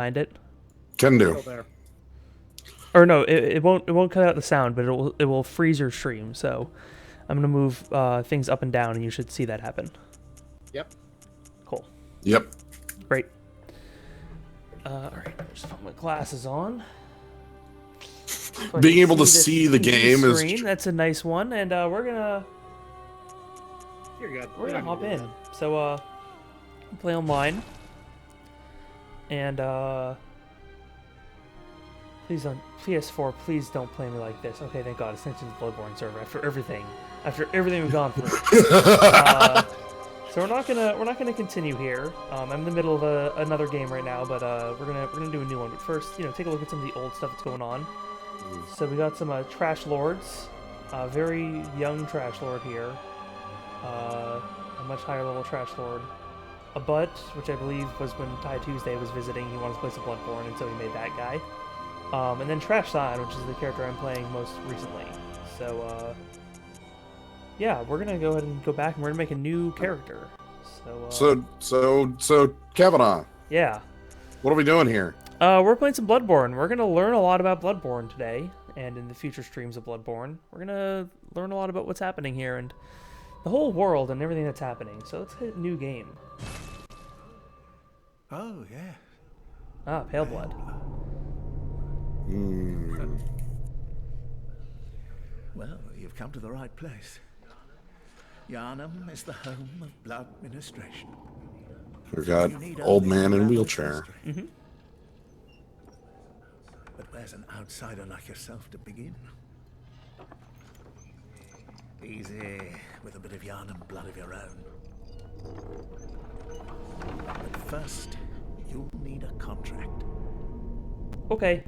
it. Can Still do. there. Or no, it won't cut out the sound, but it will freeze your stream. So I'm gonna move things up and down, and you should see that happen. Yep. Cool. Yep. Great. All right, just put my glasses on. So I Being can able to this see the TV game is screen. That's a nice one, and we're gonna You're good. we're You gonna don't hop need to in. do So play online, and please on PS4, please don't play me like this. Okay, thank God, it's next to the Bloodborne server. After everything we've gone through. So we're not gonna continue here. I'm in the middle of another game right now, but we're gonna do a new one. But first, take a look at some of the old stuff that's going on. So we got some Trash Lords, very young Trash Lord here, a much higher level Trash Lord. A Butt, which I believe was when Ty Tuesday was visiting. He wanted to play some Bloodborne, and so he made that guy. And then Trash Sign, which is the character I'm playing most recently. So yeah, we're gonna go ahead and go back, and we're gonna make a new character. so Kavanaugh, Yeah. what are we doing here? We're playing some Bloodborne. We're gonna learn a lot about Bloodborne today, and in the future streams of Bloodborne, we're gonna learn a lot about what's happening here and the whole world and everything that's happening. So let's hit new game. Oh, yeah. Ah, Pale Blood. Well, you've come to the right place. Yharnam is the home of blood ministration. We've got old man in wheelchair. But where's an outsider like yourself to begin? Easy, with a bit of Yharnam blood of your own. But first, you'll need a contract. Okay.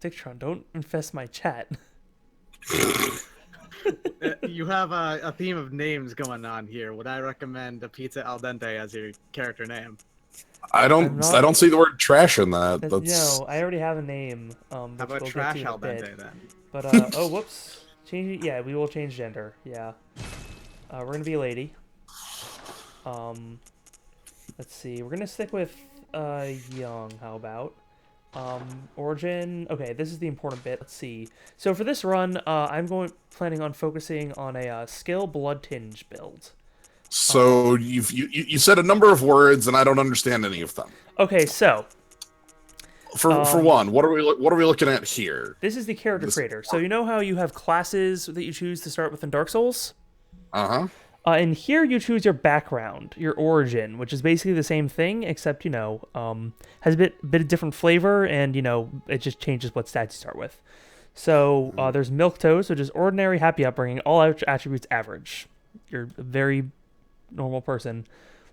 Dictron, don't infest my chat. You have a theme of names going on here. Would I recommend a pizza al dente as your character name? I don't see the word trash in that. That's, That's I already have a name. How Which about we'll get trash to in a al bit. dente then? But oh, whoops. Change. Yeah, we will change gender. Yeah. We're gonna be a lady. Let's see. We're gonna stick with young. How about? Origin. Okay, this is the important bit. Let's see. So for this run, I'm planning on focusing on a skill blood tinge build. so you said a number of words and I don't understand any of them. Okay, so For one, what are we looking at here? this is the character creator. So you know how you have classes that you choose to start with in Dark Souls? Uh-huh. And here you choose your background, your origin, which is basically the same thing, except, has a bit of different flavor, and, it just changes what stats you start with. So there's Milquetoast, which is ordinary, happy upbringing, all attributes average. You're a very normal person.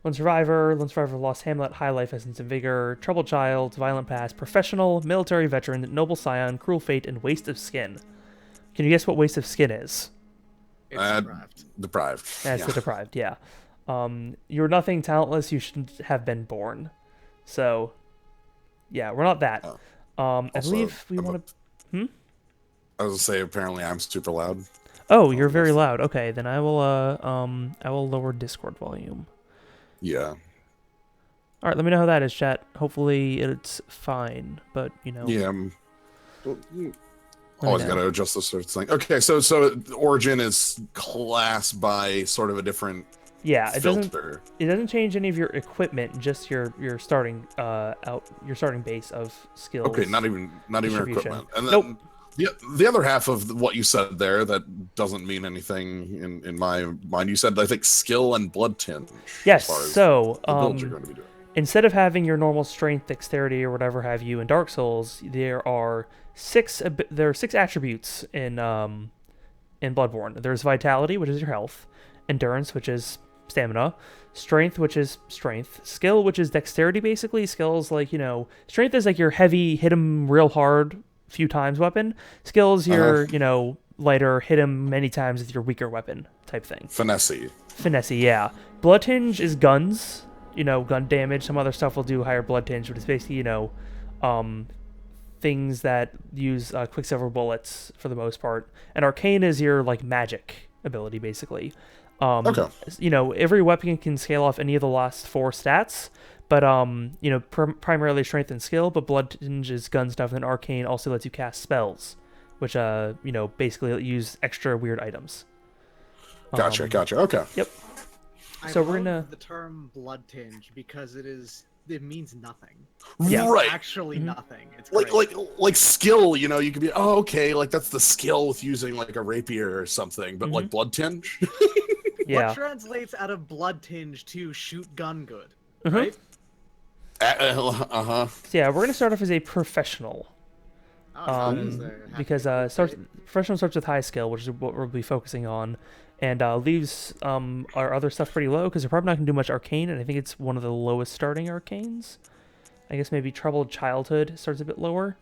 Lone Survivor lost Hamlet, high life essence and vigor, troubled child, violent past, professional, military veteran, noble scion, cruel fate, and waste of skin. Can you guess what waste of skin is? It's deprived. Deprived. That's the deprived, yeah. You're nothing talentless, you shouldn't have been born. So, yeah, we're not that. I believe we want to... I was gonna say, apparently I'm super loud. Oh, you're very loud. Okay, then I will lower Discord volume. Yeah. Alright, let me know how that is, chat. Hopefully it's fine, but, Yeah. Let me Always know. got to adjust this sort of thing. Okay, so origin is class by sort of a different Yeah, filter. it doesn't change any of your equipment, just your starting your starting base of skills. Okay, not even distribution. equipment. And then Nope. the other half of what you said there that doesn't mean anything in my mind. You said, I think, skill and blood tinge. Yes, as far as so the build you're going to be doing. instead of having your normal strength, dexterity, or whatever have you in Dark Souls, there are six attributes in Bloodborne. There's vitality, which is your health, endurance, which is stamina, strength, which is strength, skill, which is dexterity. Basically, skills like strength is like your heavy, hit him real hard, few times weapon. Skills your lighter, hit him many times with your weaker weapon type thing. Finesse, yeah. Blood tinge is guns. Gun damage. Some other stuff will do higher blood tinge, but it's basically, things that use quicksilver bullets for the most part. And arcane is your, magic ability, basically. Okay. You know, every weapon can scale off any of the last 4 stats, but you know, primarily strength and skill. But blood tinge is gun stuff, and then arcane also lets you cast spells, which you know, basically use extra weird items. Gotcha. Okay. Yep. I So we're love gonna- the term blood tinge because it means nothing. Yeah. Right. Actually nothing. It's Like great. like skill, you know, you could be okay, like that's the skill with using like a rapier or something, but like blood tinge. Yeah. What translates out of blood tinge to shoot gun good, Mhm. right? Uh-huh. So yeah, we're gonna start off as a professional. Oh, that is there. Because professional starts with high skill, which is what we'll be focusing on, and leaves our other stuff pretty low because we're probably not gonna do much arcane, and I think it's one of the lowest starting arcanes. I guess maybe troubled childhood starts a bit lower,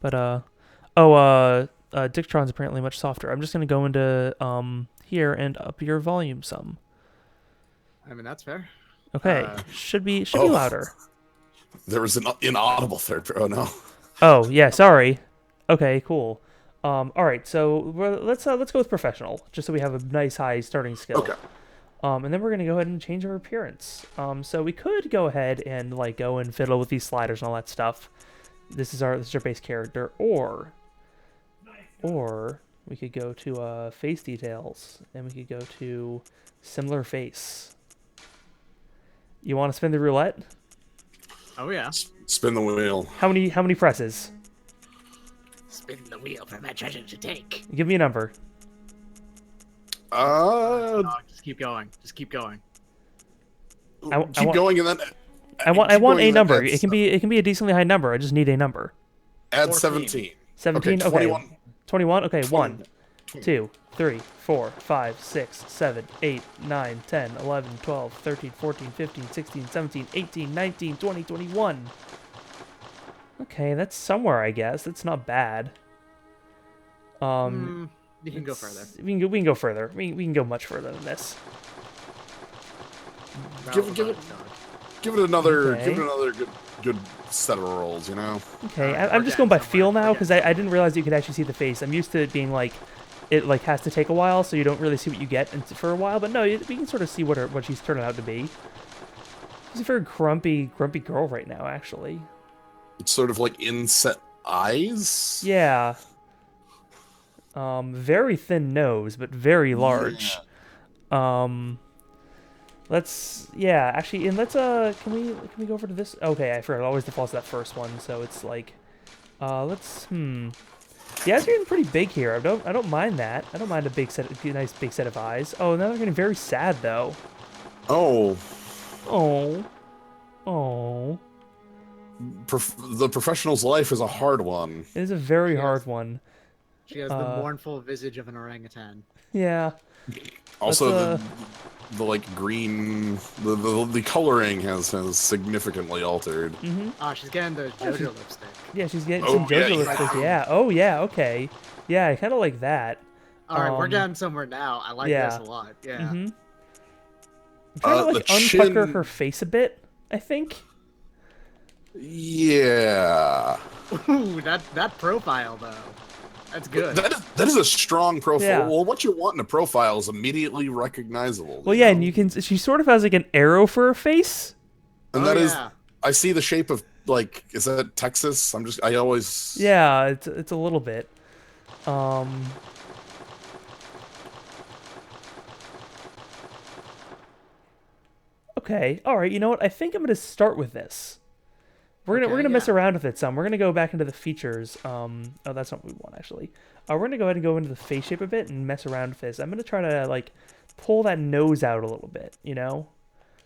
but Dictron's apparently much softer. I'm just gonna go into here and up your volume some. I mean, that's fair. Okay, should be Oh. louder. There was an inaudible third. Oh no. Oh yeah, sorry. Okay, cool. All right, so let's go with professional, just so we have a nice high starting skill. Okay. And then we're gonna go ahead and change our appearance. So we could go ahead and like go and fiddle with these sliders and all that stuff. This is our base character, or we could go to face details, and we could go to similar face. You want to spin the roulette? Oh yeah. Spin the wheel. How many presses? Spin the wheel for my treasure to take. Give me a number. Oh, just keep going. Just keep going. Keep going and then I want keep going a and then number. add It can be a decently high number. I just need a number. add 14. 17. 17. Okay, Okay. 21. 21. Okay. 1, 2, 3, 4, 5, 6, 7, 8, 9, 10, 11, 12, 13, 14, 15, 16, 17, 18, 19, 20, 21. Okay, that's somewhere, I guess. That's not bad. You can go further. We can go further. We can go much further than this. Give it another Okay. good set of rolls, you know. Okay, Alright, I'm we're just going by getting feel somewhere. now We're because I didn't realize you could actually see the face. I'm used to it being like, it like has to take a while, so you don't really see what you get for a while. But no, we can sort of see what she's turning out to be. She's a very grumpy girl right now, actually. It's sort of like inset eyes. Yeah. Very thin nose, but very large. Actually, and let's can we go over to this? Okay, I forgot. It always defaults to that first one, so it's like, The eyes are getting pretty big here. I don't mind that. I don't mind a nice big set of eyes. Oh, now they're getting very sad though. Oh, Oh. the professional's life is a hard one. It is a very hard one. She has the mournful visage of an orangutan. Yeah. Also, the like green, the coloring has significantly altered. She's getting the JoJo lipstick. Yeah, she's getting Oh, some yeah, JoJo lipstick. Yeah. Oh, yeah. Okay. Yeah, I kind of like that. All right, we're Um, getting somewhere now. I like yeah. this a lot. Yeah. I'm trying to like the unpucker chin- her face a bit, I think. Yeah, Ooh, that profile though. That's good. that is a strong profile. Yeah. Well, what you want in a profile is immediately recognizable. Well, yeah, and you can. She sort of has like an arrow for a face. and Oh, that is, yeah. I see the shape of like, is that Texas? I always. Yeah, it's a little bit. Okay, all right. You know what? I think I'm gonna start with this. We're gonna mess yeah. around with it some. We're gonna go back into the features. Oh, that's not what we want actually. We're gonna go ahead and go into the face shape a bit and mess around with this. I'm gonna try to like pull that nose out a little bit. You know.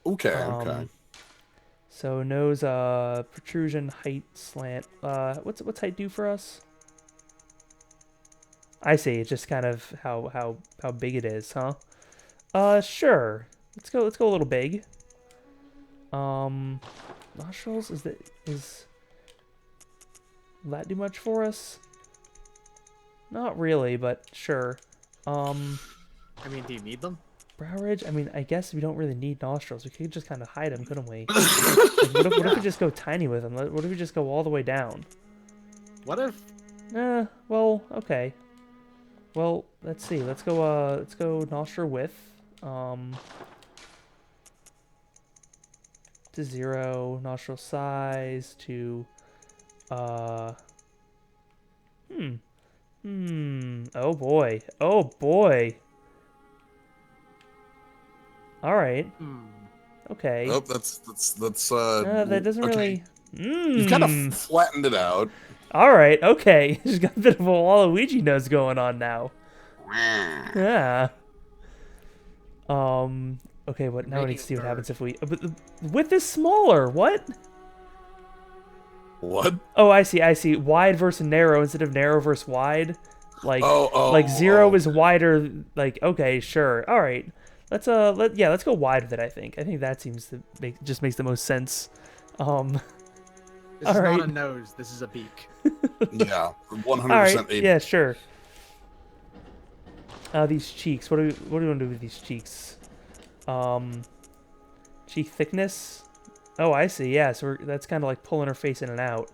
Okay. Okay. So nose protrusion, height, slant. What's height do for us? I see. It's just kind of how big it is, huh? Sure. Let's go a little big. Nostrils, will that do much for us? Not really, but sure. I mean, do you need them? Brow ridge, I mean, I guess we don't really need nostrils. We could just kind of hide them, couldn't we? Like, what if we just go tiny with them? What if we just go all the way down? What if? Well, okay. Well, let's see. Let's go nostril width. To 0, nostril size to oh boy. Oh boy. All right. Okay. Oh, that's That doesn't okay. really. You've kind of flattened it out. All right. Okay. She's got a bit of a Waluigi nose going on now. Yeah. Okay. What now? We need to see what happens if we. But the width is smaller. What? What? Oh, I see. I see. Wide versus narrow instead of narrow versus wide. Like, like 0 is wider. Like, okay, sure. All right. Let's let's go wide with it. I think that seems to just makes the most sense. This is not a nose. This is a beak. Yeah, 100%. All right. Yeah, sure. These cheeks. What do we want to do with these cheeks? Cheek thickness. Oh, I see. Yeah, so that's kind of like pulling her face in and out.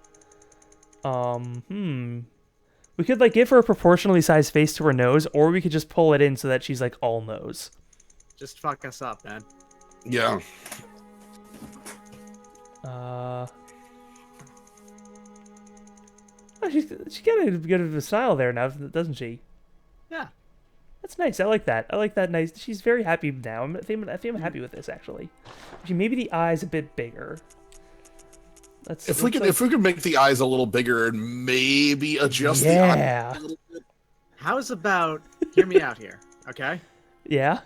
We could like give her a proportionally sized face to her nose, or we could just pull it in so that she's like all nose. Just fuck us up, man. Yeah. Oh, she got a bit of a style there now, doesn't she? Yeah. That's nice. I like that. I like that. Nice. She's very happy now. I think I'm happy with this actually. Actually, maybe the eyes a bit bigger. If we could make the eyes a little bigger and maybe adjust the eyes a little bit. How's about hear me out here, okay? Yeah.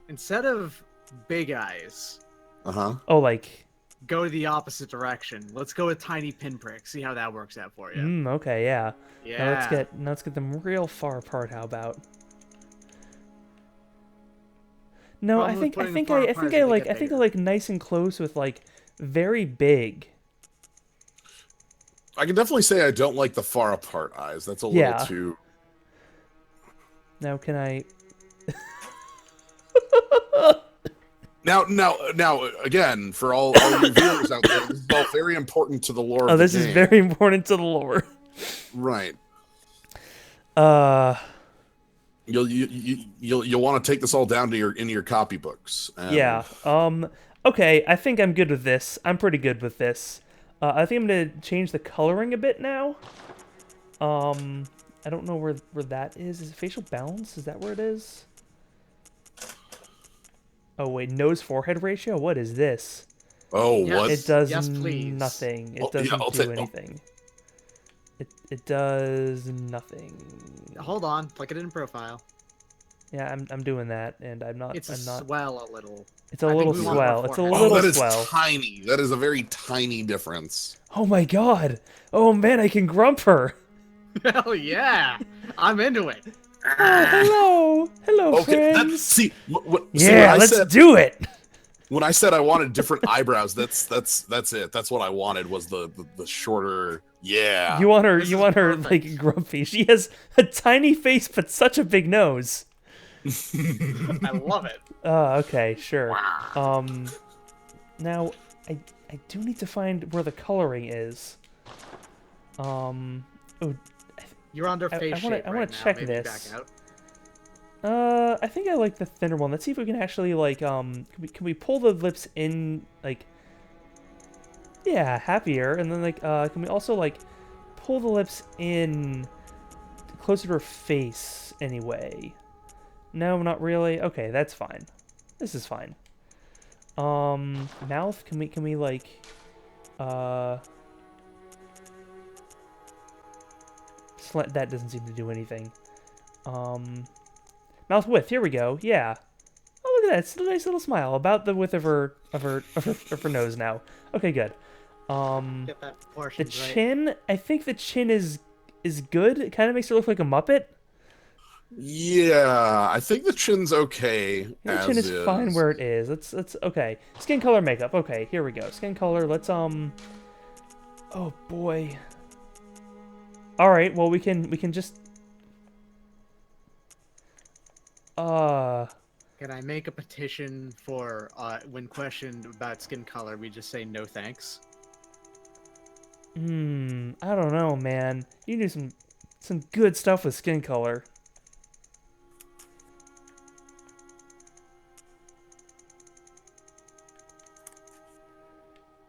Instead of big eyes, Oh, like. go the opposite direction. Let's go with tiny pinprick. See how that works out for you. Okay. Yeah. Yeah. Now let's get them real far apart. How about? No, I think I like nice and close with like very big. I can definitely say I don't like the far apart eyes. That's a little too. Now can I? Now, again, for all you viewers out there, this is all very important to the lore. Oh, this is very important to the lore. Right. You'll want to take this all down to your copybooks. Yeah. Okay. I think I'm good with this. I'm pretty good with this. I think I'm gonna change the coloring a bit now. I don't know where that is. Is it facial balance? Is that where it is? Oh wait, nose forehead ratio. What is this? Oh, Yes. what? It does please. nothing. It Oh, yeah, doesn't I'll do take- anything. It does nothing. Hold on, click it in profile. Yeah, I'm doing that, and I'm not. It's I'm not. swell a little. It's a I think little we want swell. more It's a forehead. little that is swell. tiny. That is a very tiny difference. Oh my god! Oh man, I can grump her. Hell yeah! I'm into it. Oh, hello, Okay, friends. see, Yeah, let's do it. When I said I wanted different eyebrows, that's it. That's what I wanted was the shorter. Yeah. You want her? This You is want her perfect. like grumpy? She has a tiny face, but such a big nose. I love it. Okay, sure. Now I do need to find where the coloring is. Oh, You're under I face wanna- shape I wanna right now. check Maybe this. back out. I think I like the thinner one. Let's see if we can actually like can we pull the lips in like yeah, happier, and then like can we also like pull the lips in closer to her face anyway? No, not really. Okay, that's fine. This is fine. Mouth, can we like that doesn't seem to do anything. Mouth width, here we go. Yeah. Oh, look at that. It's a nice little smile. About the width of her nose now. Okay, good. Get that The proportions right. chin, I think the chin is good. It kind of makes her look like a Muppet. Yeah, I think the chin's okay. The chin is fine where it is. Let's okay. Skin color makeup. Okay, here we go. Skin color. Let's oh boy. All right. Well, we can just Can I make a petition for when questioned about skin color, we just say no thanks? I don't know, man. You do some good stuff with skin color.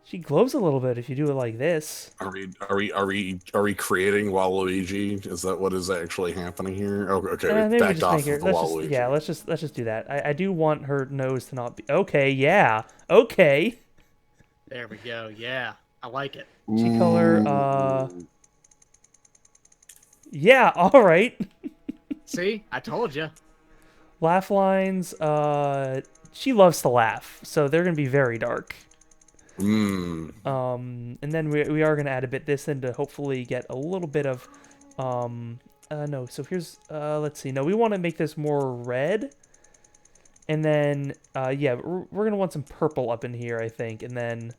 She glows a little bit if you do it like this. Are we creating Waluigi? Is that what is actually happening here? Oh, okay, we Maybe we backed just off make her. of the Let's just Waluigi. yeah. Let's just do that. I do want her nose to not be. Okay, yeah. Okay. There we go. Yeah, I like it. Cheek color. Yeah. All right. See, I told you. Laugh lines. She loves to laugh, so they're gonna be very dark. And then we are gonna add a bit this in to hopefully get a little bit of, no. So here's let's see. No, we want to make this more red, and then yeah, we're gonna want some purple up in here, I think, and then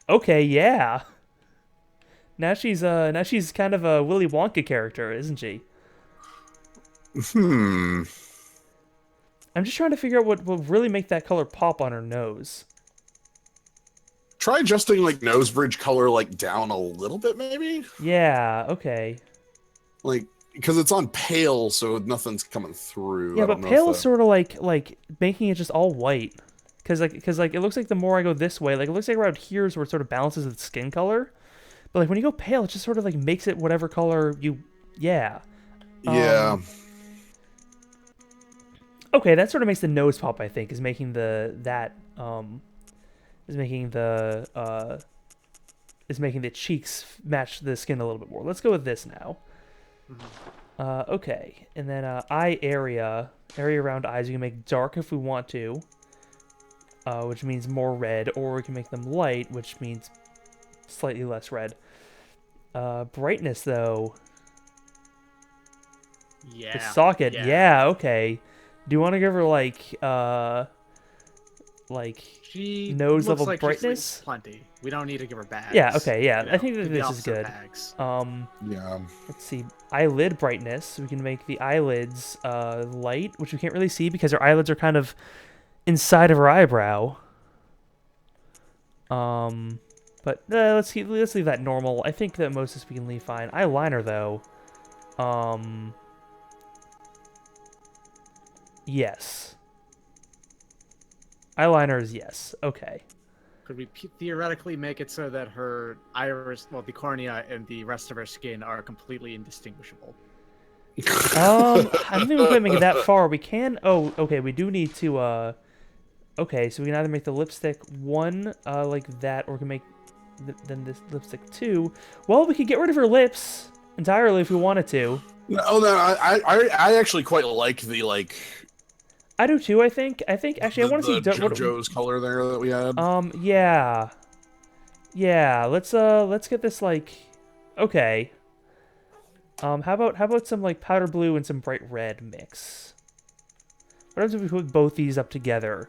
okay, yeah. Now she's kind of a Willy Wonka character, isn't she? I'm just trying to figure out what will really make that color pop on her nose. Try adjusting like nose bridge color like down a little bit, maybe. Yeah. Okay. Like because it's on pale, so nothing's coming through. Yeah, I but don't know pale if is sort of like making it just all white. Cause like it looks like the more I go this way, like it looks like around here is where it sort of balances with skin color. But like when you go pale, it just sort of like makes it whatever color you. Yeah. Yeah. Okay, that sort of makes the nose pop. I think is making the cheeks match the skin a little bit more. Let's go with this now. Okay, and then eye area around eyes we can make dark if we want to, which means more red, or we can make them light, which means slightly less red. Brightness though. Yeah. The socket, yeah, okay. Do you want to give her like She nose looks level like brightness? She sleeps plenty. We don't need to give her bags. Yeah, okay, yeah. You I know, think that give the this is officer good. bags. Yeah. Let's see. Eyelid brightness. We can make the eyelids light, which we can't really see because her eyelids are kind of inside of her eyebrow. But let's leave that normal. I think that most of this we can leave fine. Eyeliner though. Yes. Eyeliner is yes. Okay. Could we theoretically make it so that her iris, well, the cornea and the rest of her skin are completely indistinguishable? I don't think we can make it that far. We can. Oh, okay. We do need to. Okay, so we can either make the lipstick one like that, or we can make then this lipstick two. Well, we could get rid of her lips entirely if we wanted to. No, I actually quite like the like. I do too. I think actually I want to see JoJo's color there that we had. Yeah. Let's get this like. Okay. How about some like powder blue and some bright red mix? What happens if we put both these up together?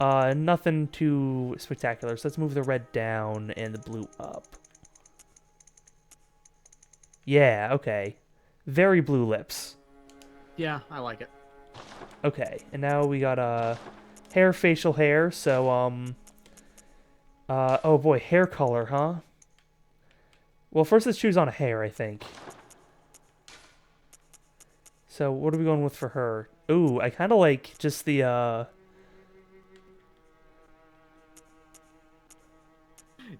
Nothing too spectacular. So let's move the red down and the blue up. Yeah, okay. Very blue lips. Yeah, I like it. Okay, and now we got facial hair, so oh boy, hair color, huh? Well, first let's choose on a hair, I think. So what are we going with for her? Ooh, I kind of like just the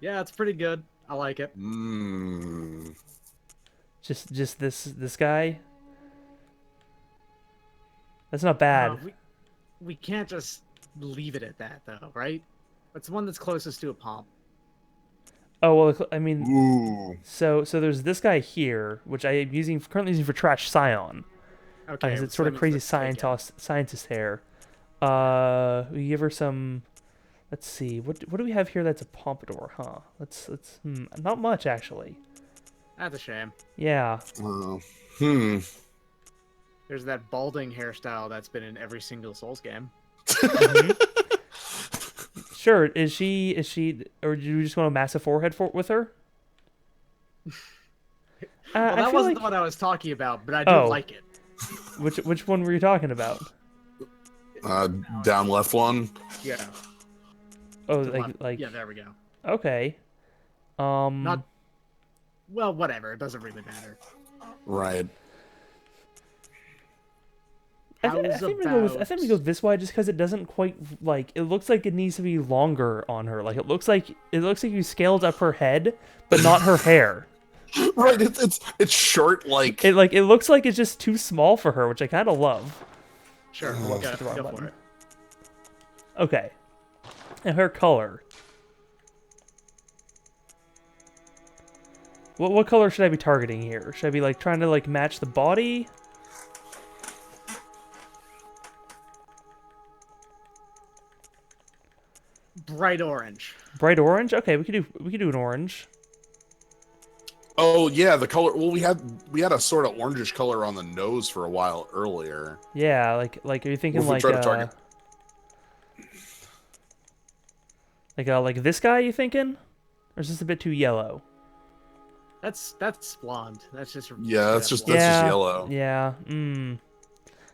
Yeah, it's pretty good. I like it. just this guy. That's not bad. We can't just leave it at that, though, right? It's the one that's closest to a palm. Oh well, I mean, Ooh. so there's this guy here, which I am currently using for Trash Scion. Okay, Because it's sort of crazy scientist hair. We give her some. Let's see. What do we have here? That's a pompadour, huh? Let's not much actually. That's a shame. Yeah. There's that balding hairstyle that's been in every single Souls game. Sure. Is she? Or do you just want a massive forehead with her? Well, that wasn't the one I was talking about, but I do like it. Which one were you talking about? Down left one. Yeah. Oh, Left. like. Yeah, there we go. Okay. Not. Well, whatever. It doesn't really matter. Right. I think we go with this wide just because it doesn't quite like it looks like it needs to be longer on her. Like it looks like you scaled up her head, but not her hair. Right, it's short like It looks like it's just too small for her, which I kind of love. Sure, Whoops, go hit the wrong for button. it. Okay, and her color. What color should I be targeting here? Should I be like trying to like match the body? Bright orange. Bright orange? Okay, we could do an orange. Oh yeah, the color. Well, we had a sort of orangish color on the nose for a while earlier. Yeah, like are you thinking What if we try to target- like this guy? You thinking, or is this a bit too yellow? That's blonde. That's just Yeah, that's just Yeah, yellow. Yeah. Trying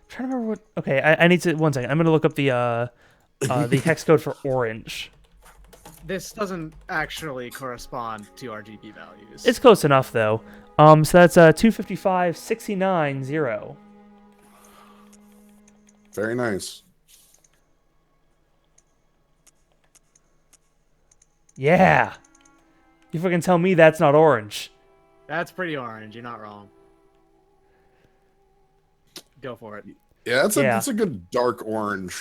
to remember what. Okay, I need to 1 second. I'm gonna look up the hex code for orange. This doesn't actually correspond to RGB values. It's close enough though. So that's 255 69 0. Very nice. Yeah. You fucking tell me that's not orange. That's pretty orange. You're not wrong. Go for it. Yeah, Yeah. that's a good dark orange.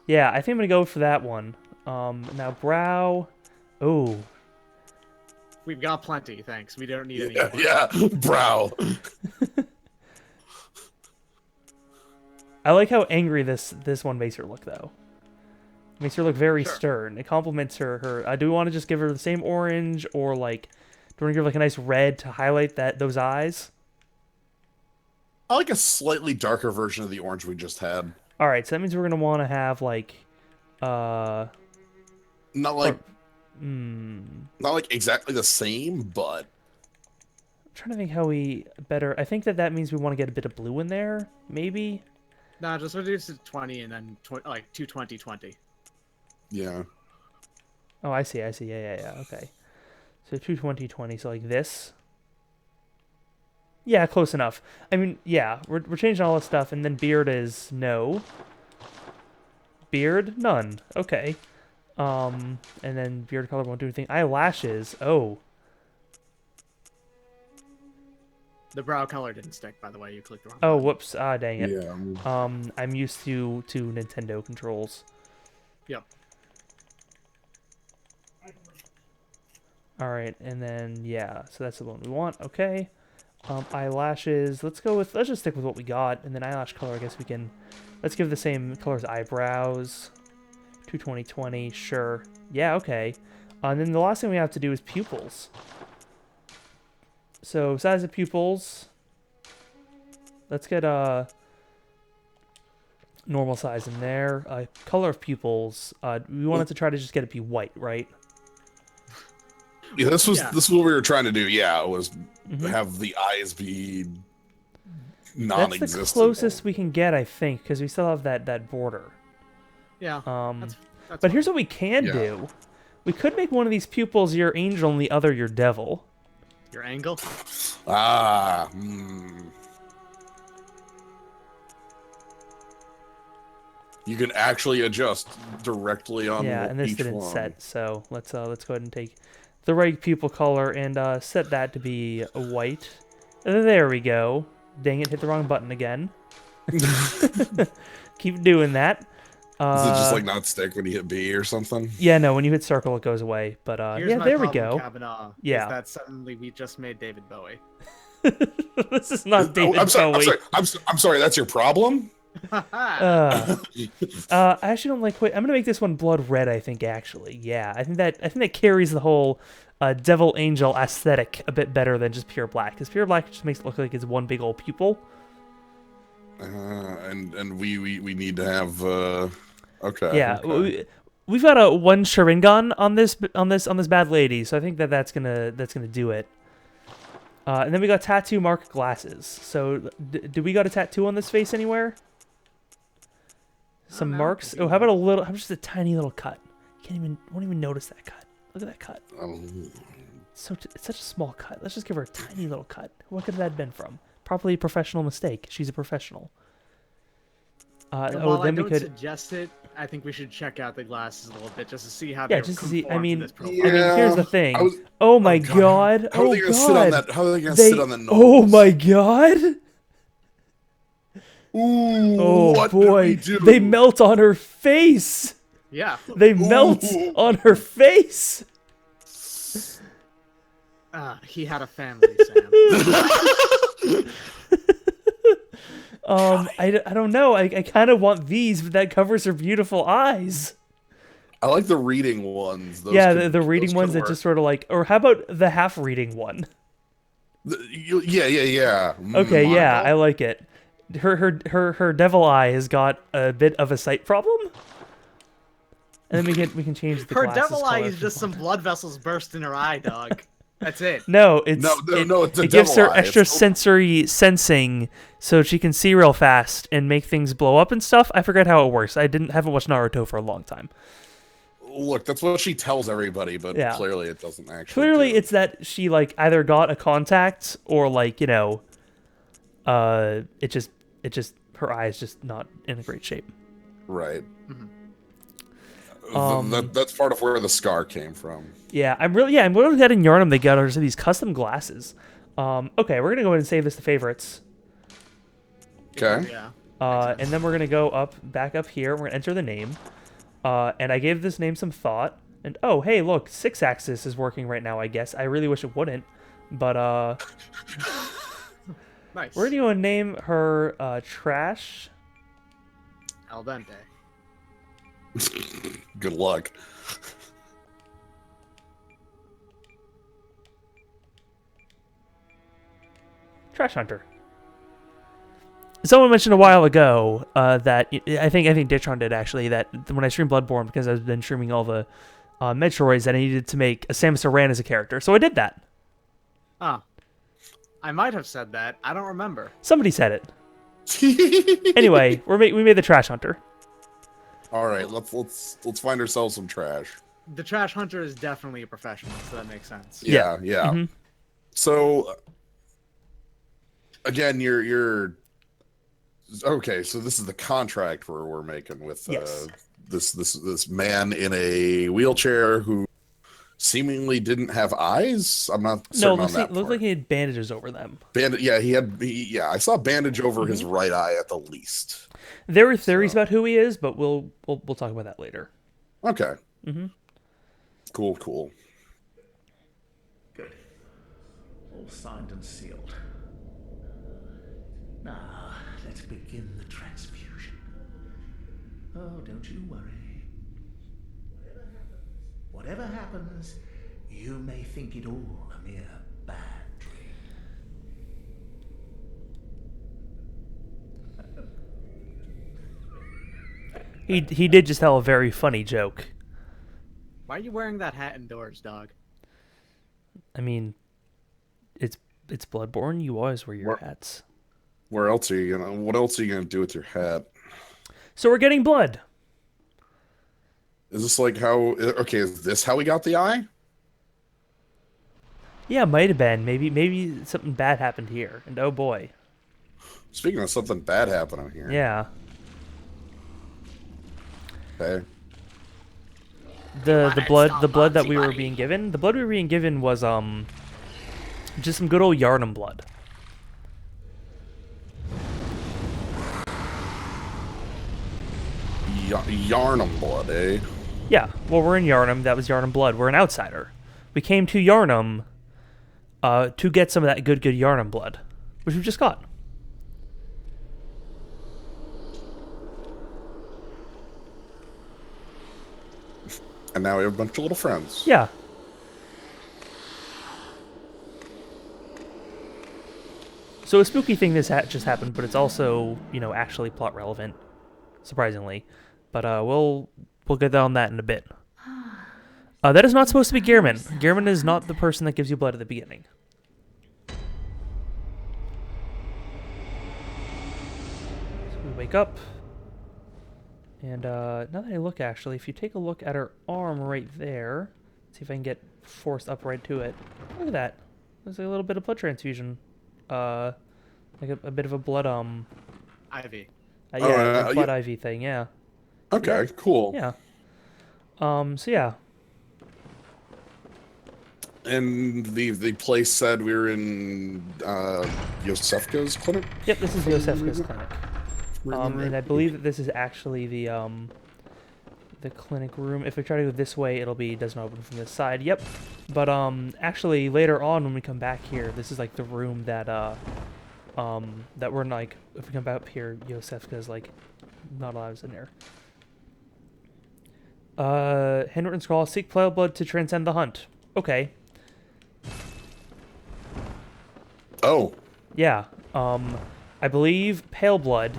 Yeah, I think I'm gonna go for that one. Now brow. Oh, We've got plenty, thanks. We don't need any Yeah, more. yeah. Brow. I like how angry this one makes her look though. Makes her look very Sure. stern. It complements her. Do we want to just give her the same orange, or like, do we want to give her like a nice red to highlight those eyes? I like a slightly darker version of the orange we just had. All right, so that means we're gonna want to have like, Not like I'm not like exactly the same, but trying to think how we better. I think that means we want to get a bit of blue in there, maybe. No, just reduce it to 20 and then like 220, 20. yeah. Oh, I see. Yeah. Okay. So 220, 20. So like this. Yeah, close enough. I mean, yeah, we're changing all this stuff, and then beard is no. Beard, none. Okay. And then beard color won't do anything. Eyelashes. Oh. The brow color didn't stick, by the way. You clicked the wrong Oh, button. whoops. Ah, dang it. Yeah. I'm used to Nintendo controls. Yep. All right, and then yeah, so that's the one we want. Okay. Eyelashes. Let's just stick with what we got, and then eyelash color. I guess we can. Let's give the same color as eyebrows. 220, 20. Sure. Yeah. Okay. And then the last thing we have to do is pupils. So size of pupils. Let's get normal size in there. Color of pupils. We wanted to try to just get it be white, right? Yeah, this is what we were trying to do. Yeah, was Mhm. have the eyes be That's non-existent. the closest we can get, I think, because we still have that border. Yeah. But fine. here's what we can Yeah. do. We could make one of these pupils your angel and the other your devil. Your angle? Ah. You can actually adjust directly on Yeah, and this each didn't one. set, so let's go ahead and take the right pupil color and set that to be a white. There we go. Dang it, hit the wrong button again. Keep doing that. Does it just like not stick when you hit B or something? Yeah, no, when you hit circle it goes away. But Here's yeah, my there we problem, go. Kavanaugh, Yeah. Is that suddenly we just made David Bowie. This is not David I'm sorry. Bowie. I'm sorry. That's your problem. I actually don't like. Wait, I'm gonna make this one blood red. I think actually, yeah. I think that carries the whole devil angel aesthetic a bit better than just pure black. Because pure black just makes it look like it's one big old pupil. And we need to have okay. Yeah, okay. we've got a one Sharingan on this bad lady, so I think that's gonna do it. And then we got tattoo mark glasses. So do we got a tattoo on this face anywhere? Some know. marks. Oh, how about a little? How about just a tiny little cut? Won't even notice that cut. Look at that cut. It's such a small cut. Let's just give her a tiny little cut. What could that have been from? Probably a professional mistake. She's a professional. And Oh, while I then we don't could. suggest it, I think we should check out the glasses a little bit just to see how Yeah, they just to see. I conform to mean, this profile. I mean, here's the Yeah, thing. I was- Oh my God, god! How are Oh they gonna sit on god! that? How are they gonna sit on the nose? Oh my god! Ooh, Oh what boy! did we do? They melt on her face. Yeah. They melt Ooh. on her face. He had a family, Sam. I don't know. I kind of want these, but that covers her beautiful eyes. I like the reading ones. Those Yeah, could- the those reading could ones that work. just sort of like, or how about the half reading one? Yeah. Okay, yeah, I Monocle? like it. Her devil eye has got a bit of a sight problem. And then we can change the Her glasses devil eye color is if we just some want. blood vessels burst in her eye, dog. That's it. No, it's No, it's a it gives devil her eye. extra It's- sensory sensing, so she can see real fast and make things blow up and stuff. I forget how it works. I haven't watched Naruto for a long time. Look, that's what she tells everybody, but Yeah. clearly it doesn't actually. Clearly, do. it's that she like either got a contact or like it just her eye is just not in a great shape. right. Um, That's part of where the scar came from. Yeah, I'm really glad in Yarnum they got her these custom glasses. Okay, we're gonna go ahead and save this to favorites. Okay. Yeah. And then we're gonna go back up here. We're gonna enter the name. And I gave this name some thought. And oh, hey, look, 6-axis is working right now. I guess I really wish it wouldn't, but Nice. we're gonna go and name her Trash. Al dente. Good luck. Trash Hunter. Someone mentioned a while ago that I think Ditron did actually that when I streamed Bloodborne, because I've been streaming all the Metroids, that I needed to make a Samus Aran as a character, so I did that. Oh. I might have said that. I don't remember. Somebody said it. Anyway, we made the Trash Hunter. All right, let's find ourselves some trash. The trash hunter is definitely a professional, so that makes sense. Yeah. Mhm. So again, you're okay. So this is the contract we're making with Yes. this man in a wheelchair who seemingly didn't have eyes. I'm not No, certain on that. looked part. like he had bandages over them. Yeah, I saw bandage over his Mm-hmm. right eye at the least. There were theories about who he is, but we'll talk about that later. Okay. Mm-hmm. Cool. Good. All signed and sealed. Now, let's begin the transfusion. Oh, don't you worry. Whatever happens, you may think it all a mere bad dream. He did just tell a very funny joke. Why are you wearing that hat indoors, dog? I mean, it's Bloodborne. You always wear your What? hats. What else are you gonna do with your hat? So we're getting blood. Is this like how? Okay, is this how we got the eye? Yeah, might have been. Maybe something bad happened here. And oh boy. Speaking of something bad happening here. Yeah. Okay. The blood that we were being given. The blood we were being given was just some good old Yharnam blood. Yharnam blood, eh? Yeah. Well, we're in Yharnam. That was Yharnam blood. We're an outsider. We came to Yharnam to get some of that good Yharnam blood, which we just got. And now we have a bunch of little friends. Yeah. So a spooky thing just happened, but it's also, actually plot relevant, surprisingly. But we'll get on that in a bit. That is not supposed to be Gehrman. Gehrman is not the person that gives you blood at the beginning. So we wake up. And now that I look, actually, if you take a look at her arm right there, see if I can get forced up right to it. Look at that. There's a little bit of blood transfusion. Like a bit of a blood, Ivy. Yeah, the blood yeah. ivy thing. Yeah. Okay, cool. Yeah. So yeah. And the place said we were in Yosefka's clinic. Yep, this is Yosefka's clinic. Right. And I believe that this is actually the clinic room. If we try to go this way, it doesn't open from this side. Yep. But actually later on when we come back here, this is like the room that that we're like, if we come back up here, Yosefka's like not allowed us in there. Handwritten scroll, seek pale blood to transcend the hunt. Okay. Oh, Yeah. I believe pale blood,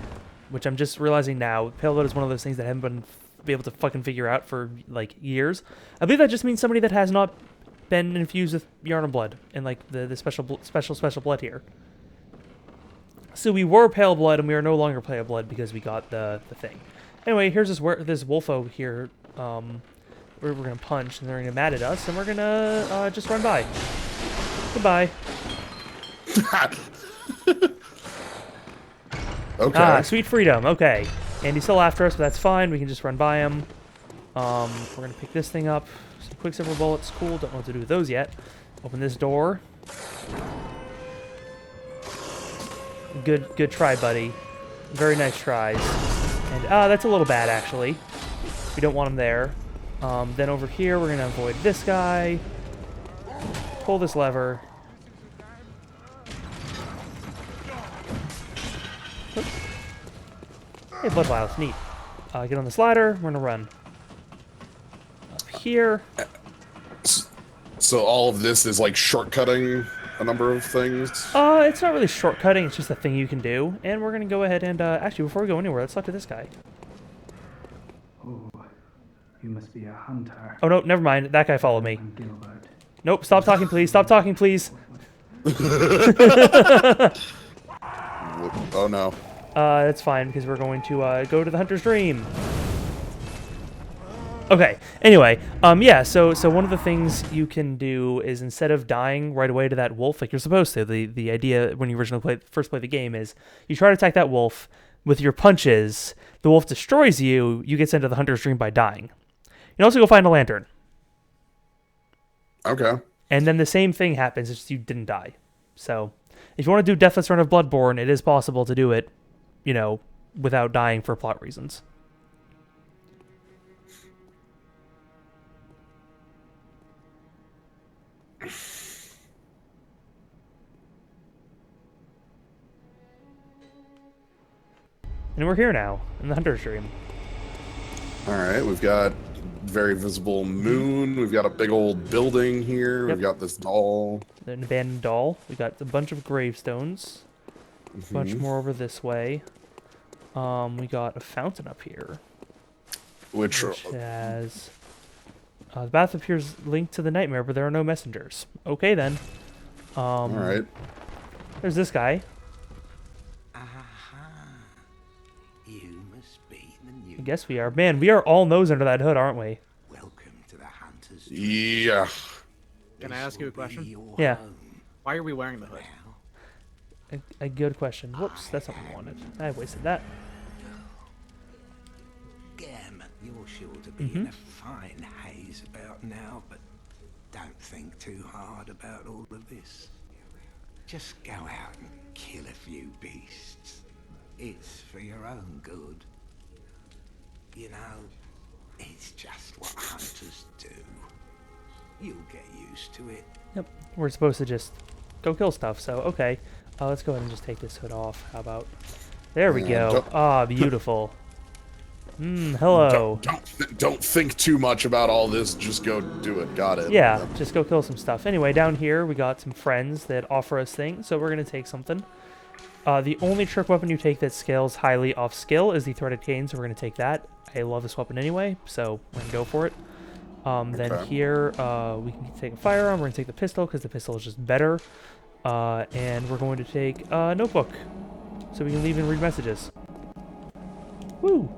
which I'm just realizing now, pale blood is one of those things that I haven't been able to fucking figure out for like years. I believe that just means somebody that has not been infused with Yharnam blood and like the special blood here. So we were pale blood and we are no longer pale blood because we got the thing. Anyway, here's this wolfo here. We're gonna punch and they're gonna mad at us and we're gonna just run by. Goodbye. okay. Ah, sweet freedom. Okay. And he's still after us, but that's fine. We can just run by him. We're gonna pick this thing up. Some Quicksilver bullets. Cool. Don't know what to do with those yet. Open this door. Good try, buddy. Very nice tries. And that's a little bad actually. We don't want him there. Then over here, we're gonna avoid this guy. Pull this lever. Oops. Hey, blood vials, neat. Get on the slider. We're gonna run up here. So all of this is like shortcutting a number of things. It's not really shortcutting. It's just a thing you can do. And we're gonna go ahead and actually, before we go anywhere, let's talk to this guy. Oh, you must be a hunter. Oh no, never mind. That guy followed me. I'm Gilbert. Nope. Stop talking, please. Stop talking, please. Oh no. That's fine because we're going to go to the Hunter's Dream. Okay. Anyway, yeah. So one of the things you can do is instead of dying right away to that wolf like you're supposed to, the idea when you originally first play the game is you try to attack that wolf with your punches. The wolf destroys you. You get sent to the Hunter's Dream by dying. You can also go find a lantern, Okay. and then the same thing happens. It's just you didn't die. So if you want to do Deathless Run of Bloodborne, it is possible to do it, you know, without dying for plot reasons. And we're here now, in the Hunter's Dream. All right. We've got very visible moon. We've got a big old building here. Yep. We've got this doll. An abandoned doll. We got a bunch of gravestones. A bunch more over this way. We got a fountain up here. Which Has... the bath appears linked to the nightmare, but there are no messengers. Okay, then. all right. There's this guy. You must be the new. I guess we are. Man, we are all nose under that hood, aren't we? Welcome to the Hunter's. Yeah. Can I ask you a question? Yeah. Why are we wearing the hood? A good question. Whoops, that's not what we wanted. I wasted that. Gam, you're sure to be in a fine haze about now, but don't think too hard about all of this. Just go out and kill a few beasts. It's for your own good. You know, it's just what hunters do. You'll get used to it. Yep. We're supposed to just go kill stuff, so okay. Let's go ahead and just take this hood off. How about... There we Yeah, go. don't- Ah, beautiful. Hello. Don't think too much about all this. Just go do it. Got it. Yeah, just go kill some stuff. Anyway, down here we got some friends that offer us things, so we're going to take something. The only trick weapon you take that scales highly off skill is the Threaded Cane, so we're going to take that. I love this weapon anyway, so we're going to go for it. Then Okay. here we can take a firearm. We're going to take the pistol because the pistol is just better. And we're going to take a notebook so we can leave and read messages. Woo!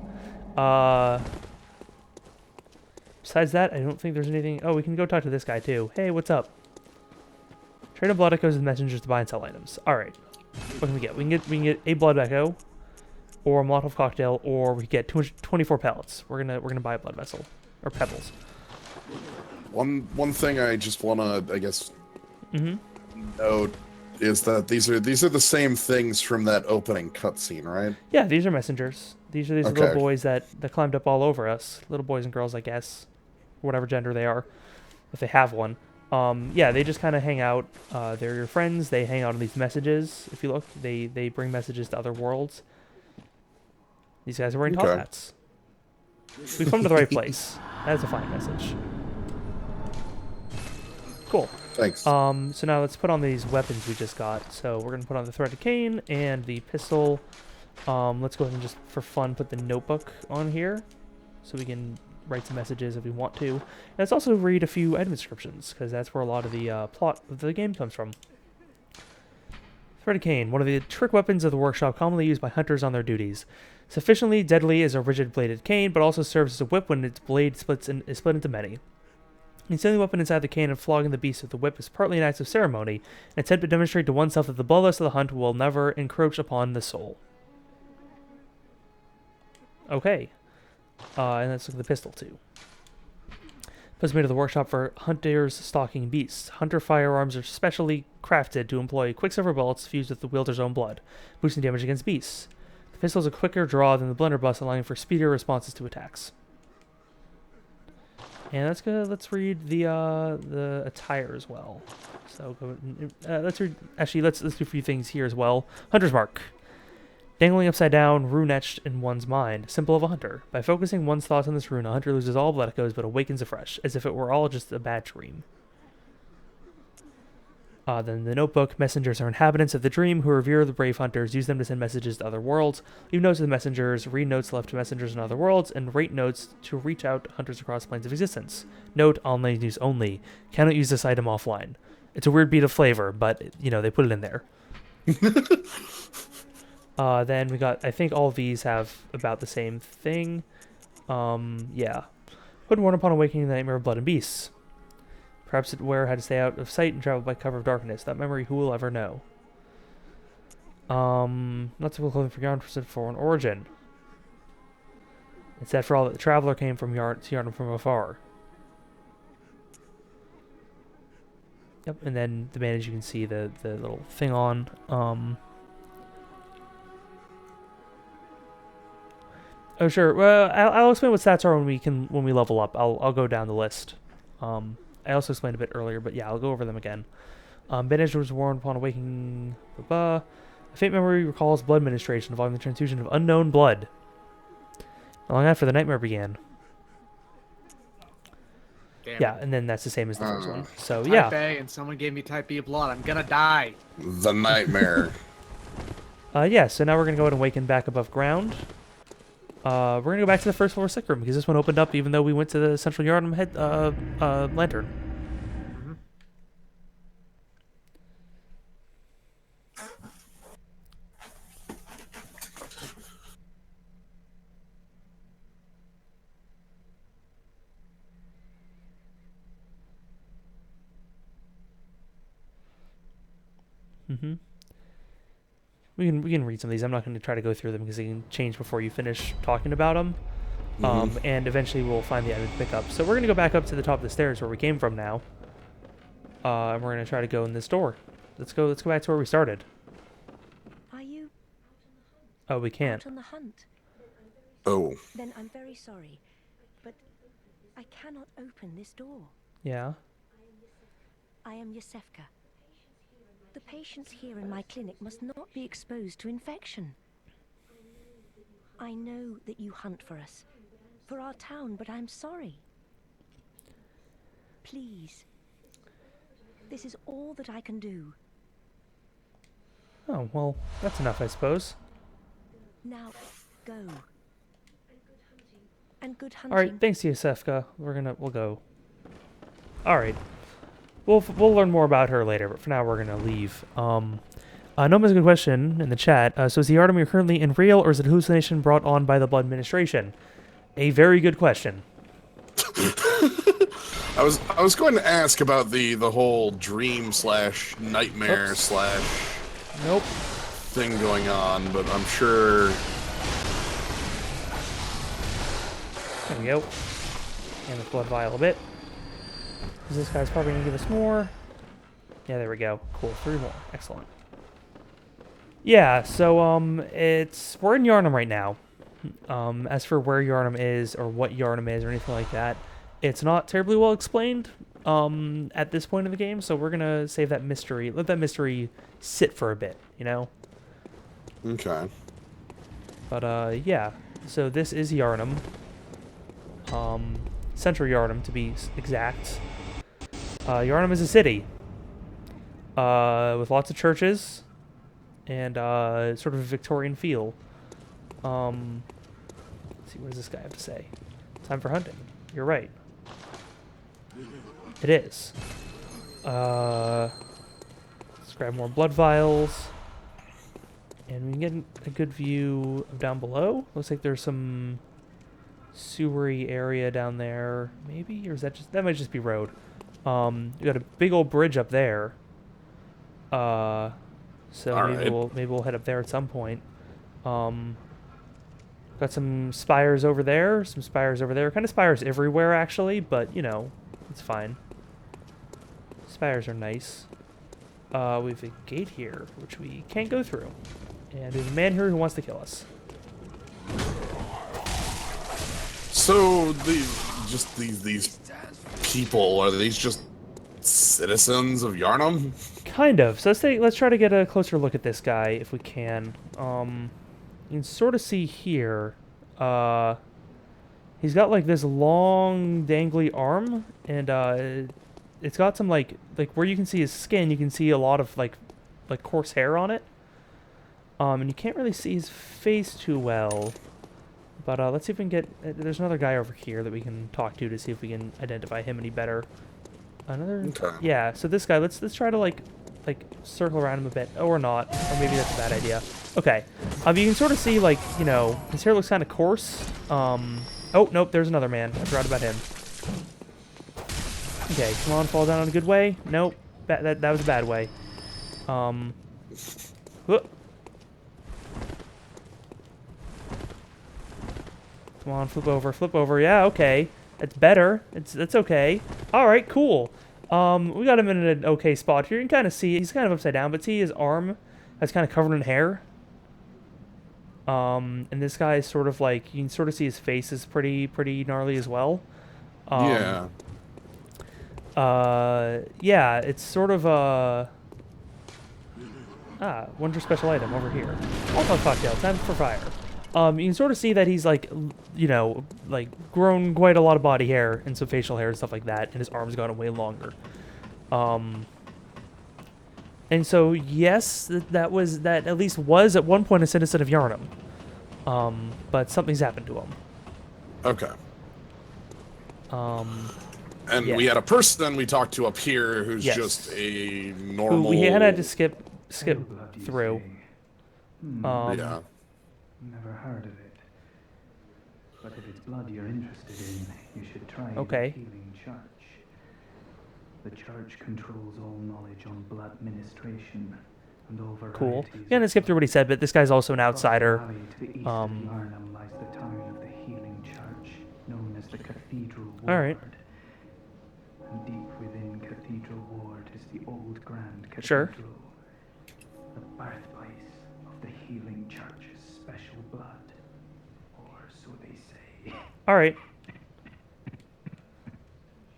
Besides that, I don't think there's anything... Oh, we can go talk to this guy, too. Hey, what's up? Trade a blood echoes with messengers to buy and sell items. Alright. What can we get? We can get a blood echo. or a Molotov cocktail, or we get 24 pellets. We're gonna buy a blood vessel or pebbles. One thing I just wanna, I guess, Mm-hmm. note is that these are the same things from that opening cutscene, right? Yeah, these are messengers. These are these Okay. little boys that climbed up all over us. Little boys and girls, I guess, whatever gender they are, if they have one. Yeah, they just kind of hang out. They're your friends. They hang out on these messages. If you look, they bring messages to other worlds. These guys are wearing top Okay. hats. We've come to the right place. That's a fine message. Cool. Thanks. So now let's put on these weapons we just got. So we're gonna put on the threaded cane and the pistol. Let's go ahead and just for fun put the notebook on here, so we can write some messages if we want to. And let's also read a few item descriptions, because that's where a lot of the plot of the game comes from. Threaded cane, one of the trick weapons of the workshop, commonly used by hunters on their duties. Sufficiently deadly as a rigid bladed cane, but also serves as a whip when its blade is split into many. Instilling the weapon inside the cane and flogging the beast with the whip is partly an act of ceremony, an attempt to demonstrate to oneself that the bloodlust of the hunt will never encroach upon the soul. Okay. And let's look at the pistol, too. Pistol made of the workshop for hunters stalking beasts. Hunter firearms are specially crafted to employ quicksilver bullets fused with the wielder's own blood, boosting damage against beasts. The pistol is a quicker draw than the blunderbuss, allowing for speedier responses to attacks. And that's good. Let's read the attire as well. So let's read. Actually, let's do a few things here as well. Hunter's mark, dangling upside down, rune etched in one's mind, symbol of a hunter. By focusing one's thoughts on this rune, a hunter loses all blood echoes but awakens afresh, as if it were all just a bad dream. Then the notebook. Messengers are inhabitants of the dream who revere the brave hunters, use them to send messages to other worlds, leave notes to the messengers, read notes left to messengers in other worlds, and rate notes to reach out to hunters across planes of existence. Note, online use only. Cannot use this item offline. It's a weird beat of flavor, but, you know, they put it in there. Then we got, I think all of these have about the same thing. Yeah. Hood worn upon awakening the nightmare of blood and beasts. Perhaps its wearer had to stay out of sight and travel by cover of darkness. That memory, who will ever know? Not typical clothing for Yarn for an origin. It's that for all that the traveler came from Yarn to Yarn from afar. Yep, and then the bandage, you can see the little thing on. Oh sure. Well, I'll explain what stats are when we level up. I'll go down the list. I also explained a bit earlier, but yeah, I'll go over them again. Bandage was worn upon awakening. A faint memory recalls blood ministration involving the transfusion of unknown blood. Not long after the nightmare began. Damn Yeah, it. and then that's the same as the first one. So Type yeah. A and someone gave me type B blood. I'm gonna die. The nightmare. Yeah, so now we're going to go ahead and awaken back above ground. We're going to go back to the first floor sick room, because this one opened up even though we went to the Central Yardum lantern. Mm-hmm. We can read some of these. I'm not going to try to go through them because they can change before you finish talking about them. And eventually we'll find the item to pick up. So we're going to go back up to the top of the stairs where we came from now. And we're going to try to go in this door. Let's go back to where we started. Are you Oh, we can't. out on the hunt? Oh. Then I'm very sorry, but I cannot open this door. Yeah. I am Yosefka. The patients here in my clinic must not be exposed to infection. I know that you hunt for us, for our town, but I'm sorry. Please. This is all that I can do. Oh, well, that's enough, I suppose. Now, go. And good hunting. All right, thanks, Yosefka. We'll go. All right. We'll learn more about her later, but for now we're gonna leave. Noma's a good question in the chat. So is the Yardum you're currently in real, or is it hallucination brought on by the blood ministration? A very good question. I was going to ask about the whole dream / nightmare Oops. / Nope. thing going on, but I'm sure There we go. And the blood vial a bit. Because this guy's probably going to give us more. Yeah, there we go. Cool. 3 more. Excellent. Yeah, so, we're in Yharnam right now. As for where Yharnam is, or what Yharnam is, or anything like that, it's not terribly well explained, at this point in the game, so we're gonna save that mystery, let that mystery sit for a bit, you know? Okay. But, yeah, so this is Yharnam. Central Yharnam, to be exact. Yharnam is a city, with lots of churches, and sort of a Victorian feel. Let's see, what does this guy have to say? Time for hunting. You're right. It is. Let's grab more blood vials. And we can get a good view of down below. Looks like there's some sewery area down there. Maybe? Or is that just... That might just be road. We got a big old bridge up there. So maybe we'll head up there at some point. Got some spires over there, some spires over there. Kind of spires everywhere, actually, but, you know, it's fine. Spires are nice. We have a gate here, which we can't go through. And there's a man here who wants to kill us. So, these people, are these just citizens of Yharnam? Kind of. So let's try to get a closer look at this guy if we can. You can sort of see here. He's got like this long dangly arm, and it's got some like where you can see his skin, you can see a lot of like coarse hair on it. And you can't really see his face too well. But let's see if we can get. There's another guy over here that we can talk to see if we can identify him any better. Another. Okay. Yeah. So this guy. Let's try to like circle around him a bit, or not, or maybe that's a bad idea. Okay. You can sort of see like, you know, his hair looks kind of coarse. Oh nope, there's another man. I forgot about him. Okay, come on, fall down in a good way. Nope, that was a bad way. Whoop. Come on, flip over. Yeah, okay. It's better. That's okay. All right, cool. We got him in an okay spot here. You can kind of see he's kind of upside down, but see his arm that's kind of covered in hair. And this guy is sort of like, you can sort of see his face is pretty gnarly as well. Yeah. Yeah, it's sort of a wonder special item over here. Molotov cocktail, time for fire. You can sort of see that he's like, you know, like grown quite a lot of body hair and some facial hair and stuff like that, and his arms gotten way longer. And so yes, that at least was at one point a citizen of Yharnam. But something's happened to him. Okay. And yeah. we had a person we talked to up here who's Yes. just a normal. Who we had to skip Pale blood, you through. say? Yeah. Never heard of it. But if it's blood you're interested in, you should try Okay. the Healing Church. The church controls all knowledge on blood ministration and all Cool. varieties Yeah, and of skip through what he said, but this guy's also an Across the outsider. valley to the east Um, of Yharnam lies the town of the Healing Church, known as the Cathedral Ward. All right. And deep within Cathedral Ward is the old Grand Cathedral, Sure. the birthplace of the Healing Church's special blood, or so they say. All right.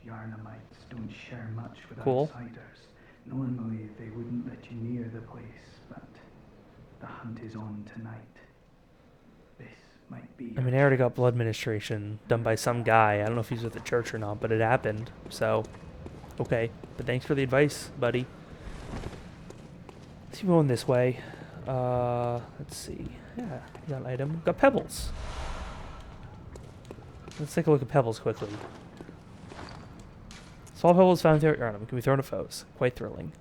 Yharnamites don't share much with Cool. outsiders. Normally they wouldn't let you near the place, but the hunt is on tonight. This might be. I mean, I already got blood ministration done by some guy. I don't know if he's with the church or not, but it happened. So, okay. But thanks for the advice, buddy. Let's keep going this way. Let's see. Yeah, got an item. Got pebbles. Let's take a look at pebbles quickly. Small pebbles found throughout Yharnam can be thrown at foes. Quite thrilling.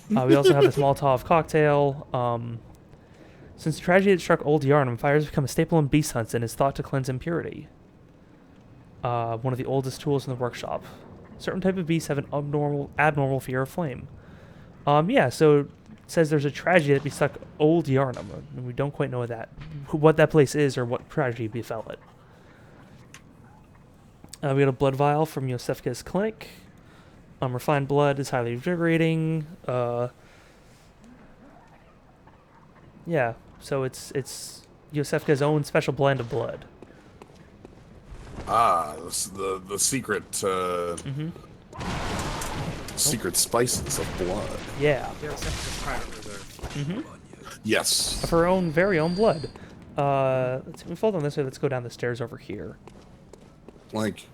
We also have this Molotov cocktail. Since the tragedy that struck Old Yharnam, fire has become a staple in beast hunts and is thought to cleanse impurity. One of the oldest tools in the workshop. Certain type of beasts have an abnormal fear of flame. Yeah, so it says there's a tragedy that bestruck Old Yharnam, and we don't quite know what that place is or what tragedy befell it. We got a blood vial from Yosefka's clinic. Refined blood is highly rejuvenating. Yeah, so it's Yosefka's own special blend of blood. Ah, the secret secret spices of blood. Yeah, Yeah, Sefka's private reserve. Yes. of her own very own blood. Let's see, we fold on this way. Let's go down the stairs over here. Like,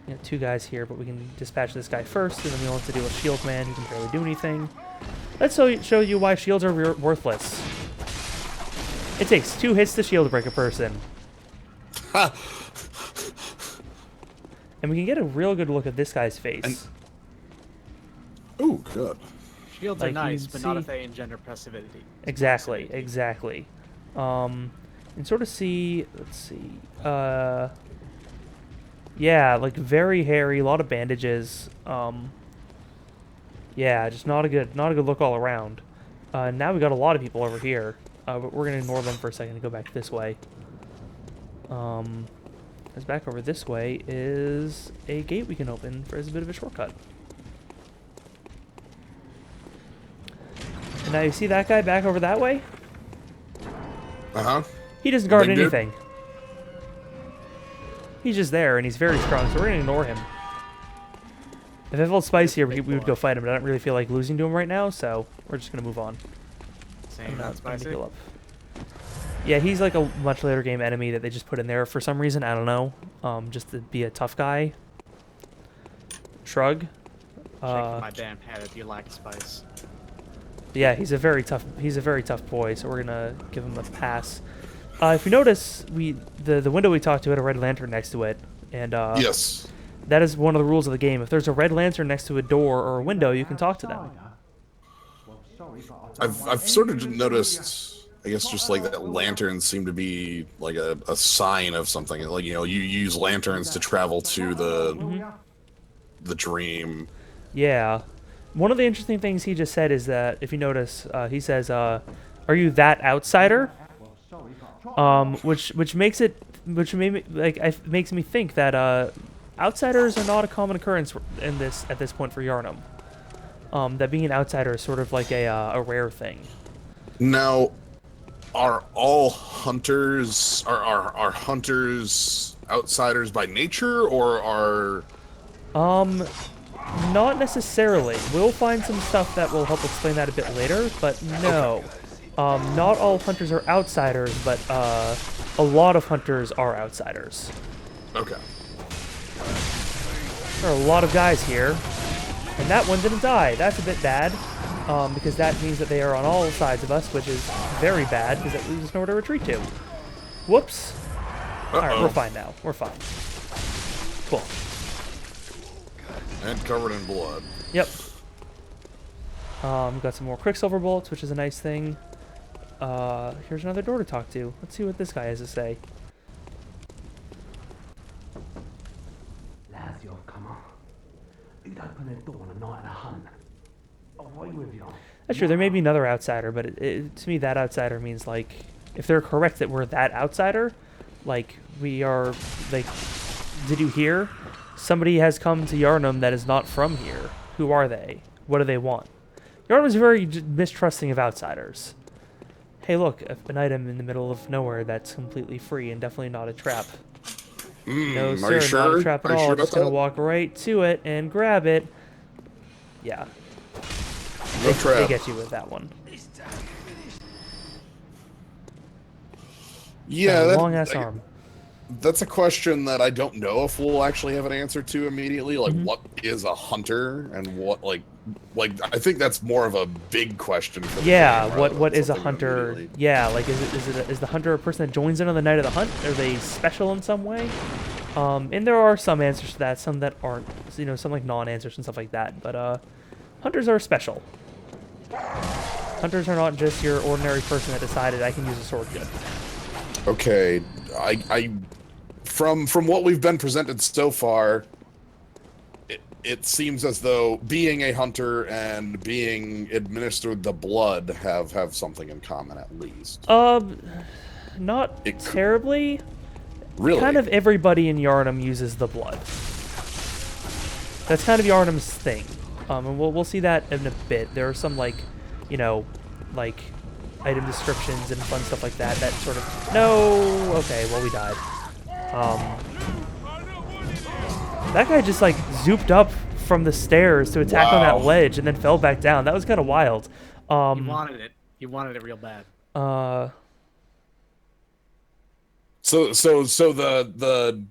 You know, 2 guys here, but we can dispatch this guy first, and then we'll have to deal with Shield Man, who can barely do anything. Let's show you why shields are worthless. It takes 2 hits to shield break a person. And we can get a real good look at this guy's face. ooh, good. Shields Like, are nice, you but not see- if they engender passivity. Exactly, exactly. And sort of see, let's see, yeah, like very hairy, a lot of bandages. Yeah, just not a good look all around. Now we got a lot of people over here, but we're gonna ignore them for a second and go back this way. Because back over this way is a gate we can open as a bit of a shortcut. And now you see that guy back over that way? Uh-huh. He doesn't guard Big dude? anything. He's just there, and he's very strong, so we're gonna ignore him. If it felt spicier, we would go fight him, but I don't really feel like losing to him right now, so we're just gonna move on. Same, I'm not not gonna spicy. heal up. Yeah, he's like a much later game enemy that they just put in there for some reason. I don't know. Just to be a tough guy. Shrug. Shaking my damn head if you like spice. Yeah, he's a very tough boy, so we're gonna give him a pass. If you notice, the window we talked to had a red lantern next to it, and Yes. that is one of the rules of the game. If there's a red lantern next to a door or a window, you can talk to them. I've sort of noticed, I guess, just like that lanterns seem to be like a sign of something. Like, you know, you use lanterns to travel to the dream. Yeah. One of the interesting things he just said is that, if you notice, he says, "Are you that outsider?" Which makes me think that outsiders are not a common occurrence at this point for Yharnam. That being an outsider is sort of like a rare thing. Now, are all hunters are hunters outsiders by nature, or are Not necessarily. We'll find some stuff that will help explain that a bit later, but no. Not all hunters are outsiders, but a lot of hunters are outsiders. okay? There are a lot of guys here, and that one didn't die. That's a bit bad, because that means that they are on all sides of us, which is very bad, because that leaves us nowhere to retreat to. Whoops. Alright, we're fine now. We're fine. Cool. And covered in blood. Yep. Got some more Quicksilver bullets, which is a nice thing. Here's another door to talk to. Let's see what this guy has to say. Lads, you've come on. You'd open the door on a night of a hunt. Away with you. That's true, there may be another outsider, but to me that outsider means, like, if they're correct that we're that outsider, like, we are, like, did you hear? Somebody has come to Yharnam that is not from here. Who are they? What do they want? Yharnam is very mistrusting of outsiders. Hey look, an item in the middle of nowhere that's completely free and definitely not a trap. No Are sir, you sure? not a trap at Are you all. sure Just about gonna that? walk right to it and grab it. Yeah. No They trap. get you with that one. Yeah, Long ass arm. That's a question that I don't know if we'll actually have an answer to immediately. Like, Mm-hmm. what is a hunter, and what like I think that's more of a big question for the Yeah, game rather what than is a something hunter? immediately. Yeah, like is the hunter a person that joins in on the night of the hunt? Are they special in some way? And there are some answers to that, some that aren't. You know, some like non-answers and stuff like that. But hunters are special. Hunters are not just your ordinary person that decided I can use a sword good. Okay, I from what we've been presented so far, it seems as though being a hunter and being administered the blood have something in common at least. Not It could- terribly. Really? Kind of everybody in Yharnam uses the blood. That's kind of Yharnam's thing. And we'll see that in a bit. There are some, like, you know, like, item descriptions and fun stuff like that that sort of... No! Okay, well, we died. That guy just, like, zooped up from the stairs to attack on that ledge and then fell back down. That was kind of wild. He wanted it. He wanted it real bad. So the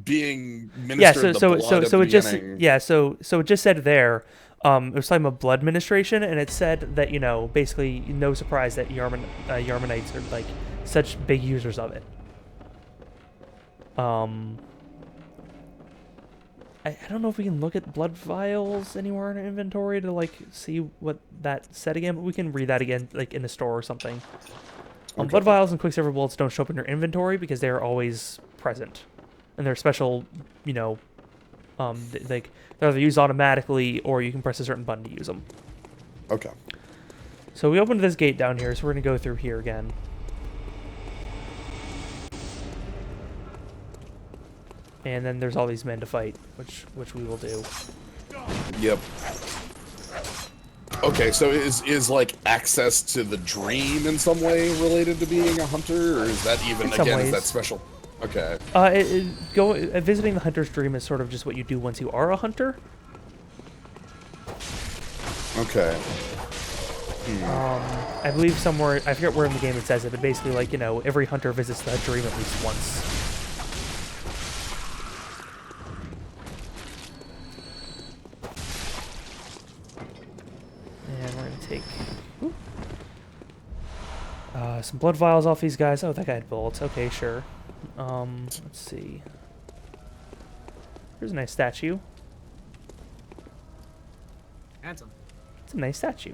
being ministered the blood at the beginning. So it just said there, it was talking about blood administration, and it said that, you know, basically no surprise that Yarmanites are like such big users of it. I don't know if we can look at blood vials anywhere in our inventory to like see what that said again, but we can read that again like in the store or something. Okay. Blood vials and Quicksilver bullets don't show up in your inventory because they are always present, and they're special, you know, like they're either used automatically or you can press a certain button to use them. Okay. So we opened this gate down here, so we're gonna go through here again. And then there's all these men to fight, which we will do. Yep. Okay, so is like access to the dream in some way related to being a hunter, or is that even again is that special? Okay. Visiting the hunter's dream is sort of just what you do once you are a hunter. Okay. I believe somewhere, I forget where in the game it says it, but basically, like, you know, every hunter visits the dream at least once. And we're gonna take some blood vials off these guys. Oh, that guy had bullets. Okay, sure. Let's see. Here's a nice statue. Handsome. It's a nice statue.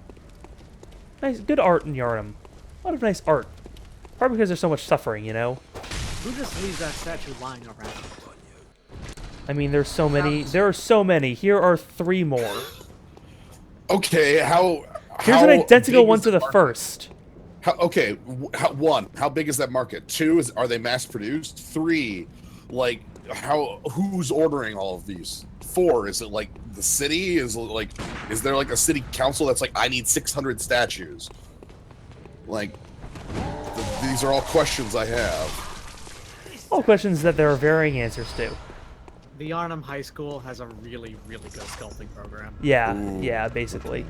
Nice, good art in Yharnam. A lot of nice art. Probably because there's so much suffering, you know? Who just leaves that statue lying around? I mean, there's so many. There are so many. Here are 3 more. Okay, Here's an identical one to the first. How big is that market? 2, are they mass produced? 3, like who's ordering all of these? 4, is it like the city? Is there like a city council that's like, I need 600 statues? Like, these are all questions I have. All questions that there are varying answers to. The Yharnam High School has a really, really good sculpting program. Yeah, Ooh. yeah, basically.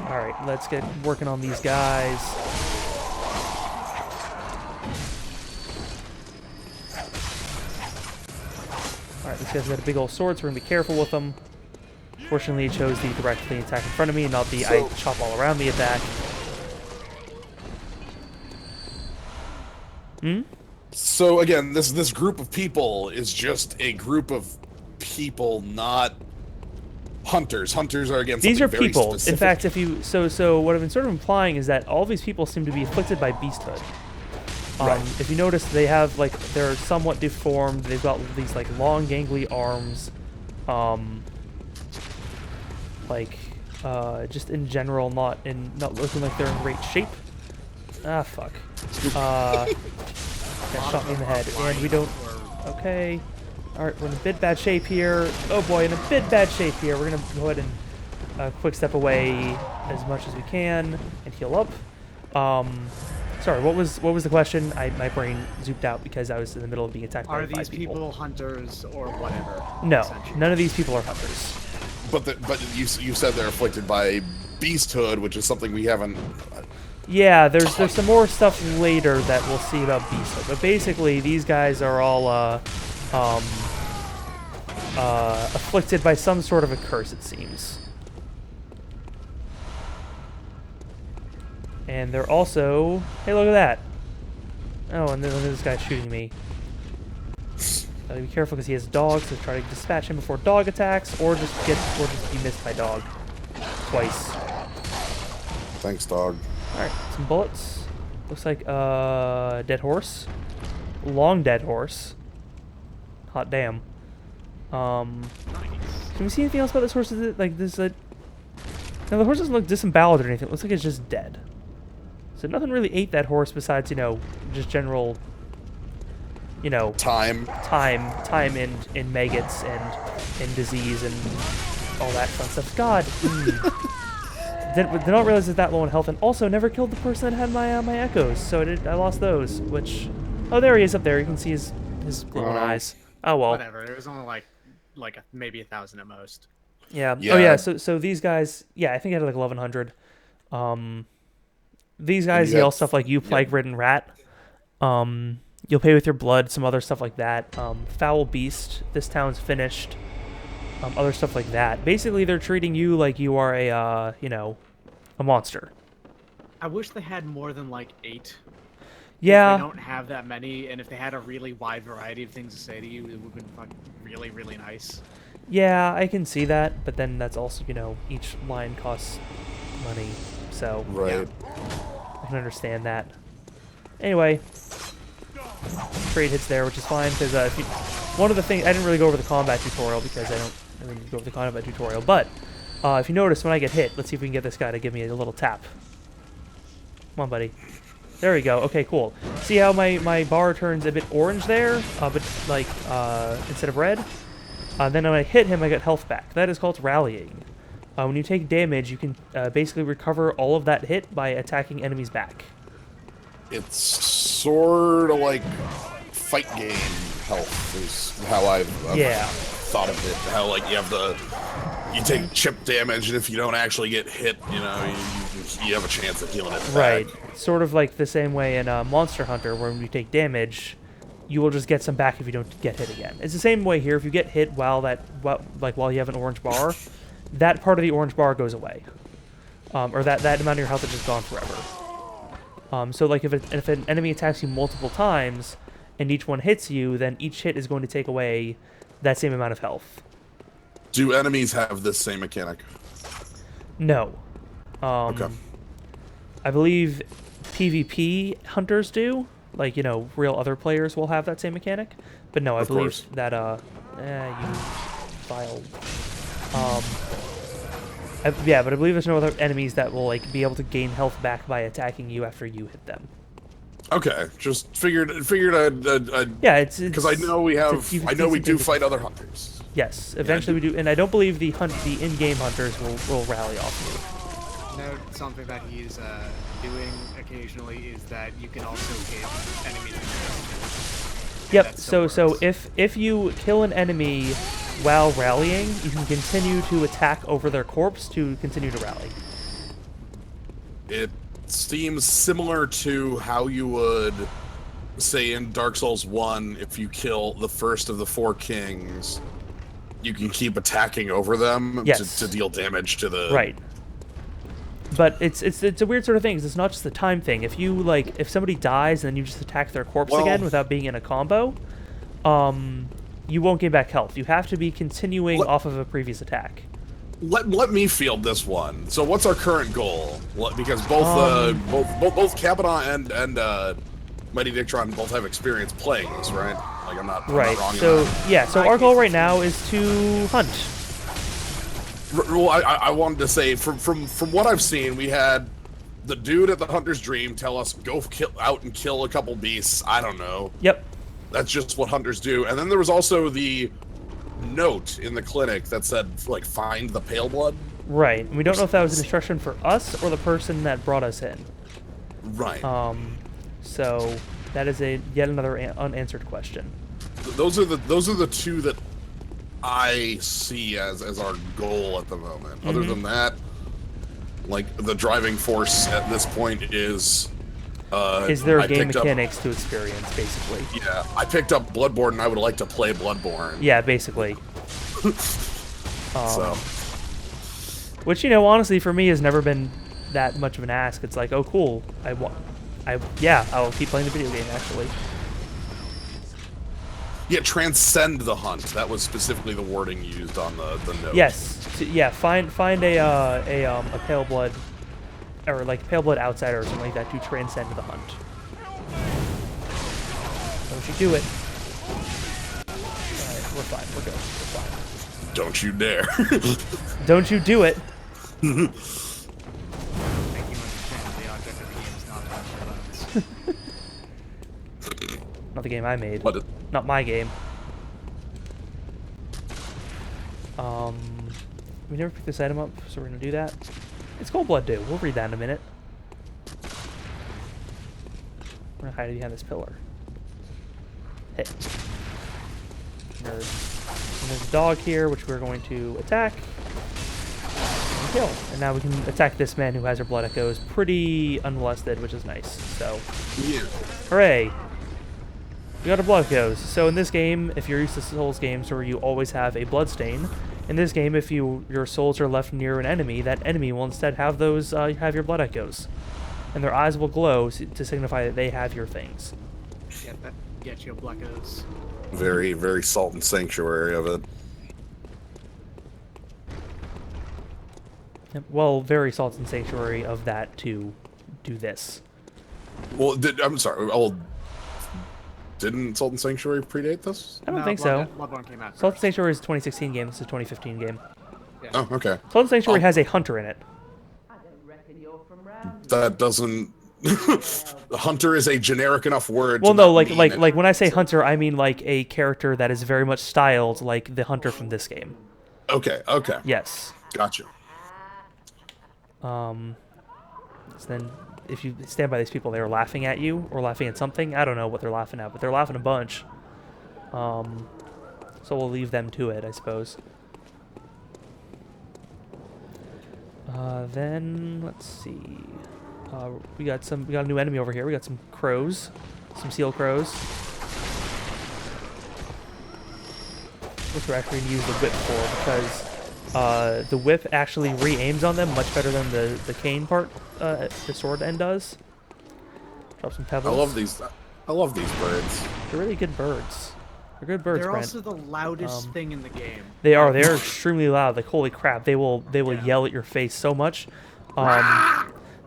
Alright, let's get working on these guys. Alright, these guys got a big old sword, so we're going to be careful with them. Fortunately, it chose the directly attack in front of me, not the I chop all around the attack. So again, this group of people is just a group of people, not hunters. Hunters are again these are very people. specific. In fact, if you so what I've been sort of implying is that all these people seem to be afflicted by beasthood. Right. If you notice, they have like they're somewhat deformed. They've got these like long, gangly arms. Just in general, not looking like they're in great shape. Ah, fuck. That shot me in the head, and we don't. Okay. Alright, we're in a bit bad shape here. Oh boy, in a bit bad shape here. We're gonna go ahead and quick step away as much as we can and heal up. Sorry, what was the question? My brain zooped out because I was in the middle of being attacked by 5 people. Are these people hunters or whatever? No, none of these people are hunters. But you said they're afflicted by beasthood, which is something we haven't. Yeah, there's some more stuff later that we'll see about beasthood. But basically, these guys are all afflicted by some sort of a curse, it seems. And they're also... Hey, look at that. Oh, and then look at this guy shooting me. Gotta be careful because he has dogs, so try to dispatch him before dog attacks, or just be missed by dog. Twice. Thanks, dog. Alright, some bullets. Looks like dead horse. Long dead horse. Hot damn. Can we see anything else about this horse? Is it like this? No, the horse doesn't look disemboweled or anything. It looks like it's just dead. So nothing really ate that horse besides, you know, just general, you know, Time. time in maggots and in disease and all that fun stuff. God. Did not realize it's that low in health, and also never killed the person that had my echoes, so I lost those. Which, oh, there he is up there. You can see his glowing eyes. Oh well. Whatever. It was only like maybe 1,000 at most. Yeah. Yeah. Oh yeah. So these guys, yeah, I think I had like 1,100. These guys you yell had- stuff like "you plague-ridden rat." You'll pay with your blood. Some other stuff like that. Foul beast. This town's finished. Other stuff like that. Basically, they're treating you like you are a you know, a monster. I wish they had more than like 8. Yeah. They don't have that many, and if they had a really wide variety of things to say to you, it would have been fucking really, really nice. Yeah, I can see that, but then that's also, you know, each line costs money, so Right. I can understand that. Anyway, trade hits there, which is fine, because if you, one of the things, I didn't really go over the combat tutorial because I didn't go over the combat tutorial, but if you notice when I get hit, let's see if we can get this guy to give me a little tap. Come on, buddy. There we go. Okay, cool. See how my bar turns a bit orange there, but like instead of red? Then when I hit him, I get health back. That is called rallying. When you take damage, you can basically recover all of that hit by attacking enemies back. It's sort of like fight game health is how I've Yeah. thought of it. How like you take chip damage, and if you don't actually get hit, you know, you have a chance of healing it back. Right. Sort of like the same way in Monster Hunter, where when you take damage, you will just get some back if you don't get hit again. It's the same way here. If you get hit while you have an orange bar, that part of the orange bar goes away, or that amount of your health is just gone forever. So like if an enemy attacks you multiple times, and each one hits you, then each hit is going to take away that same amount of health. Do enemies have this same mechanic? No. Okay. I believe PvP hunters do. Like, you know, real other players will have that same mechanic. But no, I Of believe course. that, you vile. Yeah, but I believe there's no other enemies that will, like, be able to gain health back by attacking you after you hit them. Okay, just figured Yeah, it's because I know we it's a have I know we decent do thing to fight other hunters. Yes, eventually we do, and I don't believe the in-game hunters will rally off you. Note something that he's doing occasionally is that you can also hit enemies with Yep. that still So works. if you kill an enemy while rallying, you can continue to attack over their corpse to continue to rally. It seems similar to how you would say in Dark Souls 1, if you kill the first of the 4 kings, you can keep attacking over them Yes. to deal damage to the Right. But it's a weird sort of thing. 'Cause it's not just the time thing. If you if somebody dies and then you just attack their corpse Well- again without being in a combo, you won't gain back health. You have to be continuing What- off of a previous attack. Let me field this one. So what's our current goal? Because both both Kabadon and Mighty Dictron both have experience playing this, right? Like I'm not Right. wrong in So that. yeah. So our goal right now is to hunt. Well, I wanted to say from what I've seen, we had the dude at the Hunter's Dream tell us go out and kill a couple beasts. I don't know. Yep. That's just what hunters do. And then there was also the note in the clinic that said like find the pale blood. Right. And we don't know if that was an instruction for us or the person that brought us in. Right. So that is yet another unanswered question. Those are the two that I see as our goal at the moment. Other than that, like the driving force at this point is there I game picked up- mechanics to experience, basically? Yeah, I picked up Bloodborne and I would like to play Bloodborne. Yeah, basically. So Which, you know, honestly, for me has never been that much of an ask. It's like, oh, cool. I'll keep playing the video game, actually. yeah, transcend the hunt. That was specifically the wording used on the note. Yes. Find a pale blood, or like pale blood outsider or something like that to transcend the hunt. Don't you do it. Alright, we're fine. We're good. We're fine. Don't you dare. Don't you do it. I think you understand the object of the game is not Not the game I made. What? Not my game. We never picked this item up, so we're gonna do that. It's Cold Blood Dew. We'll read that in a minute. We're gonna hide behind this pillar. Hit. Nerd. And there's a dog here, which we're going to attack. And kill. And now we can attack this man who has her blood echoes pretty unmolested, which is nice. So, Yeah. hooray! We got our blood echoes. So in this game, if you're used to Souls games where you always have a blood stain, in this game, if your souls are left near an enemy, that enemy will instead have those have your blood echoes, and their eyes will glow to signify that they have your things. Get your blackos. Very, very Salt and Sanctuary of it. Yep, well, very Salt and Sanctuary of that to do this. Well, I'm sorry. Didn't Salt and Sanctuary predate this? I don't think so. Bloodborne came out Salt and first. Sanctuary is a 2016 game. This is a 2015 game. Yeah. Oh, okay. Salt and Sanctuary has a hunter in it. That doesn't. Hunter is a generic enough word. Well, to no, not like mean like it. like when I say hunter, I mean like a character that is very much styled like the hunter from this game. Okay. Okay. Yes. Gotcha. So then, if you stand by these people, they're laughing at you or laughing at something. I don't know what they're laughing at, but they're laughing a bunch. So we'll leave them to it, I suppose. Then let's see. We got a new enemy over here. We got some crows, some seal crows, which we're actually gonna use the whip for because the whip actually re-aims on them much better than the cane part, the sword end does. Drop some pebbles. I love these. I love these birds. They're really good birds. They're good birds, They're Brent. also the loudest thing in the game. They are. They're extremely loud. Like holy crap, they will yell at your face so much.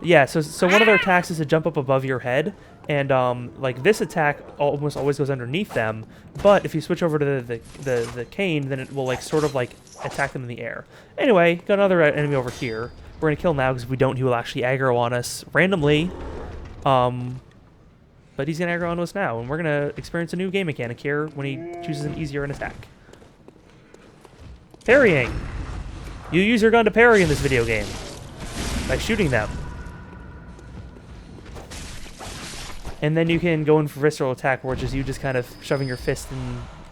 Yeah. So one of their attacks is to jump up above your head, and like this attack almost always goes underneath them. But if you switch over to the cane, then it will like sort of like attack them in the air. Anyway, got another enemy over here. We're gonna kill now because if we don't, he will actually aggro on us randomly. But he's gonna aggro on us now, and we're gonna experience a new game mechanic here when he chooses an easier attack. Parrying. You use your gun to parry in this video game by shooting them. And then you can go in for visceral attack, which is you just kind of shoving your fist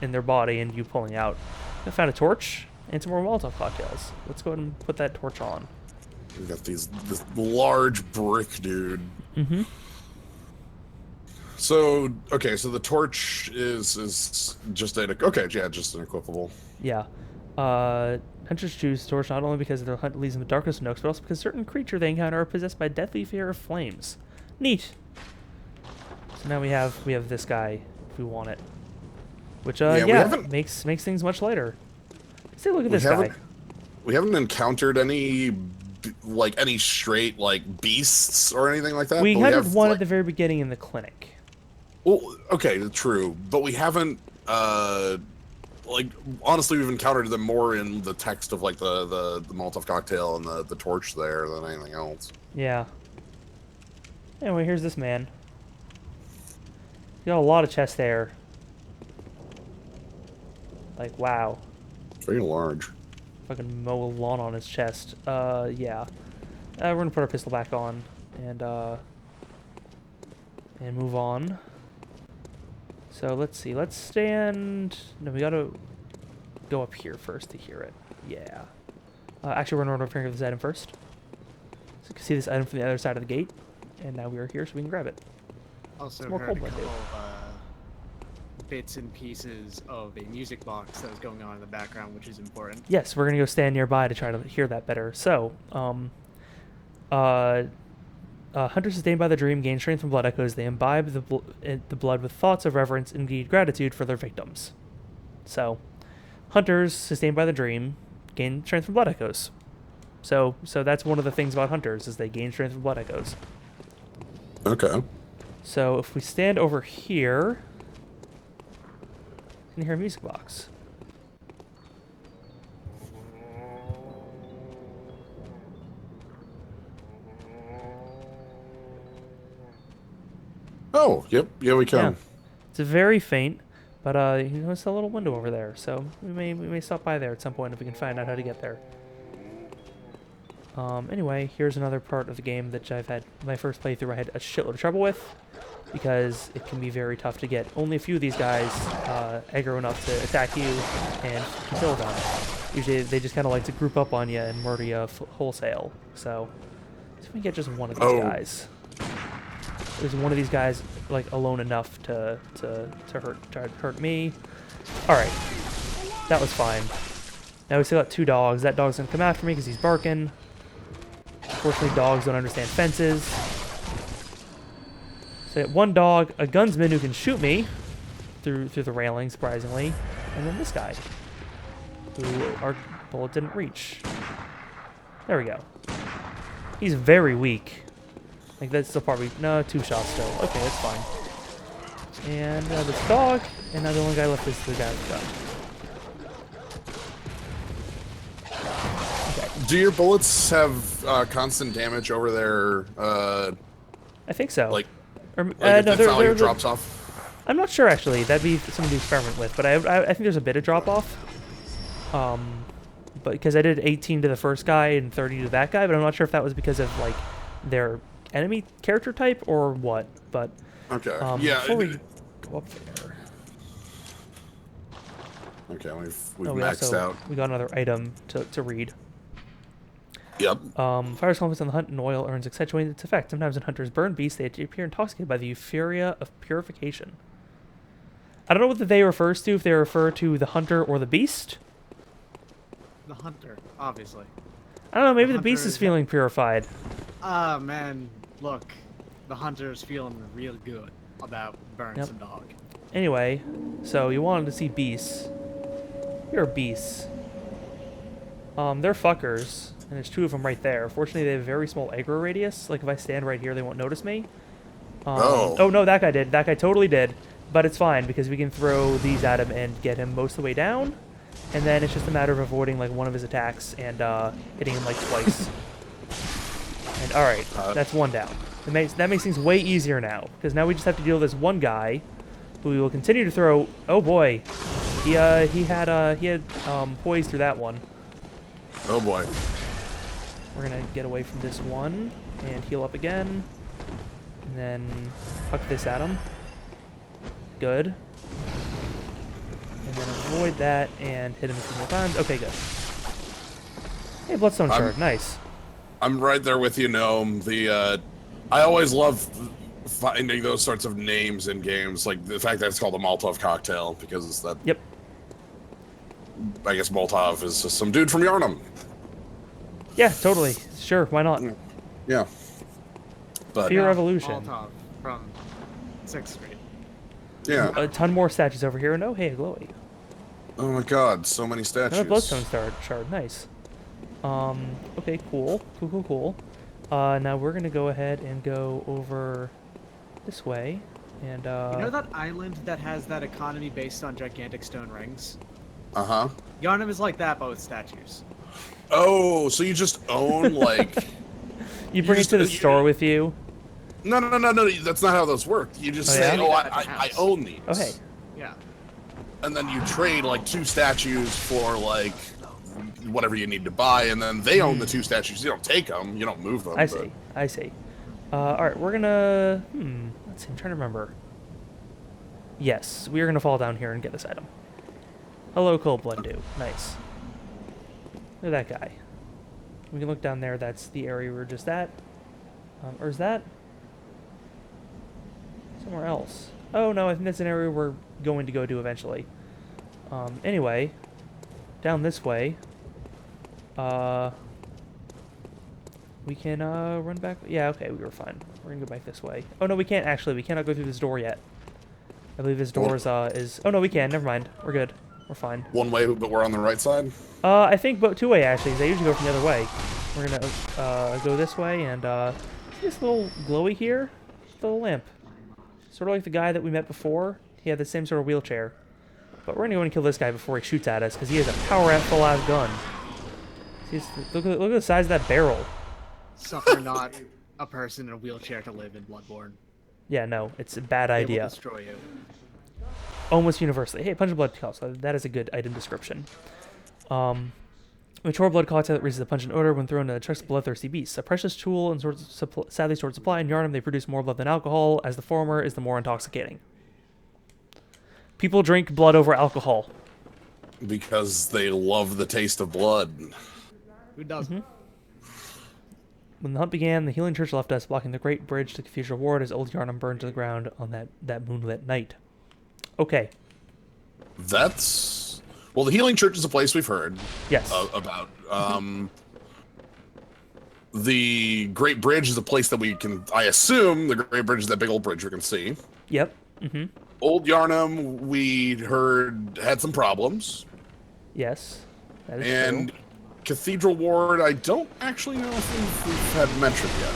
in their body and you pulling out. I found a torch and some more Molotov cocktails. Let's go ahead and put that torch on. We got this large brick dude. Mm-hmm. So okay, so the torch is just just an equipable. Yeah. Hunters choose torch not only because their hunt leads them to darkness of Nooks, but also because certain creature they encounter are possessed by deathly fear of flames. Neat. So now we have this guy if we want it, which makes things much lighter. Let's take a look at this guy. We haven't encountered any straight like beasts or anything like that. We but hunted have, one like, at the very beginning in the clinic. Well, okay, true, but we haven't. Like honestly, we've encountered them more in the text of like the Molotov cocktail and the torch there than anything else. Yeah. Anyway, here's this man. He got a lot of chest hair. Like wow. Very large. Fucking mow a lawn on his chest. Yeah. We're gonna put our pistol back on and move on. So let's see. Let's stand. No, we gotta go up here first to hear it. Yeah. Actually, we're gonna run over here with this item first. So you can see this item from the other side of the gate, and now we are here, so we can grab it. Also more heard Cold a Blood couple bits and pieces of a music box that was going on in the background, which is important. Yes, we're gonna go stand nearby to try to hear that better. So, hunters sustained by the dream gain strength from blood echoes. They imbibe the blood with thoughts of reverence and indeed gratitude for their victims. So, hunters sustained by the dream gain strength from blood echoes. So that's one of the things about hunters is they gain strength from blood echoes. Okay. So if we stand over here, you can hear a music box. Oh, yep, yeah, we can. Yeah. It's very faint, but you know, it's a little window over there, so we may stop by there at some point if we can find out how to get there. Anyway, here's another part of the game that I've had my first playthrough. I had a shitload of trouble with because it can be very tough to get only a few of these guys aggro enough to attack you and kill them. Usually they just kind of like to group up on you and murder you wholesale. So if we get just one of these guys, is one of these guys like alone enough to hurt me? All right, that was fine. Now we still got 2 dogs. That dog's gonna come after me because he's barking. Unfortunately, dogs don't understand fences. So I got 1 dog, a gunsman who can shoot me through the railing, surprisingly, and then this guy, who our bullet didn't reach. There we go. He's very weak. Like, that's still probably... No, 2 shots still. Okay, that's fine. And this dog, and now the only guy left is the guy with the gun. Do your bullets have constant damage over their? I think so. Like, or, like no, if the they're- value they're- drops off. I'm not sure actually. That'd be something to experiment with. But I think there's a bit of drop off. But because I did 18 to the first guy and 30 to that guy, but I'm not sure if that was because of like their enemy character type or what. But Okay. before we go up there, Okay, we've we maxed out. we got another item to read. Yep. Fire's confidence on the hunt and oil earns accentuated its effect. Sometimes when hunters burn beasts, they appear intoxicated by the euphoria of purification. I don't know what the they refers to, if they refer to the hunter or the beast. The hunter, obviously. I don't know, maybe The the beast hunter is is- feeling purified. Ah, man, look. The hunter's feeling real good about burning Yep. some dog. Anyway, so you wanted to see beasts. Here are beasts. They're fuckers, and there's 2 of them right there. Fortunately, they have a very small aggro radius. Like, if I stand right here, they won't notice me. Oh, no, that guy did. That guy totally did. But it's fine, because we can throw these at him and get him most of the way down. And then it's just a matter of avoiding, like, one of his attacks and hitting him, like, twice. And, alright, that's 1 down. That makes things way easier now, because now we just have to deal with this 1 guy, who we will continue to throw... Oh, boy. He had poise through that one. Oh boy. We're gonna get away from this one and heal up again, and then huck this at him. Good. And then avoid that and hit him a few more times. Okay, good. Hey, Bloodstone Shard, nice. I'm right there with you, Gnome. I always love finding those sorts of names in games, like the fact that it's called a Molotov cocktail, because that. Yep. I guess Molotov is just some dude from Yarnum. Yeah, totally. Sure, why not? Yeah. But Fear Evolution. Molotov from 6th Street. yeah. A ton more statues over here, and oh, hey, a glowy. Oh my God, so many statues. Another Bloodstone Shard, nice. Okay, cool. Now we're gonna go ahead and go over this way, and You know that island that has that economy based on gigantic stone rings? Uh-huh. Yarnum is like that, but with statues. Oh, so you just own like? you bring it just- to the you- store with you. No. That's not how those work. You just Oh, say, yeah? "Oh, At the I house. own these." Oh, hey. Yeah. And then you trade like 2 statues for like whatever you need to buy, and then they own the 2 statues. You don't take them. You don't move them. I see. Alright, we're gonna... let's see, I'm trying to remember. Yes, we are gonna fall down here and get this item. Hello, Cold Blendu. Nice. Look at that guy. We can look down there, that's the area we were just at. Or is that... somewhere else? Oh, no, I think that's an area we're going to go to eventually. Anyway, down this way, we can run back. Yeah, okay, we were fine. We're gonna go back this way. Oh no, we can't actually. We cannot go through this door yet. I believe this door is Oh no, we can. Never mind. We're good. We're fine. One way, but we're on the right side. I think but 2-way actually. 'Cause I usually go from the other way. We're gonna go this way and see this little glowy here, little lamp. Sort of like the guy that we met before. He had the same sort of wheelchair. But we're gonna go and kill this guy before he shoots at us because he has a powerful ass gun. Look at the size of that barrel. Suffer not a person in a wheelchair to live in Bloodborne. Yeah, no, it's a bad They will idea. destroy you. almost universally. Hey, Pungent Blood Clots. That is a good item description. Mature blood clots that raises a pungent odor when thrown in the chest of bloodthirsty beasts. A precious tool and sadly short supply. In Yharnam, they produce more blood than alcohol, as the former is the more intoxicating. People drink blood over alcohol. Because they love the taste of blood. Who doesn't? When the hunt began, the Healing Church left us, blocking the great bridge to Cathedral Ward as Old Yharnam burned to the ground on that moonlit night. Okay. That's... Well, the Healing Church is a place we've heard Yes. about. The Great Bridge is a place that we can... I assume the Great Bridge is that big old bridge we can see. Yep. Mm-hmm. Old Yharnam, we heard, had some problems. Yes. That is And true. Cathedral Ward, I don't actually know if we've had mentioned yet.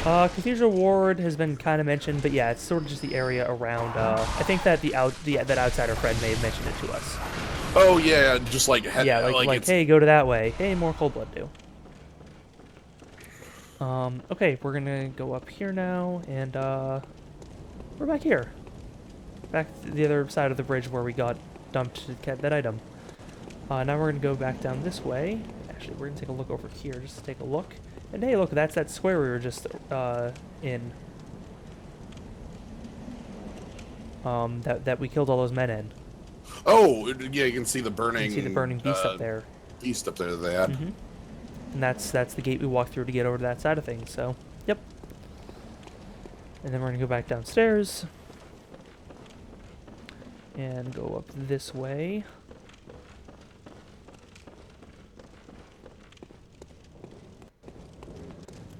So. Cathedral Ward has been kind of mentioned, but yeah, it's sort of just the area around. I think that that outsider friend may have mentioned it to us. Oh yeah, just like Yeah, like it's, hey, go to that way. Hey, more cold blood do. Okay, we're gonna go up here now, and we're back here, back to the other side of the bridge where we got dumped to get that item. Now we're gonna go back down this way. Actually, we're gonna take a look over here just to take a look. And hey, look, that's that square we were just in. That we killed all those men in. Oh yeah, you can see the burning. You can see the burning beast up there. Beast up there that they had. Mm-hmm. And that's the gate we walked through to get over to that side of things. So, yep. And then we're gonna go back downstairs and go up this way.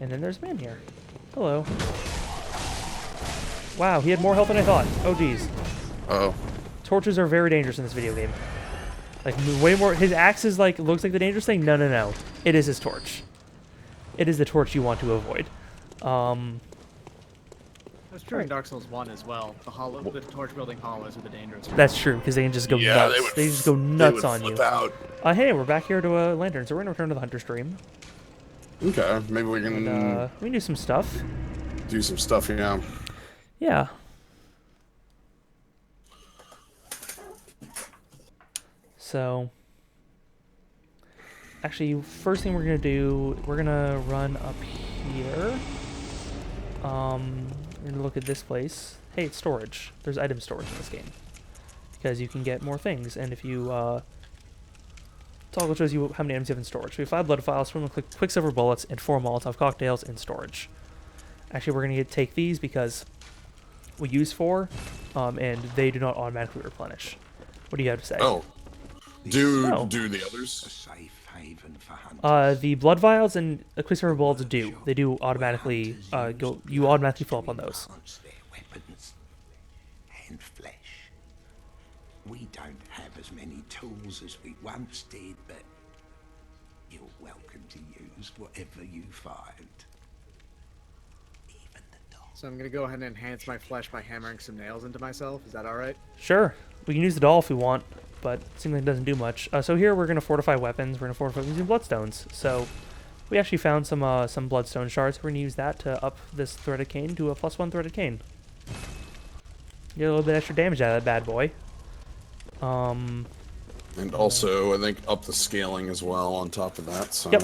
And then there's a man here. Hello. Wow, he had more health than I thought. Oh, geez. Oh. Torches are very dangerous in this video game. Like, way more... His axe is, like, looks like the dangerous thing. No, no, no. It is his torch. It is the torch you want to avoid. That's true in Dark Souls 1 as well. The torch-wielding hollows are the dangerous ones. That's true, because they can just go Yeah, nuts. They just go nuts on you. Out. Hey, we're back here to a lantern, so we're gonna return to the hunter stream. Okay, maybe we can And, we can do some stuff. do some stuff, yeah. Yeah. So, actually, first thing we're gonna do, we're gonna run up here. We're gonna look at this place. Hey, it's storage. There's item storage in this game because you can get more things, and if you toggle shows you how many items you have in storage. We have 5 blood vials, 4 quicksilver bullets, and 4 Molotov cocktails in storage. Actually, we're gonna take these because we use 4, and they do not automatically replenish. What do you have to say? Oh. No. Do the others? A safe haven for hunters. The blood vials and quicksilver bullets do. They do automatically go. You automatically fill up on those. Enhance their weapons and flesh. We don't have as many tools as we once did, but you're welcome to use whatever you find. Even the dog. So I'm gonna go ahead and enhance my flesh by hammering some nails into myself. Is that alright? Sure, we can use the doll if we want, but it seems like it doesn't do much. So here we're gonna fortify weapons. We're gonna fortify using bloodstones. So we actually found some bloodstone shards. We're gonna use that to up this threaded cane to a +1 threaded cane. Get a little bit extra damage out of that bad boy. And also, I think up the scaling as well on top of that. So. Yep.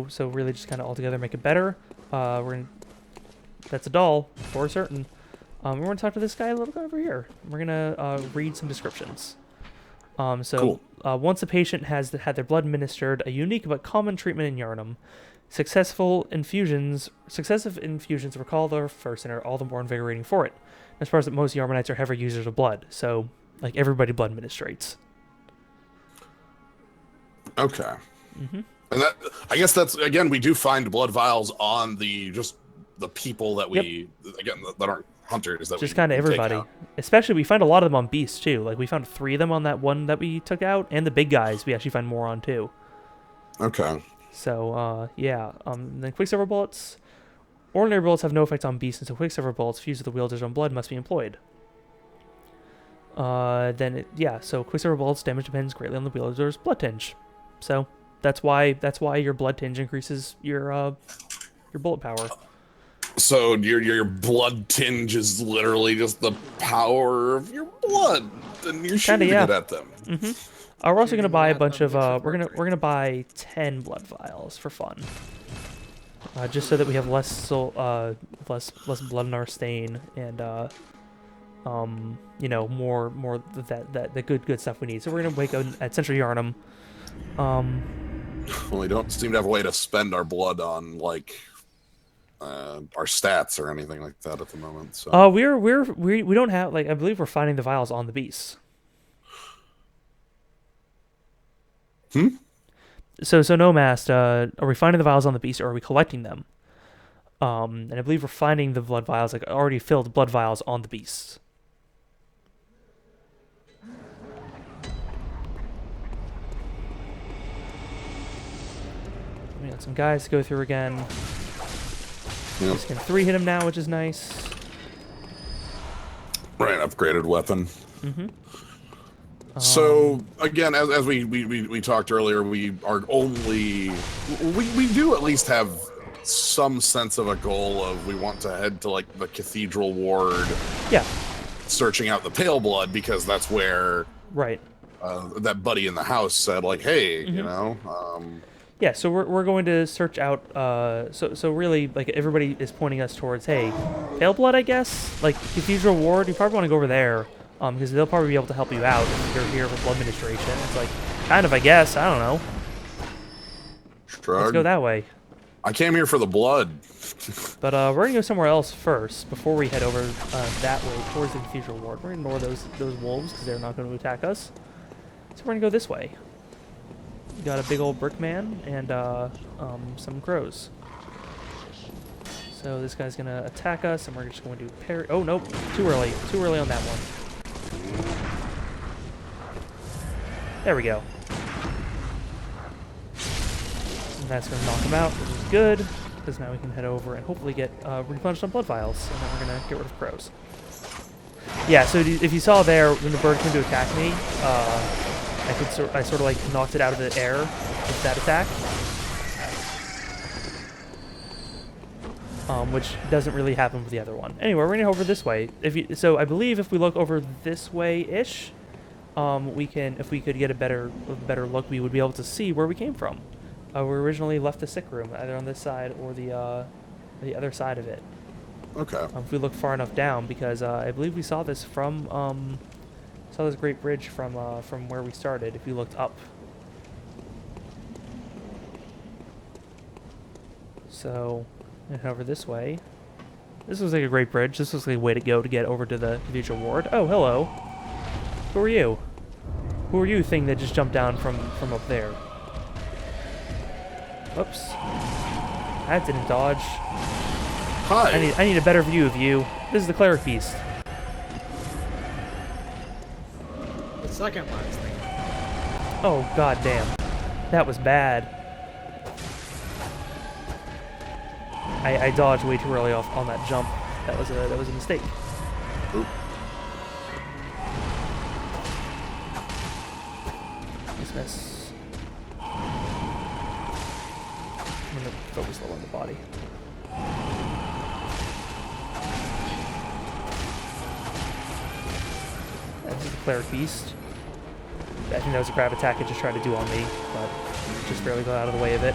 So really just kind of all together make it better. That's a doll for certain. We're gonna talk to this guy a little bit over here. We're gonna read some descriptions. Cool. Once a patient has had their blood administered, a unique but common treatment in Yharnam. Successive infusions recall their first and are all the more invigorating for it. As far as that most Yarmanites are heavy users of blood, so like everybody blood administrates. Okay. And that, I guess that's, again, we do find blood vials on the people that we again that aren't hunters, that Just we kind of take everybody. out. Especially we find a lot of them on beasts too. Like we found 3 of them on that one that we took out, and the big guys we actually find more on too. Okay. So yeah. Then quicksilver bullets. Ordinary bullets have no effect on beasts, and so quicksilver bullets fused with the wielder's own blood must be employed. So quicksilver bullets damage depends greatly on the wielder's blood tinge. So that's why your blood tinge increases your bullet power. So your blood tinge is literally just the power of your blood, and you're shooting yeah. it at them. We're also gonna buy a bunch of we're gonna buy 10 blood vials for fun, just so that we have less less blood in our stain and you know, more that the good stuff we need. So we're gonna wake up at Central Yarnum. Well, we don't seem to have a way to spend our blood on like our stats or anything like that at the moment. So we don't have, like, I believe we're finding the vials on the beasts. So Nomast, are we finding the vials on the beast, or are we collecting them? And I believe we're finding the blood vials, like already filled blood vials on the beasts. We got some guys to go through again. Yep. Just can 3 hit him now, which is nice. Right, upgraded weapon. So again, as we talked earlier, we are only we do at least have some sense of a goal of we want to head to like the Cathedral Ward. Yeah. Searching out the Pale Blood, because that's where Right. That buddy in the house said like, hey, you know. Yeah, so we're going to search out. So really, like, everybody is pointing us towards, hey, Pale Blood, I guess, like Cathedral Ward. You probably want to go over there, because they'll probably be able to help you out if you're here for blood administration. It's like, kind of, I guess. I don't know. Shrug. Let's go that way. I came here for the blood. But we're gonna go somewhere else first before we head over that way towards the Cathedral Ward. We're gonna ignore those wolves because they're not going to attack us. So we're gonna go this way. We got a big old brick man and some crows. So this guy's gonna attack us, and we're just going to parry. Oh nope, too early on that one. There we go. And that's gonna knock him out, which is good, because now we can head over and hopefully get replenished on blood vials, and then we're gonna get rid of crows. Yeah, so if you saw there when the bird came to attack me, I sort of like knocked it out of the air with that attack, which doesn't really happen with the other one. Anyway, we're gonna go over this way. So I believe if we look over this way-ish, if we could get a better look, we would be able to see where we came from. We originally left the sick room either on this side or the other side of it. Okay. If we look far enough down, because I believe we saw this from this great bridge from where we started. If we looked up. So, and over this way. This looks like a great bridge. This looks like a way to go to get over to the Cathedral Ward. Oh, hello. Who are you? Who are you, thing that just jumped down from up there? Whoops. That didn't dodge. Hi. I need a better view of you. This is the Cleric Beast. The second last thing. Oh, god damn. That was bad. I dodged way too early off on that jump. That was a mistake. Oop. Miss. I'm gonna focus a little on the body. This is the Cleric Beast. I think that was a grab attack it just tried to do on me, but just barely got out of the way of it.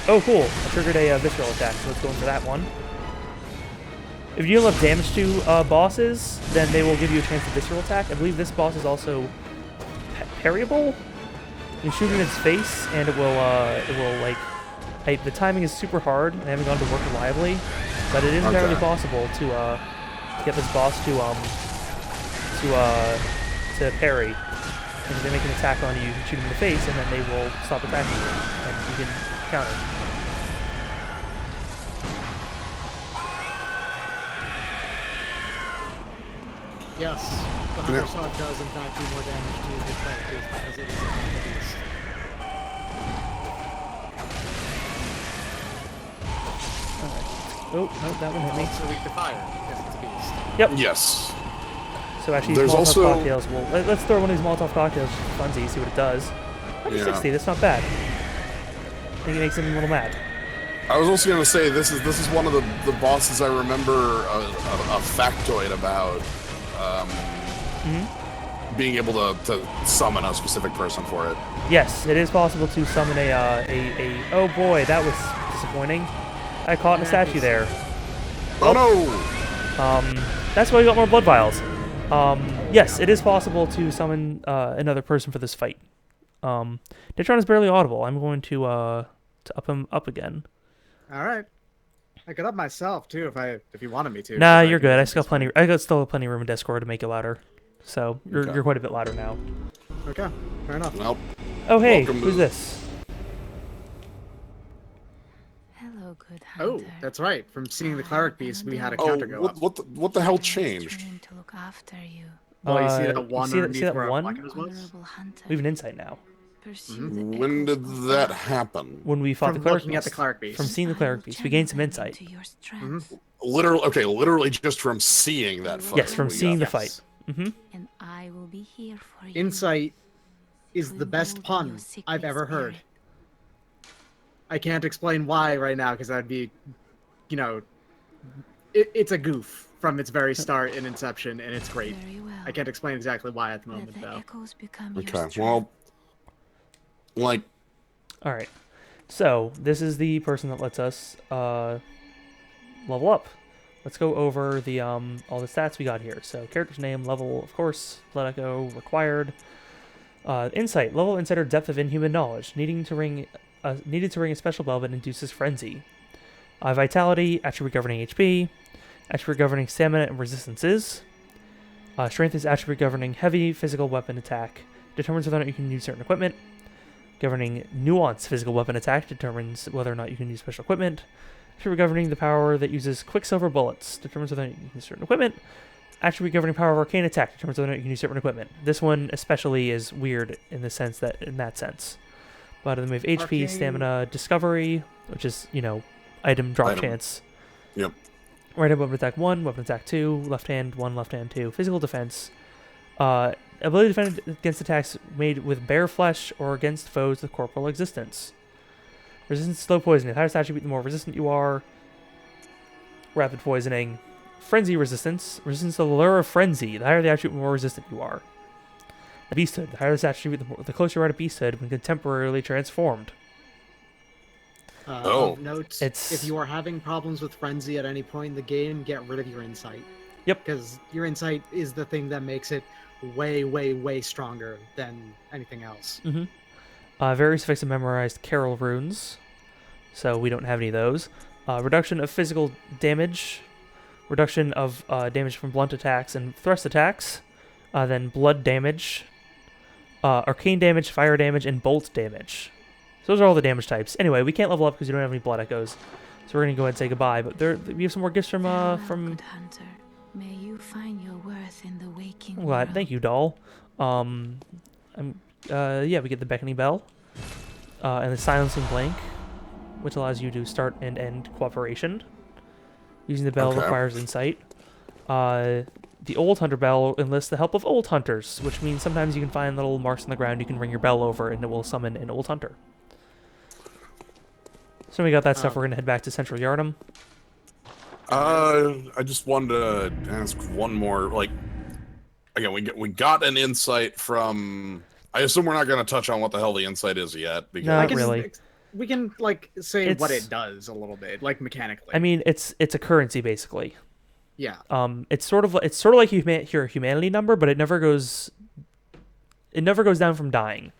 Oh, cool. I triggered a visceral attack, so let's go in for that one. If you deal enough damage to bosses, then they will give you a chance to visceral attack. I believe this boss is also parryable. You shoot in its face, and it will like... the timing is super hard, and I haven't gone to work reliably, but it is entirely possible to get this boss to parry. And if they make an attack on you, you can shoot them in the face, and then they will stop attacking you, and you can counter. Yes, the Hunter Sword does in fact do more damage to the Cleric Beast because it is a Hunter Beast. Alright. Oh, no, that one hit me. Also weak to fire because it's a beast. Yep. Yes. So actually, There's Molotov also- cocktails. Let's throw one of these Molotov cocktails just for funsies, see what it does. 160, that's not bad. I think it makes him a little mad. I was also gonna say this is one of the bosses I remember a factoid about being able to summon a specific person for it. Yes, it is possible to summon a oh boy, that was disappointing. I caught in a statue there. Oh no! That's why we got more blood vials. Yes, it is possible to summon another person for this fight. Ditron is barely audible. I'm going to up him up again. All right. I could up myself too if you wanted me to. Nah, you're good. I still have plenty of room in Discord to make it louder. So you're quite a bit louder now. Okay, fair enough. Well, Oh hey, welcome who's to- this? Hello, good Oh, hunter. that's right. From seeing the cleric beast, we had a oh, counter go up. what the hell changed? Trained to look after you. Well, you see that one see that underneath where our one? weapons was? Honorable hunter. We have an insight now. Pursue the When did echoes of that life. happen? When we fought From the cleric looking at the beast. cleric beast. From seeing the I cleric will beast, we gained some channel insight. them into your strength, Literally just from seeing that fight. Yes, from we seeing the got- fight. and I will be here for you. Insight is to the best indulge in pun your sickly I've ever heard. spirit. I can't explain why right now because that'd be, you know, it's a goof from its very start in Inception, and it's great. Very well. I can't explain exactly why at the Let moment the though. echoes become your Okay, strength. well, like, All right. So this is the person that lets us level up. Let's go over the all the stats we got here. So character's name, level, of course, blood echo required. Insight, level insight or depth of inhuman knowledge. Needed to ring a special bell that induces frenzy. Vitality, attribute governing HP. Attribute governing stamina and resistances. Strength is attribute governing heavy physical weapon attack. Determines whether or not you can use certain equipment. Governing nuance physical weapon attack determines whether or not you can use special equipment. Attribute governing the power that uses quicksilver bullets determines whether or not you can use certain equipment. Attribute governing power of arcane attack determines whether or not you can use certain equipment. This one especially is weird in that sense. But then we have HP, Arcane- stamina, discovery, which is, you know, item drop Item. chance. Yep. Right hand weapon attack 1, weapon attack 2, left hand 1, left hand 2. Physical defense. Ability to defend against attacks made with bare flesh or against foes with corporal existence. Resistance to slow poisoning. The higher stat attribute, the more resistant you are. Rapid poisoning. Frenzy resistance. Resistance to the lure of frenzy. The higher the attribute, the more resistant you are. Beasthood. The higher the stat attribute, the closer you are to beasthood when temporarily transformed. Oh. Of note, It's- if you are having problems with frenzy at any point in the game, get rid of your insight. Yep. Because your insight is the thing that makes it way, way, way stronger than anything else. Various effects of memorized Carol runes. So we don't have any of those. Reduction of physical damage. Reduction of damage from blunt attacks and thrust attacks. Then blood damage. Arcane damage, fire damage, and bolt damage. So those are all the damage types. Anyway, we can't level up because we don't have any blood echoes. So we're going to go ahead and say goodbye. But we have some more gifts from... Farewell, good hunter. May you find your worth in the waking I'm glad. world. Thank you, doll. Yeah, we get the beckoning bell. And the silencing blank, which allows you to start and end cooperation. Using the bell Okay. requires insight. The old hunter bell enlists the help of old hunters, which means sometimes you can find little marks on the ground you can ring your bell over and it will summon an old hunter. So we got that stuff. We're gonna head back to Central Yharnam. I just wanted to ask one more. Like, again, we got an insight from. I assume we're not going to touch on what the hell the insight is yet. Because No, I Not can- really. We can like say what It's- it does a little bit, like mechanically. I mean, it's a currency basically. yeah. It's sort of like your humanity number, but it never goes down from dying.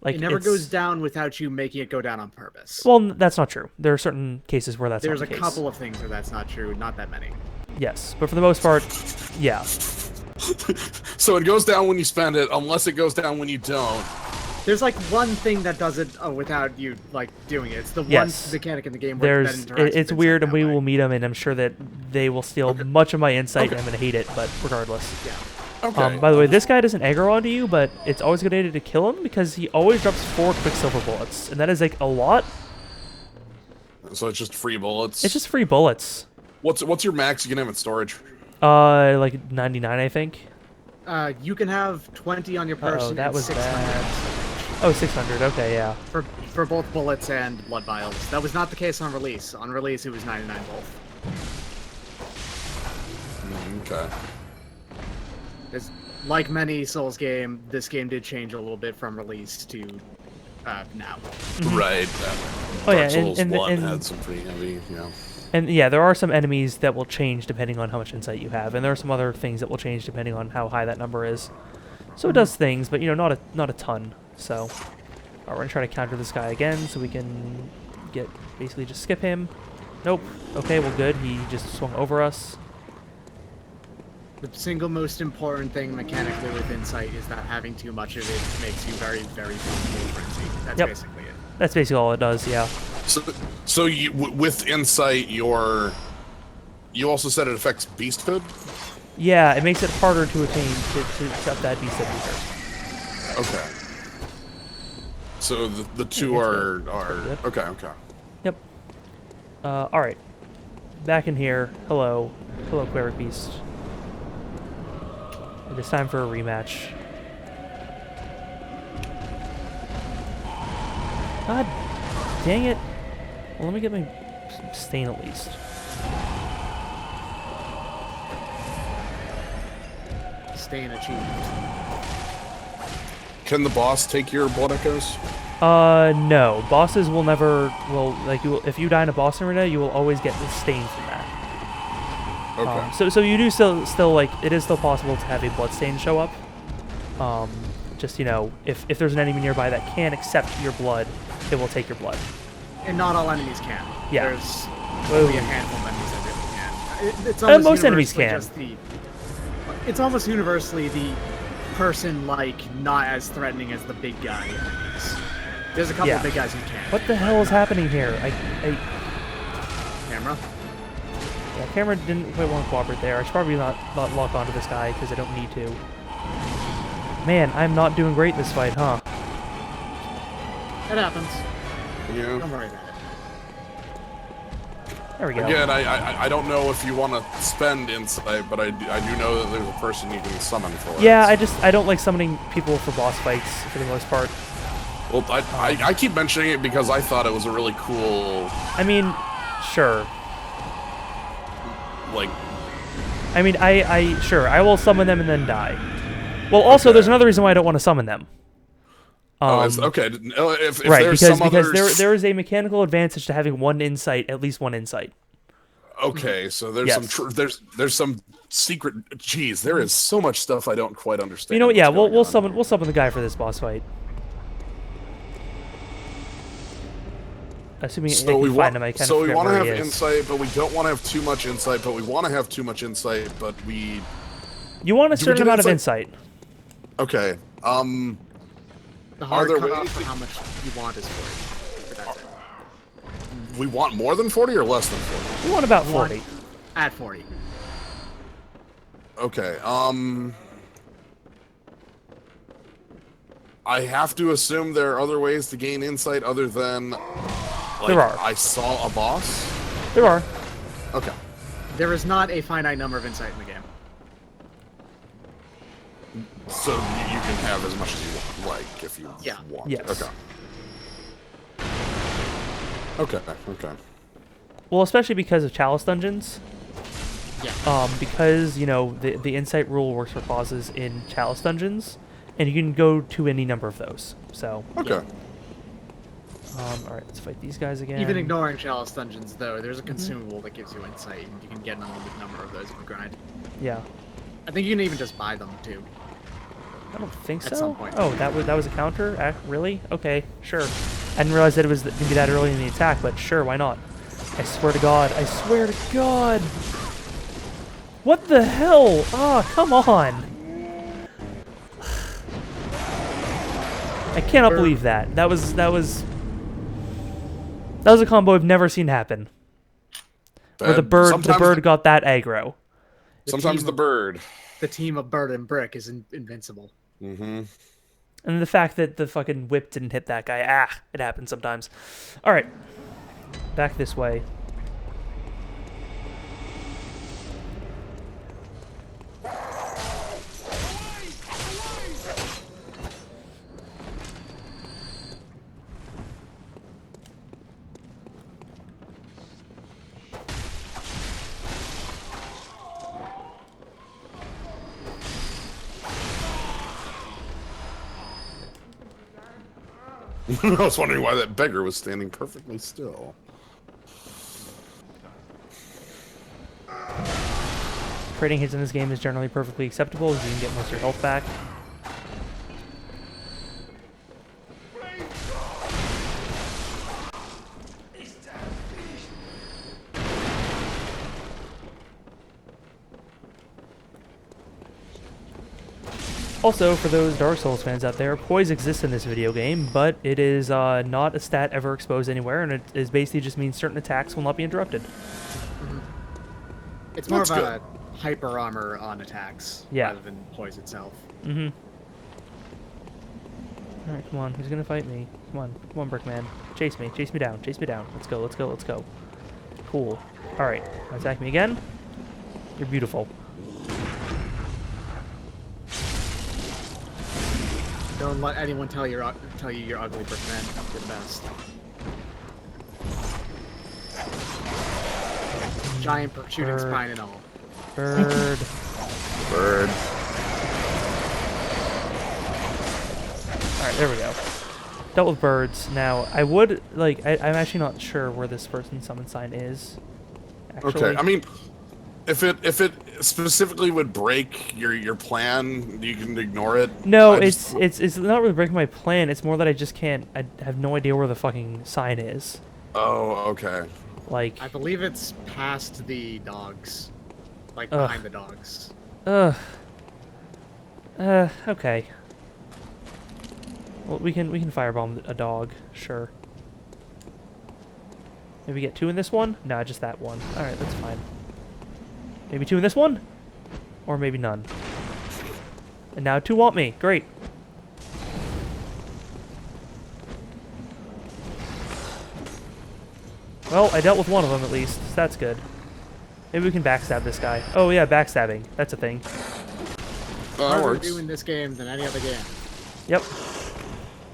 Like It never it's- goes down without you making it go down on purpose. Well, that's not true. There are certain cases where that's There's not a the case. couple of things where that's not true, not that many. Yes, but for the most part, yeah. so it goes down when you spend it, unless it goes down when you don't. There's like one thing that does it without you like doing it. It's the Yes. one mechanic in the game where There's that interacts with it's insight weird, and that we way. will meet them, and I'm sure that they will steal much of my insight, and I'm gonna hate it. But regardless. Yeah. Okay. By the way, this guy doesn't aggro onto you, but it's always a good idea to kill him because he always drops 4 quicksilver bullets, and that is like a lot. So it's just free bullets. It's just free bullets. What's your max you can have in storage? Like 99, I think. You can have 20 on your person. Oh, that and was 600 bad. in storage. Oh, 600. Okay, yeah. For both bullets and blood vials. That was not the case on release. On release, it was 99 both. Okay. It's, like many Souls game, this game did change a little bit from release to now. Right. Oh, yeah, Dark Souls and 1 and- had some pretty heavy, you know. And yeah, there are some enemies that will change depending on how much insight you have, and there are some other things that will change depending on how high that number is. So it does things, but you know, not a ton. So, all right, we're gonna try to counter this guy again, so we can get basically just skip him. Nope. Okay, well, good. He just swung over us. The single most important thing mechanically with insight is that having too much of it makes you very, very vulnerable to frenzy. That's Yep. basically it. That's basically all it does. Yeah. So you, with insight, you also said it affects beasthood. Yeah, it makes it harder to attain to up that beast meter. Okay. So the two are okay. Okay. Yep. All right. Back in here. Hello, Cleric Beast. It is time for a rematch. God dang it. Well, let me get my stain at least. Stain achieved. Can the boss take your blood echoes? No. Bosses will never, if you die in a boss arena, you will always get the stain from that. Okay. So you do still like, it is still possible to have a blood stain show up. Just, you know, if there's an enemy nearby that can accept your blood, it will take your blood. And not all enemies can. Yeah. There's Whoa. only a handful of enemies that really can. It's almost most enemies universally can. it's almost universally the person, like, not as threatening as the big guy enemies. There's a couple Yeah. of big guys who can. What the hell is happening here? Camera? Yeah, camera didn't quite want to cooperate there. I should probably not lock onto this guy because I don't need to. Man, I'm not doing great this fight, huh? It happens. Yeah. Don't worry about it. There we go. Again, I don't know if you want to spend insight, but I do know that there's a person you can summon for it. Yeah, I don't like summoning people for boss fights for the most part. Well, I keep mentioning it because I thought it was a really cool, I mean, sure. like, I mean, sure, I will summon them and then die. Well, also, Okay. there's another reason why I don't want to summon them. okay. If Right, there's because some others, there is a mechanical advantage to having one insight, at least one insight. okay, so there's Yes. some there's some secret. Jeez, there is so much stuff I don't quite understand. You know what? Yeah, what's we'll going on. we'll summon the guy for this boss fight. Assuming I So can we find want him, I kind so of we forget want to where have he is. insight, but we don't want to have too much insight. But we want to have too much insight, but we You want a Do we certain get amount of insight? insight. okay. The Are hard there cutoff ways- for how much you want is 40. But that's it. We want more than 40 or less than 40? You want about Want- 40. At 40. Okay. I have to assume there are other ways to gain insight other than, like, There are. I saw a boss. There are. Okay. There is not a finite number of insight in the game. So you can have as much as you like if you Yeah. want. Yes. Okay. Okay. Okay. Well, especially because of Chalice Dungeons. Yeah. Because, you know, the insight rule works for bosses in Chalice Dungeons, and you can go to any number of those. So, Okay. alright, let's fight these guys again. Even ignoring Chalice Dungeons, though, there's a consumable that gives you insight, and you can get an unlimited number of those if you grind. Yeah. I think you can even just buy them, too. I don't think so. At some point. Oh, that was a counter? Really? Okay, sure. I didn't realize that it was going to be that early in the attack, but sure, why not? I swear to God. I swear to God. What the hell? Ah, come on. I cannot believe that. That was a combo I've never seen happen. Where the bird got that aggro. Sometimes team- the bird. The team of Bird and Brick is invincible. Mm-hmm. And the fact that the fucking whip didn't hit that guy. It happens sometimes. Alright. Back this way. I was wondering why that beggar was standing perfectly still. Trading hits in this game is generally perfectly acceptable, as you can get most of your health back. Also, for those Dark Souls fans out there, poise exists in this video game, but it is not a stat ever exposed anywhere, and it is basically just means certain attacks will not be interrupted. It's more That's of a hyper armor on attacks rather than poise itself. Mm-hmm. Alright, come on. Who's gonna fight me? Come on, Brickman. Chase me down, chase me down. Let's go, let's go, let's go. Cool. Alright, attack me again. You're beautiful. Don't let anyone tell you you're ugly, Brickman. You're the best. Giant shooting spine and all. Bird. Bird. Alright, there we go. Dealt with birds. Now, I would, like, I'm actually not sure where this person's summon sign is. Actually. Okay, I mean, if it specifically would break your plan, you can ignore it. No, it's not really breaking my plan. It's more that I just can't. I have no idea where the fucking sign is. Oh, okay. Like, I believe it's past the dogs, like behind the dogs. Okay. Well, we can firebomb a dog, sure. Maybe get 2 in this one? No, just that one. All right, that's fine. Maybe 2 in this one, or maybe none. And now 2 want me. Great. Well, I dealt with one of them at least. So that's good. Maybe we can backstab this guy. Oh yeah, backstabbing. That's a thing. Harder to do in this game than any other game. Yep.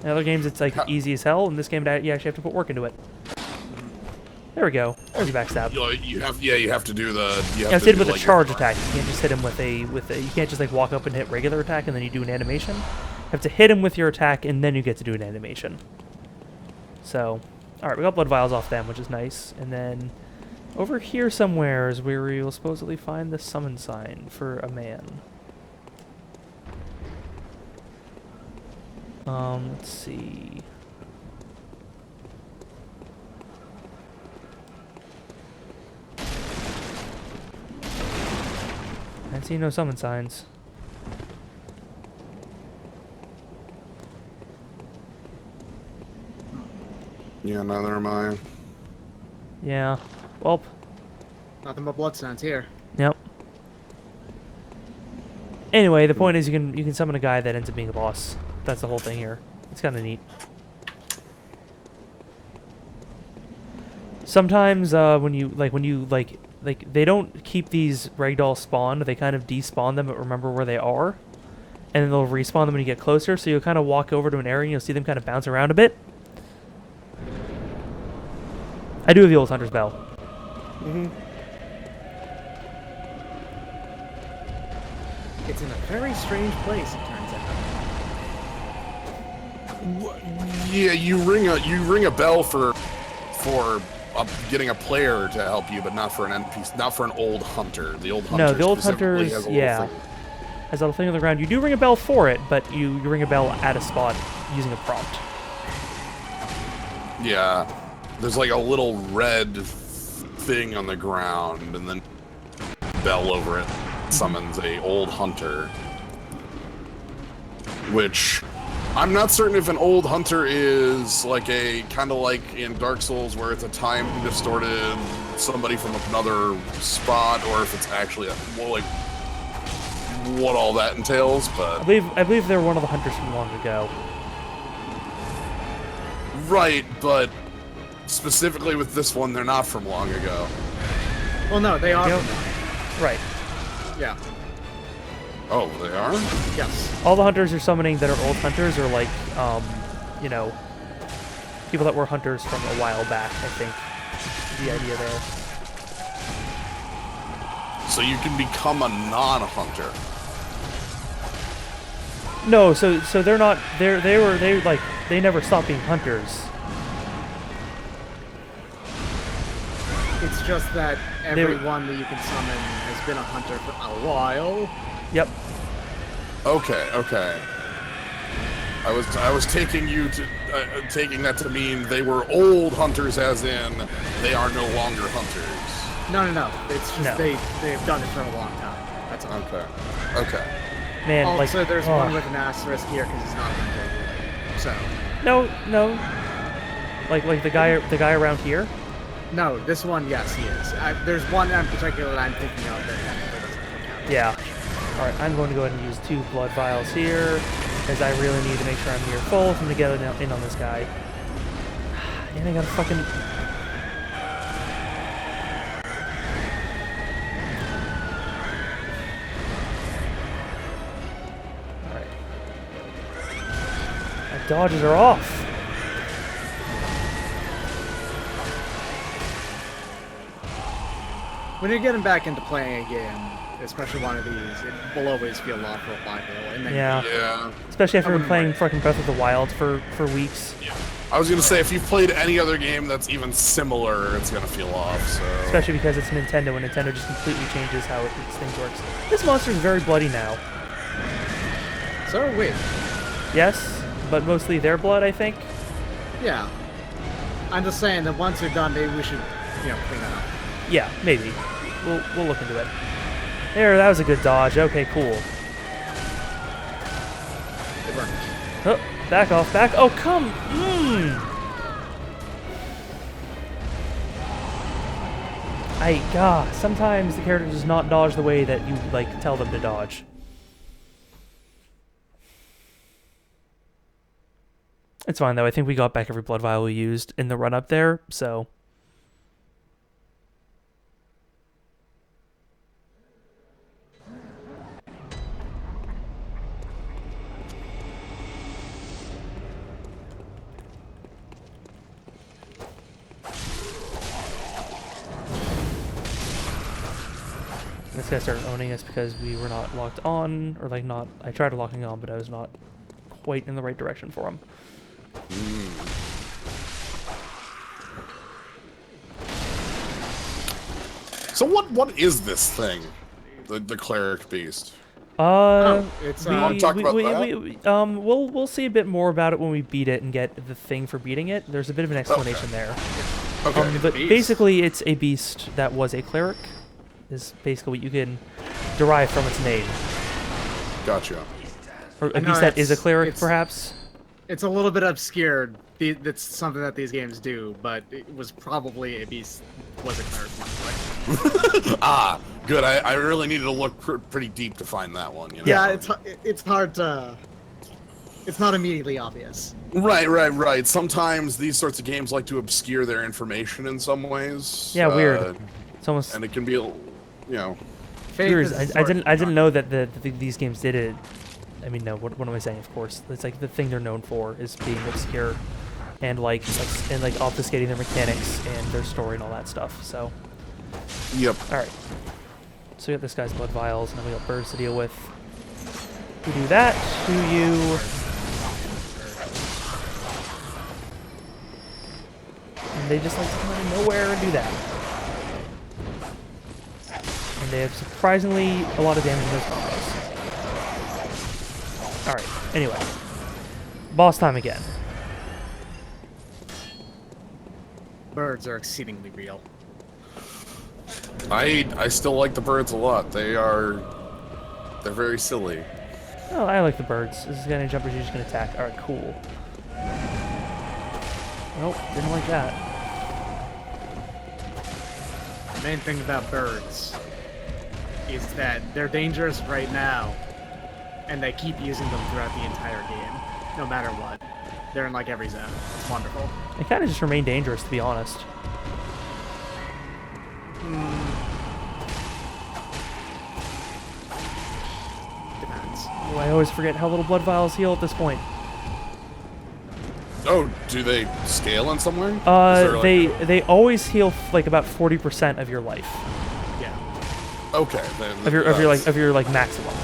In other games, it's like easy as hell. In this game, you actually have to put work into it. There we go. There's a backstab. You have to do the. You have to hit him with a charge attack. You can't just hit him with a You can't just like walk up and hit regular attack and then you do an animation. You have to hit him with your attack and then you get to do an animation. So, all right, we got blood vials off them, which is nice. And then over here somewhere is where we will supposedly find the summon sign for a man. Let's see. I see no summon signs. Yeah, neither am I. Yeah. Well. Nothing but blood signs here. Yep. Anyway, the point is you can summon a guy that ends up being a boss. That's the whole thing here. It's kind of neat. Sometimes when you they don't keep these ragdoll spawned. They kind of despawn them, but remember where they are, and then they'll respawn them when you get closer. So you'll kind of walk over to an area and you'll see them kind of bounce around a bit. I do have the old Hunter's Bell. Mm-hmm. It's in a very strange place, it turns out. Yeah, you ring a bell for getting a player to help you, but not for an NPC, not for an old hunter. The old hunter. No, the old hunters, has a little thing on the ground. You do ring a bell for it, but you ring a bell at a spot using a prompt. Yeah, there's like a little red thing on the ground, and then bell over it summons a old hunter, which I'm not certain if an old hunter is like a kind of like in Dark Souls where it's a time distorted somebody from another spot, or if it's actually like what all that entails. But I believe they're one of the hunters from long ago. Right, but specifically with this one, they're not from long ago. Well, no, they are. Right. Yeah. Oh, they are? Yes. All the hunters you're summoning that are old hunters are like, you know, people that were hunters from a while back, I think. The idea there. So you can become a non-hunter. No, so they're not. They they never stop being hunters. It's just that everyone that you can summon has been a hunter for a while. Yep. Okay. I was taking you to taking that to mean they were old hunters, as in they are no longer hunters. No. It's just No. they've done it for a long time. That's all. Okay. Man, Also, like there's oh. one with an asterisk here because it's not a hunter. So No. Like the guy around here. no, this one, yes, he is. There's one in particular that I'm thinking of that technically doesn't count. Yeah. All right, I'm going to go ahead and use 2 blood vials here, because I really need to make sure I'm near full from to get in on this guy. And I gotta fucking... Alright. My dodges are off. When you're getting back into playing a game, especially one of these, it will always feel awful while. And then Yeah. Yeah. Especially after I been wouldn't playing mind. fucking Breath of the Wild for weeks. I was gonna say, if you've played any other game that's even similar, it's gonna feel off. So. Especially because it's Nintendo, and Nintendo just completely changes how its things works. This monster is very bloody now. So wait, Yes, but mostly their blood, I think. yeah. I'm just saying that once you're done, maybe we should, clean that up. Yeah, maybe. We'll look into it. There, that was a good dodge. Okay, cool. It worked. Oh, back off, back. Oh, come. Sometimes the character does not dodge the way that you like tell them to dodge. It's fine though. I think we got back every blood vial we used in the run up there, so. This guy started owning us because we were not locked on, or like not. I tried locking on, but I was not quite in the right direction for him. So what is this thing? The cleric beast. It's wanna talk about that? We'll see a bit more about it when we beat it and get the thing for beating it. There's a bit of an explanation there. Okay. But basically, it's a beast that was a cleric. Is basically what you can derive from its name. Gotcha. Or a I know beast that is a it's- cleric, it's- perhaps. It's a little bit obscured. That's something that these games do, but it was probably a beast. Was a cleric one, Ah, good. I really needed to look pretty deep to find that one. You know? Yeah, it's hard to. It's not immediately obvious. Right. Sometimes these sorts of games like to obscure their information in some ways. Yeah, weird. It's almost And it can be, Faith weird. is I sort didn't of- know that these games did it. I mean, no. What am I saying? Of course, it's like the thing they're known for is being obscure, and like obfuscating their mechanics and their story and all that stuff. So, Yep. all right. So we got this guy's blood vials, and then we got birds to deal with. We do that. Do you? And they just like to come out of nowhere and do that. And they have surprisingly a lot of damage in those combos. Alright, anyway. Boss time again. Birds are exceedingly real. I still like the birds a lot. They're very silly. Oh, I like the birds. This is gonna jump or she's just gonna attack. Alright, cool. Nope, didn't like that. The main thing about birds is that they're dangerous right now, and they keep using them throughout the entire game, no matter what. They're in like every zone. It's wonderful. They kind of just remain dangerous, to be honest. Depends. Oh, I always forget how little blood vials heal at this point. Oh, do they scale in some way? Is there, like, They always heal like about 40% of your life, Yeah. Okay. Then of your maximum.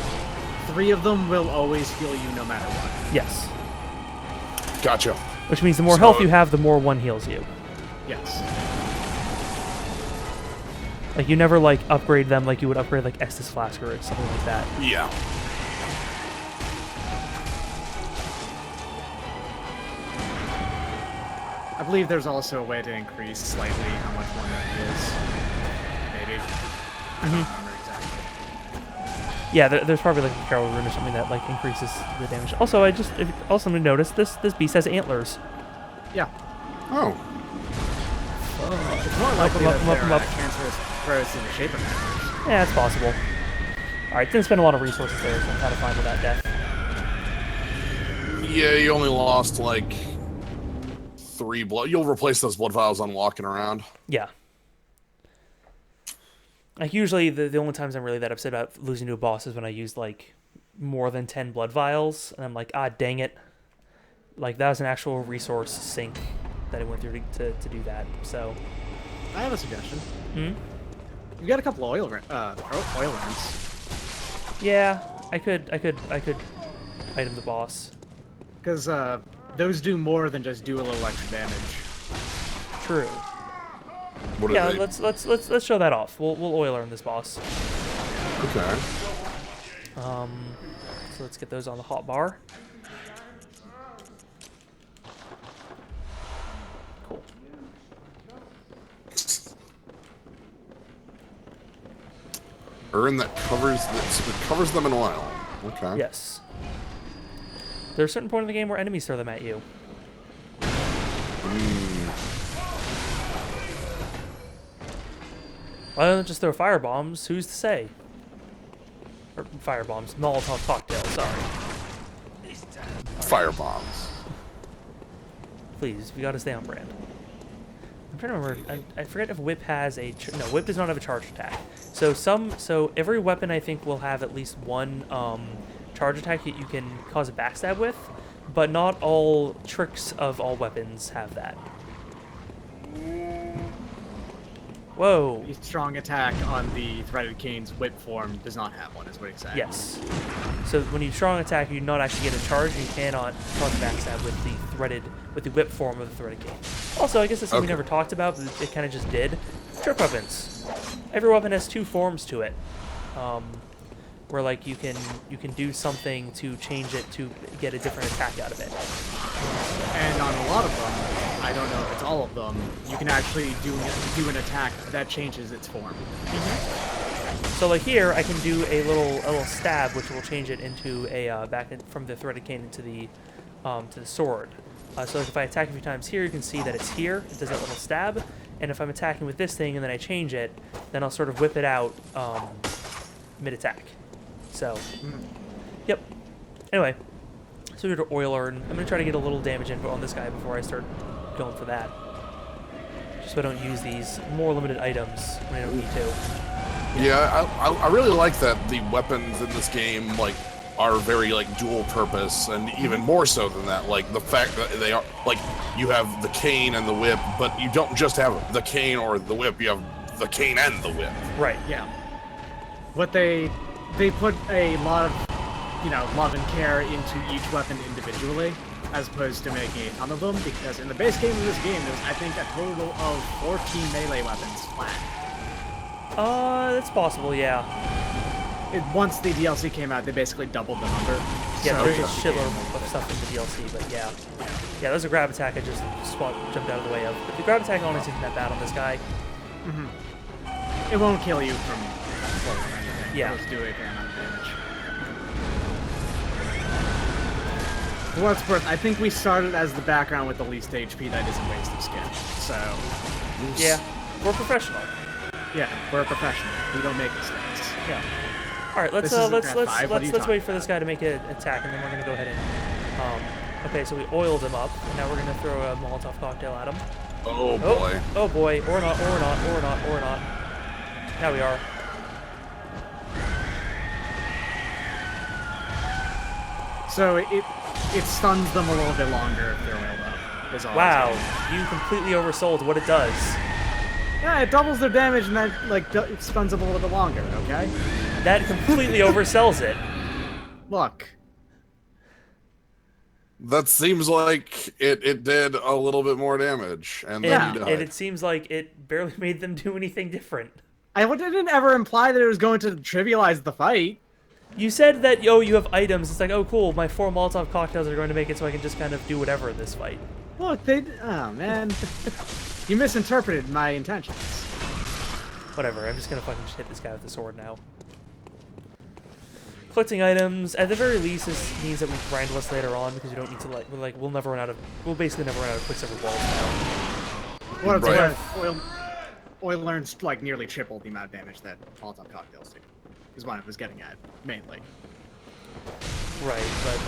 3 of them will always heal you no matter what. Yes. Gotcha. Which means the more health you have, the more one heals you. Yes. Like, you never, like, upgrade them like you would upgrade, like, Estus Flask or something like that. Yeah. I believe there's also a way to increase slightly how much one that is. Maybe. I don't remember exactly. Yeah, there's probably, like, a Carol Rune or something that, like, increases the damage. Also, also noticed this beast has antlers. Yeah. Oh. It's more likely up, that up, they're up. cancerous growths in the shape of antlers. Yeah, it's possible. Alright, didn't spend a lot of resources there, so I'm kind of fine with that death. Yeah, you only lost like 3 blood. You'll replace those blood vials on walking around. Yeah. Like, usually, the only times I'm really that upset about losing to a boss is when I use, like, more than 10 blood vials, and I'm like, ah, dang it. Like, that was an actual resource sink that I went through to do that, so... I have a suggestion. Hmm? You've got a couple oil urns. Yeah, I could item the boss. Because those do more than just do a little extra damage. True. What are Yeah, they? let's show that off. We'll oil earn this boss. Okay. So let's get those on the hot bar. Cool. Urn that covers them in oil. Okay. Yes. There's a certain point in the game where enemies throw them at you. Why don't they just throw fire bombs? Who's to say? Or fire bombs. Molotov cocktail, sorry. Fire bombs. Please, we gotta stay on brand. I'm trying to remember. I forget if Whip has a... No, Whip does not have a charge attack. So every weapon, I think, will have at least one charge attack that you can cause a backstab with, but not all tricks of all weapons have that. Whoa. The strong attack on the Threaded Cane's whip form does not have one, is what he's saying. Yes. So when you strong attack, you do not actually get a charge. You cannot cause a backstab with the whip form of the Threaded Cane. Also, I guess that's something we never talked about, but it kind of just did. Trick weapons. Every weapon has 2 forms to it, where like you can do something to change it to get a different attack out of it. And on a lot of them, I don't know if it's all of them, you can actually do an attack that changes its form. So like here, I can do a little stab, which will change it into a from the Threaded Cane into the to the sword. So like if I attack a few times here, you can see that it's here. It does that little stab. And if I'm attacking with this thing and then I change it, then I'll sort of whip it out mid-attack. So, yep. Anyway, so we're going to oil urn. I'm going to try to get a little damage input on this guy before I start going for that. Just so I don't use these more limited items when I don't need to. Yeah, I really like that the weapons in this game, like, are very, like, dual purpose, and even more so than that, like, the fact that they are, like, you have the cane and the whip, but you don't just have the cane or the whip, you have the cane and the whip. Right. Yeah. What they put a lot of, love and care into each weapon individually, as opposed to making a ton of them, because in the base game of this game, there's, I think, a total of 14 melee weapons flat. That's possible, yeah. Once the DLC came out, they basically doubled the number. Yeah, so there's a shitload of stuff in the DLC, but yeah. Yeah, there's a grab attack I just jumped out of the way of. But the grab attack honestly isn't that bad on this guy. It won't kill you from float or anything. Yeah. It'll just do a fair amount of damage. For what it's worth, I think we started as the background with the least HP that isn't waste of skin. So, Yeah, we're professional. yeah, we're a professional. We don't make mistakes. Yeah. All right, let's This isn't Grand 5, what are you let's wait talking for this guy to make an attack, and then we're gonna go ahead and. Okay, so we oiled him up, and now we're gonna throw a Molotov cocktail at him. Oh boy. Oh boy, or not. Now we are. So it stuns them a little bit longer if they're oiled up. Is all Wow, I'm saying. you completely oversold what it does. Yeah, it doubles their damage and then it stuns them a little bit longer. Okay. That completely oversells it. Look. That seems like it did a little bit more damage, and then he died. And it seems like it barely made them do anything different. I didn't ever imply that it was going to trivialize the fight. You said that, you have items. It's like, oh, cool, my 4 Molotov cocktails are going to make it so I can just kind of do whatever in this fight. Look, oh, man. You misinterpreted my intentions. Whatever, I'm just going to fucking hit this guy with the sword now. Collecting items, at the very least, this means that we grind less later on, because we don't need to, we'll basically never run out of Quicksilver balls now. What it's Right. worth, oil learns, nearly triple the amount of damage that Molotov cocktails do. Is what I was getting at, mainly. Right, but,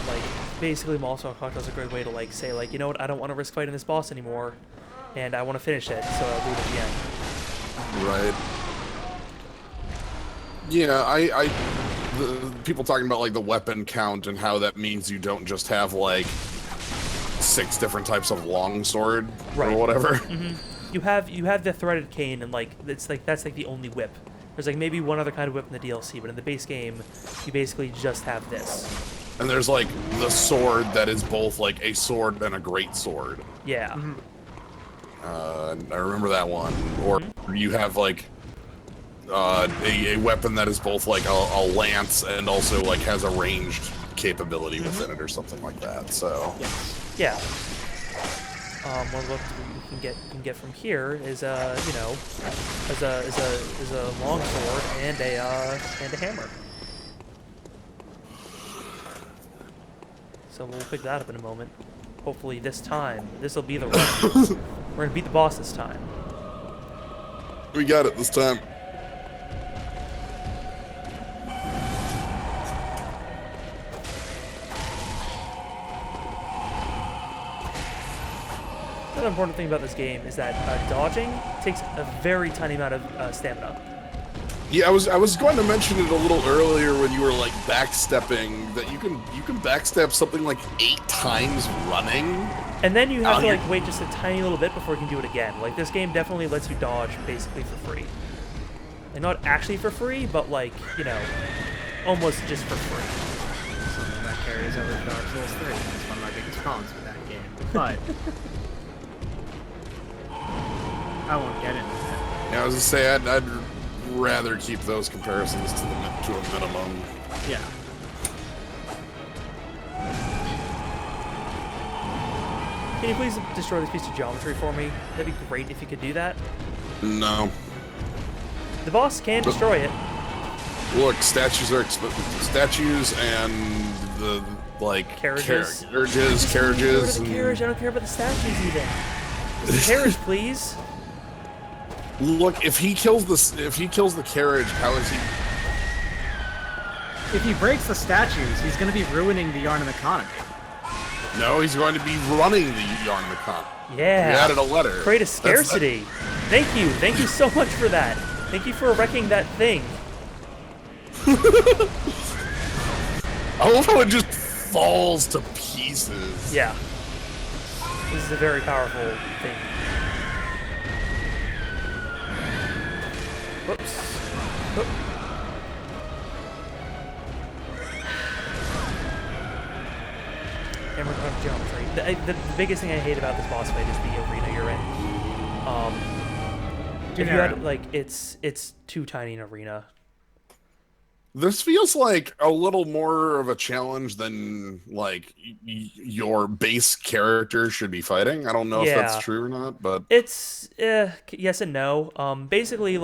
basically Molotov cocktails are a great way to, say, you know what, I don't want to risk fighting this boss anymore, and I want to finish it, so I'll do it at the end. Right. Yeah, the people talking about, the weapon count and how that means you don't just have, 6 different types of longsword Right. or whatever. Mm-hmm. You have the threaded cane, and, that's, the only whip. There's, maybe one other kind of whip in the DLC, but in the base game, you basically just have this. And there's, the sword that is both, a sword and a great sword. Yeah. Mm-hmm. I remember that one. Or you have, a weapon that is both, a lance and also, has a ranged capability within it or something like that, so... Yeah. One of the weapons we can get from here is is a long sword and a hammer. So we'll pick that up in a moment. Hopefully this time, this will be the run. We're gonna beat the boss this time. We got it this time. Another important thing about this game is that dodging takes a very tiny amount of stamina. Yeah, I was going to mention it a little earlier when you were backstepping that you can backstep something 8 times running. And then you have to wait just a tiny little bit before you can do it again. This game definitely lets you dodge basically for free. Not actually for free, but almost just for free. Something that carries over to Dark Souls 3. That's one of my biggest problems with that game. But I won't get into that. Yeah, I was gonna say I'd rather keep those comparisons to a minimum. Yeah. Can you please destroy this piece of geometry for me? That'd be great if you could do that. No. The boss can destroy it. Look, statues are statues and the Carriages. carriages. Go to the carriage. I don't care about the statues even. Just the carriage, please. Look, if he kills the carriage, how is he? If he breaks the statues, he's going to be ruining the Yharnam economy. No, he's going to be running the Yharnam economy. Yeah. We added a letter. Create a scarcity. Thank you. Thank you so much for that. Thank you for wrecking that thing. I love how it just falls to pieces. Yeah. This is a very powerful thing. Whoops. Whoop. Hammer on geometry. The biggest thing I hate about this boss fight is the arena you're in. If you had, it's too tiny an arena. This feels like a little more of a challenge than your base character should be fighting. I don't know if that's true or not, but it's yes and no. Basically,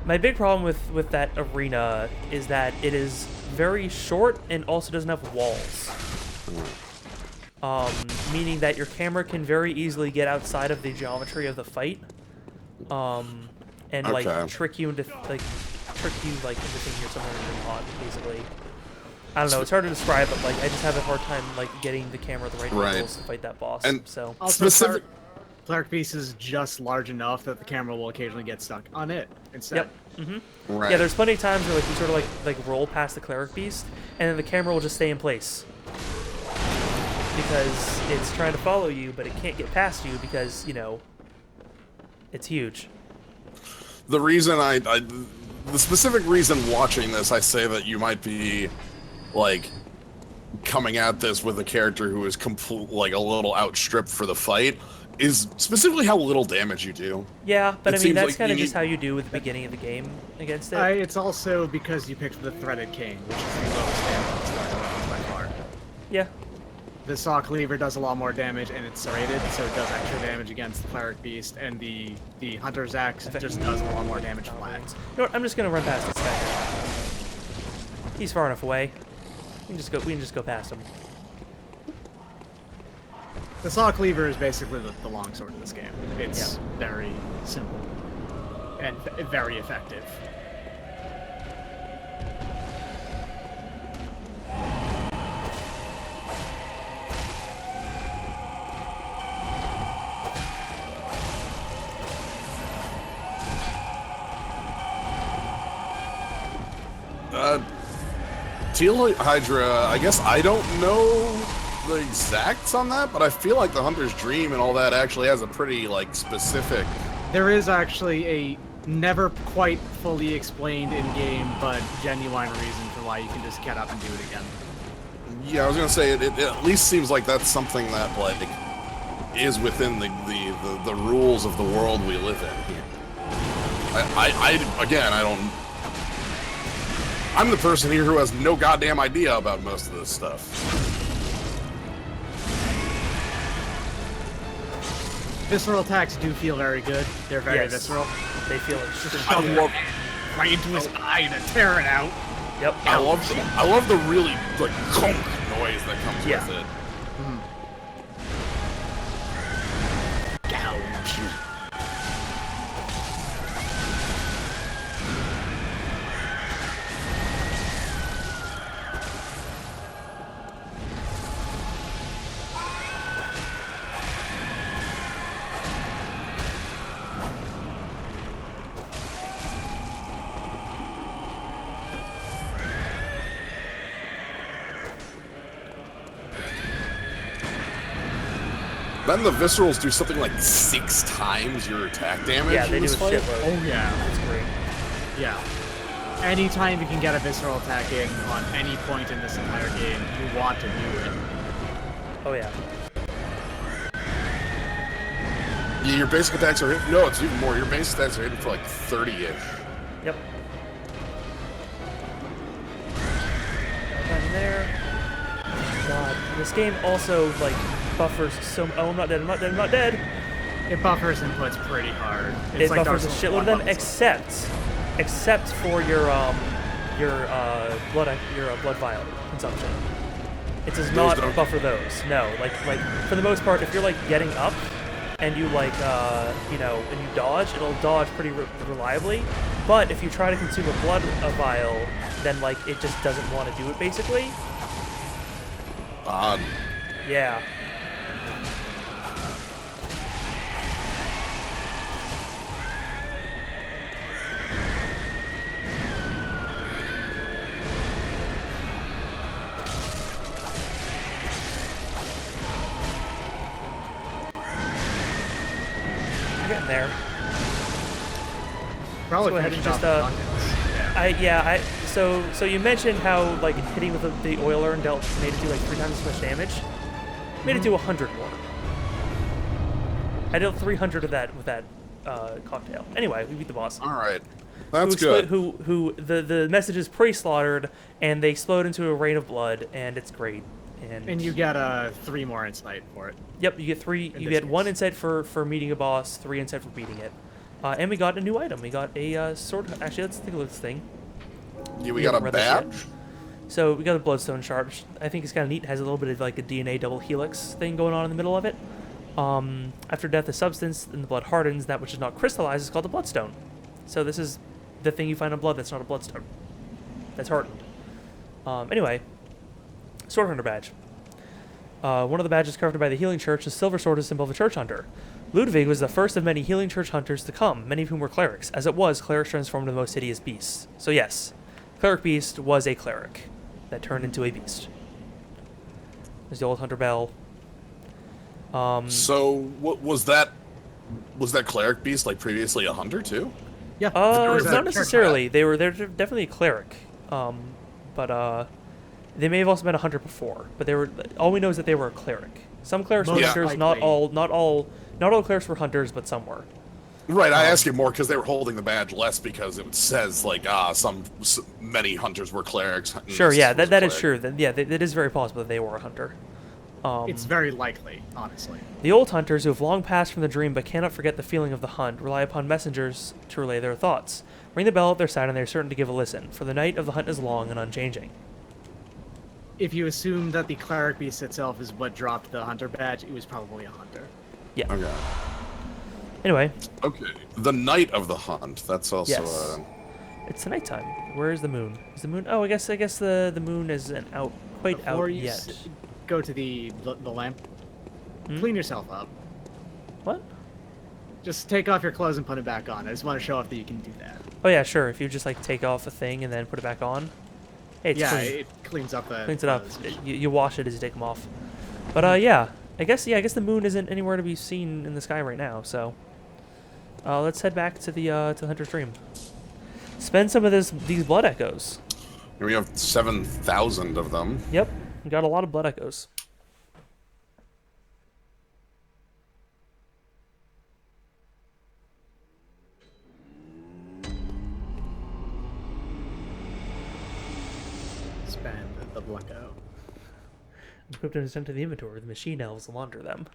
my big problem with that arena is that it is very short and also doesn't have walls. Meaning that your camera can very easily get outside of the geometry of the fight, and trick you into into thinking you're somewhere in your pod, basically. I don't know, it's hard to describe, but I just have a hard time getting the camera at the right angles to fight that boss. And so also, Cleric piece is just large enough that the camera will occasionally get stuck on it instead. Yep. Mm-hmm. Right. Yeah, there's plenty of times where you sort of roll past the cleric beast, and then the camera will just stay in place because it's trying to follow you, but it can't get past you because it's huge. The reason the specific reason watching this, I say that you might be coming at this with a character who is like a little outstripped for the fight is specifically how little damage you do. Yeah, but It I mean seems that's like kind of you just need- how you do with the beginning of the game against it. It's also because you picked the Threaded King, which is the lowest damage Starter weapons by far. Yeah. The Saw Cleaver does a lot more damage, and it's serrated, so it does extra damage against the Cleric Beast, and the Hunter's Axe just does a lot more damage flat. You know what? I'm just gonna run past this guy. He's far enough away. We can just go past him. The Saw Cleaver is basically the longsword of this game. It's very simple and very effective. Teal Hydra, I guess I don't know the exacts on that, but I feel like the Hunter's Dream and all that actually has a pretty, like, specific... There is actually a never quite fully explained in-game, but genuine reason for why you can just get up and do it again. Yeah, I was gonna say, it at least seems like that's something that, like, is within the rules of the world we live in here. Again, I don't... I'm the person here who has no goddamn idea about most of this stuff. Visceral attacks do feel very good. They're very Yes. visceral. They feel it. I love, Right into his eye to tear it out. Yep. I love the really, like, conk noise that comes Yeah. with it. Gouge. Then the Viscerals do something like 6 times your attack damage. Yeah, they in do a this fight. shitload. Oh yeah. It's great. Yeah. Anytime you can get a visceral attack in on any point in this entire game, you want to do it. Oh yeah. Yeah, your basic attacks are hit. No, it's even more. Your base attacks are hitting for like 30-ish. Yep. Down there. God, this game also like buffers so. Oh, I'm not dead. I'm not dead. I'm not dead. It buffers inputs pretty hard. It It's like buffers a Dark Souls shitload of 1 them, levels. except for your blood vial consumption. It does not don't. buffer those. No, like for the most part, if you're like getting up and you like and you dodge, it'll dodge pretty reliably. But if you try to consume a blood vial, then like it just doesn't want to do it basically. Odd. Yeah. Getting there. Probably Go ahead and finished just, off the buckets. So you mentioned how like hitting with the oil urn made it do like 3 times as much damage. Made it do 100 more. I dealt 300 of that with that cocktail. Anyway, we beat the boss. All right. That's who good. Who the message is pre-slaughtered, and they explode into a rain of blood, and it's great. And you get 3 more insight for it. Yep, you get 3. You this get 1 case. insight for meeting a boss, 3 insight for beating it, and we got a new item. We got a sword. Actually, let's take a look at this thing. Yeah, we got a haven't read this yet. badge. So we got a bloodstone shard, which I think is kind of neat. It has a little bit of like a DNA double helix thing going on in the middle of it. After death, the substance in the blood hardens. That which is not crystallized is called the bloodstone. So this is the thing you find on blood that's not a bloodstone. That's hardened. Anyway, sword hunter badge. One of the badges carved by the Healing Church, the silver sword is a symbol of a church hunter. Ludwig was the first of many Healing Church hunters to come, many of whom were clerics. As it was, clerics transformed into the most hideous beasts. So yes, Cleric Beast was a cleric that turned into a beast. There's the old hunter bell. So, what was that? Was that cleric beast like previously a hunter too? Yeah. Or is that Not church necessarily. They're definitely a cleric. But They may have also been a hunter before, but they were. All we know is that they were a cleric. Some clerics were Most hunters. likely. Not all clerics were hunters, but some were. Right, I ask you more because they were holding the badge, less because it says like many hunters were clerics. and Sure, this yeah, was a that is cleric. true. That is very possible that they were a hunter. It's very likely, honestly. The old hunters, who have long passed from the dream but cannot forget the feeling of the hunt, rely upon messengers to relay their thoughts. Ring the bell at their side and they are certain to give a listen, for the night of the hunt is long and unchanging. If you assume that the cleric beast itself is what dropped the hunter badge, it was probably a hunter. Yeah. Okay. Anyway, Okay. The night of the hunt. That's also. Yes. It's the nighttime. Where is the moon? Is the moon? Oh, I guess the moon isn't out quite Before out you yet. go to the lamp, Hmm? clean yourself up. What? Just take off your clothes and put it back on. I just want to show off that you can do that. Oh yeah, sure. If you just like take off a thing and then put it back on. Hey, it's Yeah, clean. it cleans up the Cleans it up. clothes. You wash it as you take them off. But yeah, I guess the moon isn't anywhere to be seen in the sky right now. So let's head back to the Hunter's Dream. Spend some of these blood echoes. Here we have 7,000 of them. Yep, we got a lot of blood echoes. Spend the Blecko. Equipped and sent to the inventory. The machine elves launder them.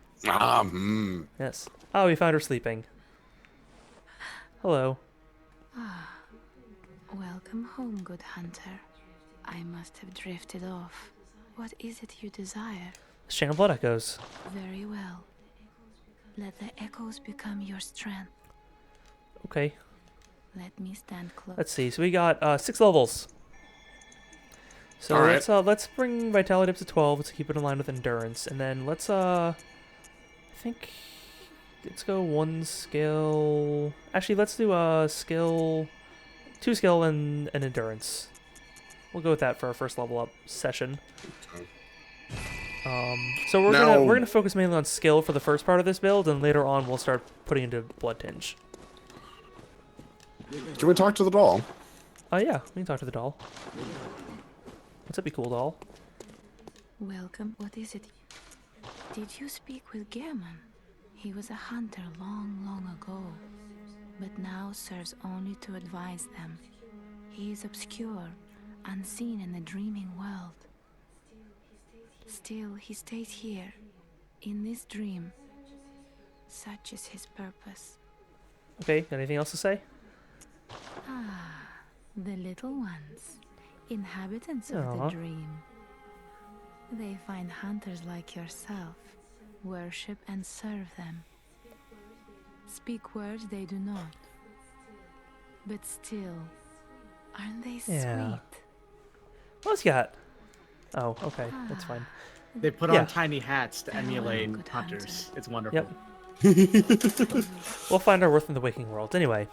Yes. Oh, we found her sleeping. Hello. Welcome home, good hunter. I must have drifted off. What is it you desire? Chain of blood echoes. Very well. Let the echoes become your strength. Okay. Let me stand close. Let's see. So we got 6 levels. So All right. let's bring vitality up to 12 to keep it in line with endurance, and then let's I think let's go 1 skill. Actually, let's do skill, 2 skill and endurance. We'll go with that for our first level up session. So we're gonna focus mainly on skill for the first part of this build, and later on we'll start putting into blood tinge. Can we talk to the doll? Yeah, we can talk to the doll. What's up, you cool doll? Welcome. What is it? Did you speak with Gehrman? He was a hunter long, long ago, but now serves only to advise them. He is obscure, unseen in the dreaming world. Still, he stays here, in this dream. Such is his purpose. Okay, got anything else to say? The little ones, inhabitants of Aw. the dream. They find hunters like yourself, worship and serve them. Speak words they do not. But still, aren't they Yeah. sweet? What else you got? Oh, okay, that's fine. They put Yeah. on tiny hats to emulate good hunters. hunter. It's wonderful. Yep. We'll find our worth in the waking world. Anyway,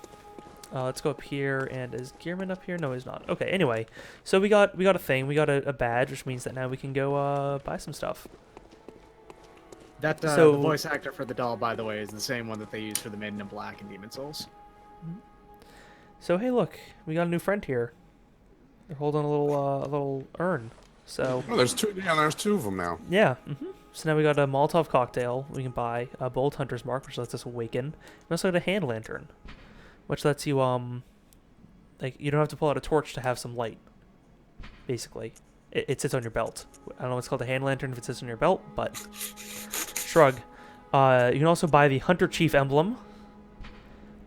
let's go up here. And is Gehrman up here? No, he's not. Okay. Anyway, so we got a thing. We got a badge, which means that now we can go buy some stuff. That So- the voice actor for the doll, by the way, is the same one that they used for the Maiden in Black and Demon Souls. So hey, look, we got a new friend here. They're holding a little urn. So Oh, there's 2. Yeah, there's 2 of them now. yeah. So now we got a Molotov cocktail we can buy, a Bold Hunter's Mark, which lets us awaken. We also got a hand lantern, which lets you like you don't have to pull out a torch to have some light. Basically, it sits on your belt. I don't know what's called a hand lantern if it sits on your belt, but shrug. You can also buy the Hunter Chief emblem,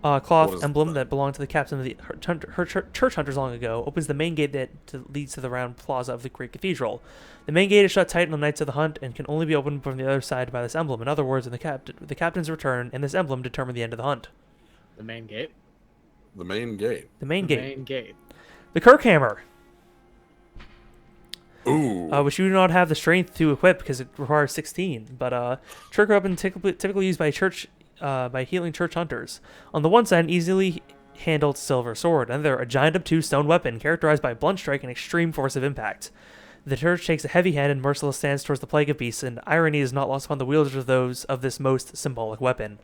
What cloth is emblem that? that belonged to the captain of the church hunters long ago. Opens the main gate that leads to the round plaza of the great cathedral. The main gate is shut tight on the nights of the hunt and can only be opened from the other side by this emblem. In other words, the captain's return and this emblem determine the end of the hunt. The main gate. The main gate. The main The gate. main gate. The Kirkhammer, Ooh. which you do not have the strength to equip because it requires 16. But Church weapon typically used by healing church hunters. On the one side, an easily handled silver sword, and there a giant obtuse stone weapon characterized by blunt strike and extreme force of impact. The church takes a heavy hand and merciless stance towards the plague of beasts, and irony is not lost upon the wielders of those of this most symbolic weapon.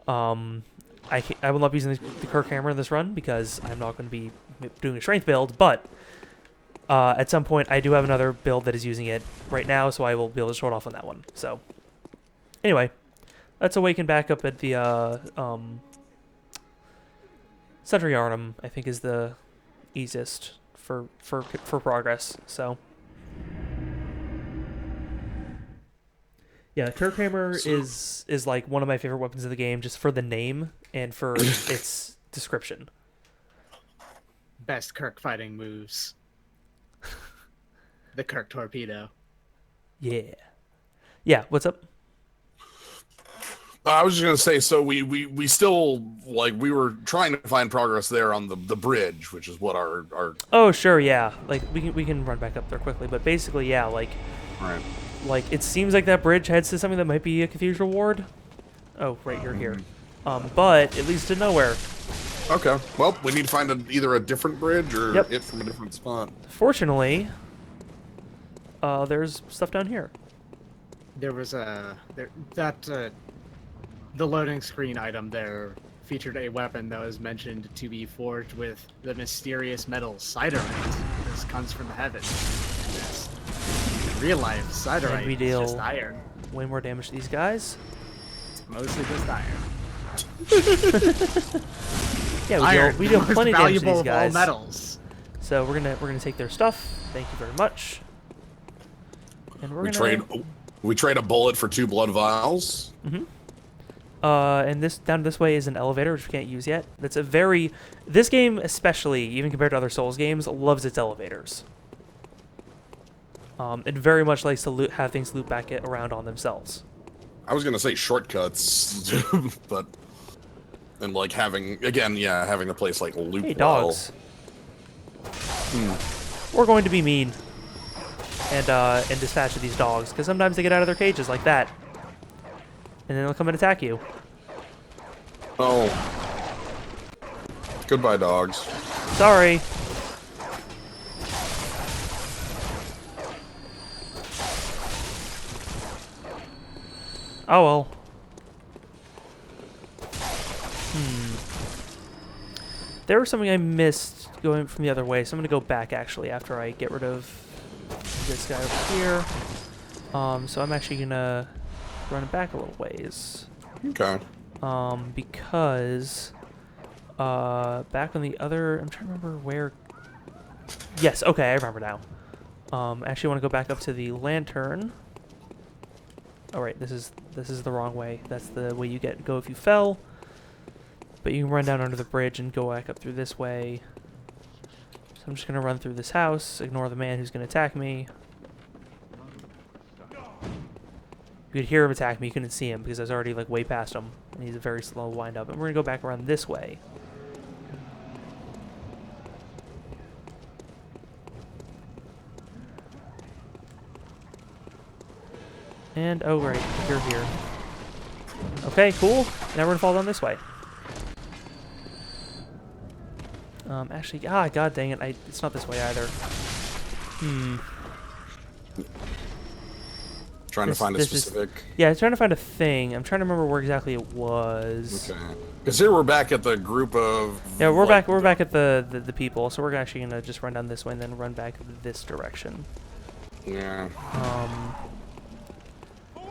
I will not be using the Kirkhammer in this run because I'm not going to be doing a strength build, but At some point, I do have another build that is using it right now, so I will be able to show it off on that one. So, anyway, let's awaken back up at the Sundry Arnhem. I think is the easiest for progress. So, yeah, Kirkhammer is like one of my favorite weapons in the game, just for the name and for its description. Best Kirk fighting moves. The Kirk torpedo. Yeah. Yeah, what's up? I was just gonna say, so we still, like, we were trying to find progress there on the bridge, which is what our Oh, sure, yeah. Like, we can run back up there quickly, but basically, yeah, like, right. like, it seems like that bridge heads to something that might be a cathedral ward. Oh, right, you're here. But it leads to nowhere. Okay, well, we need to find either a different bridge or Yep. it from a different spot. Fortunately, there's stuff down here. There was the loading screen item there featured a weapon that was mentioned to be forged with the mysterious metal siderite. This comes from the heavens. In real life, And siderite we is deal just iron. way more damage to these guys. It's mostly just iron. Yeah, Iron, we deal the most plenty of damage to valuable these of all guys. metals. So we're gonna take their stuff. Thank you very much. And we're We trade a bullet for 2 blood vials. Mm-hmm. And down this way is an elevator, which we can't use yet. That's a this game especially, even compared to other Souls games, loves its elevators. It very much likes to have things loop back around on themselves. I was gonna say shortcuts, but and like having the place like loop. Hey, well. dogs. We're going to be mean and dispatch these dogs, because sometimes they get out of their cages like that, and then they'll come and attack you. Oh. Goodbye, dogs. Sorry. Oh well. There was something I missed going from the other way, so I'm gonna go back actually after I get rid of this guy over here. So I'm actually gonna run it back a little ways. Okay. Because back on the other, I'm trying to remember where. Yes, okay, I remember now. Actually, I want to go back up to the lantern. All right, this is the wrong way. That's the way you go if you fell. But you can run down under the bridge and go back up through this way. So I'm just gonna run through this house, ignore the man who's gonna attack me. You could hear him attack me, you couldn't see him because I was already like way past him. And he's a very slow wind up. And we're gonna go back around this way. And, oh right, you're here. Okay, cool. Now we're gonna fall down this way. Actually, god dang it, it's not this way either. Trying to find a specific. Yeah, trying to find a thing. I'm trying to remember where exactly it was. Okay. Because here we're back at the group of. Yeah, we're back. We're back at the people. So we're actually gonna just run down this way and then run back this direction. Yeah.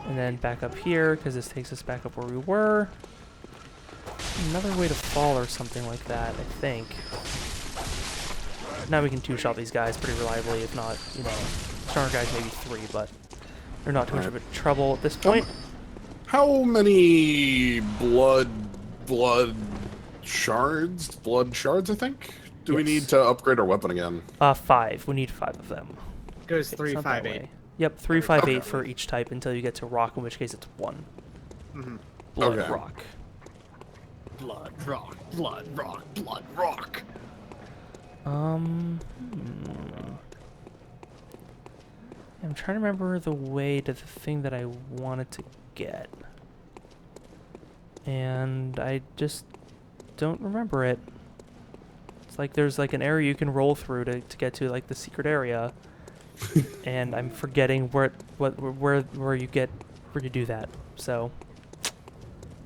And then back up here because this takes us back up where we were. Another way to fall or something like that, I think. Now we can two-shot these guys pretty reliably. If not, you know, stronger guys maybe 3, but they're not too much of a trouble at this point. How many blood shards? Blood shards, I think. Do we need to upgrade our weapon again? 5. We need 5 of them. Goes Okay, 3, it's not 5, that 8. way. Yep, 3, 5, Okay. 8 for each type until you get to rock, in which case it's 1. Mm-hmm. Blood Okay. rock. Blood rock, blood rock, blood rock. I'm trying to remember the way to the thing that I wanted to get. And I just don't remember it. It's like there's like an area you can roll through to get to like the secret area. And I'm forgetting where you do that. So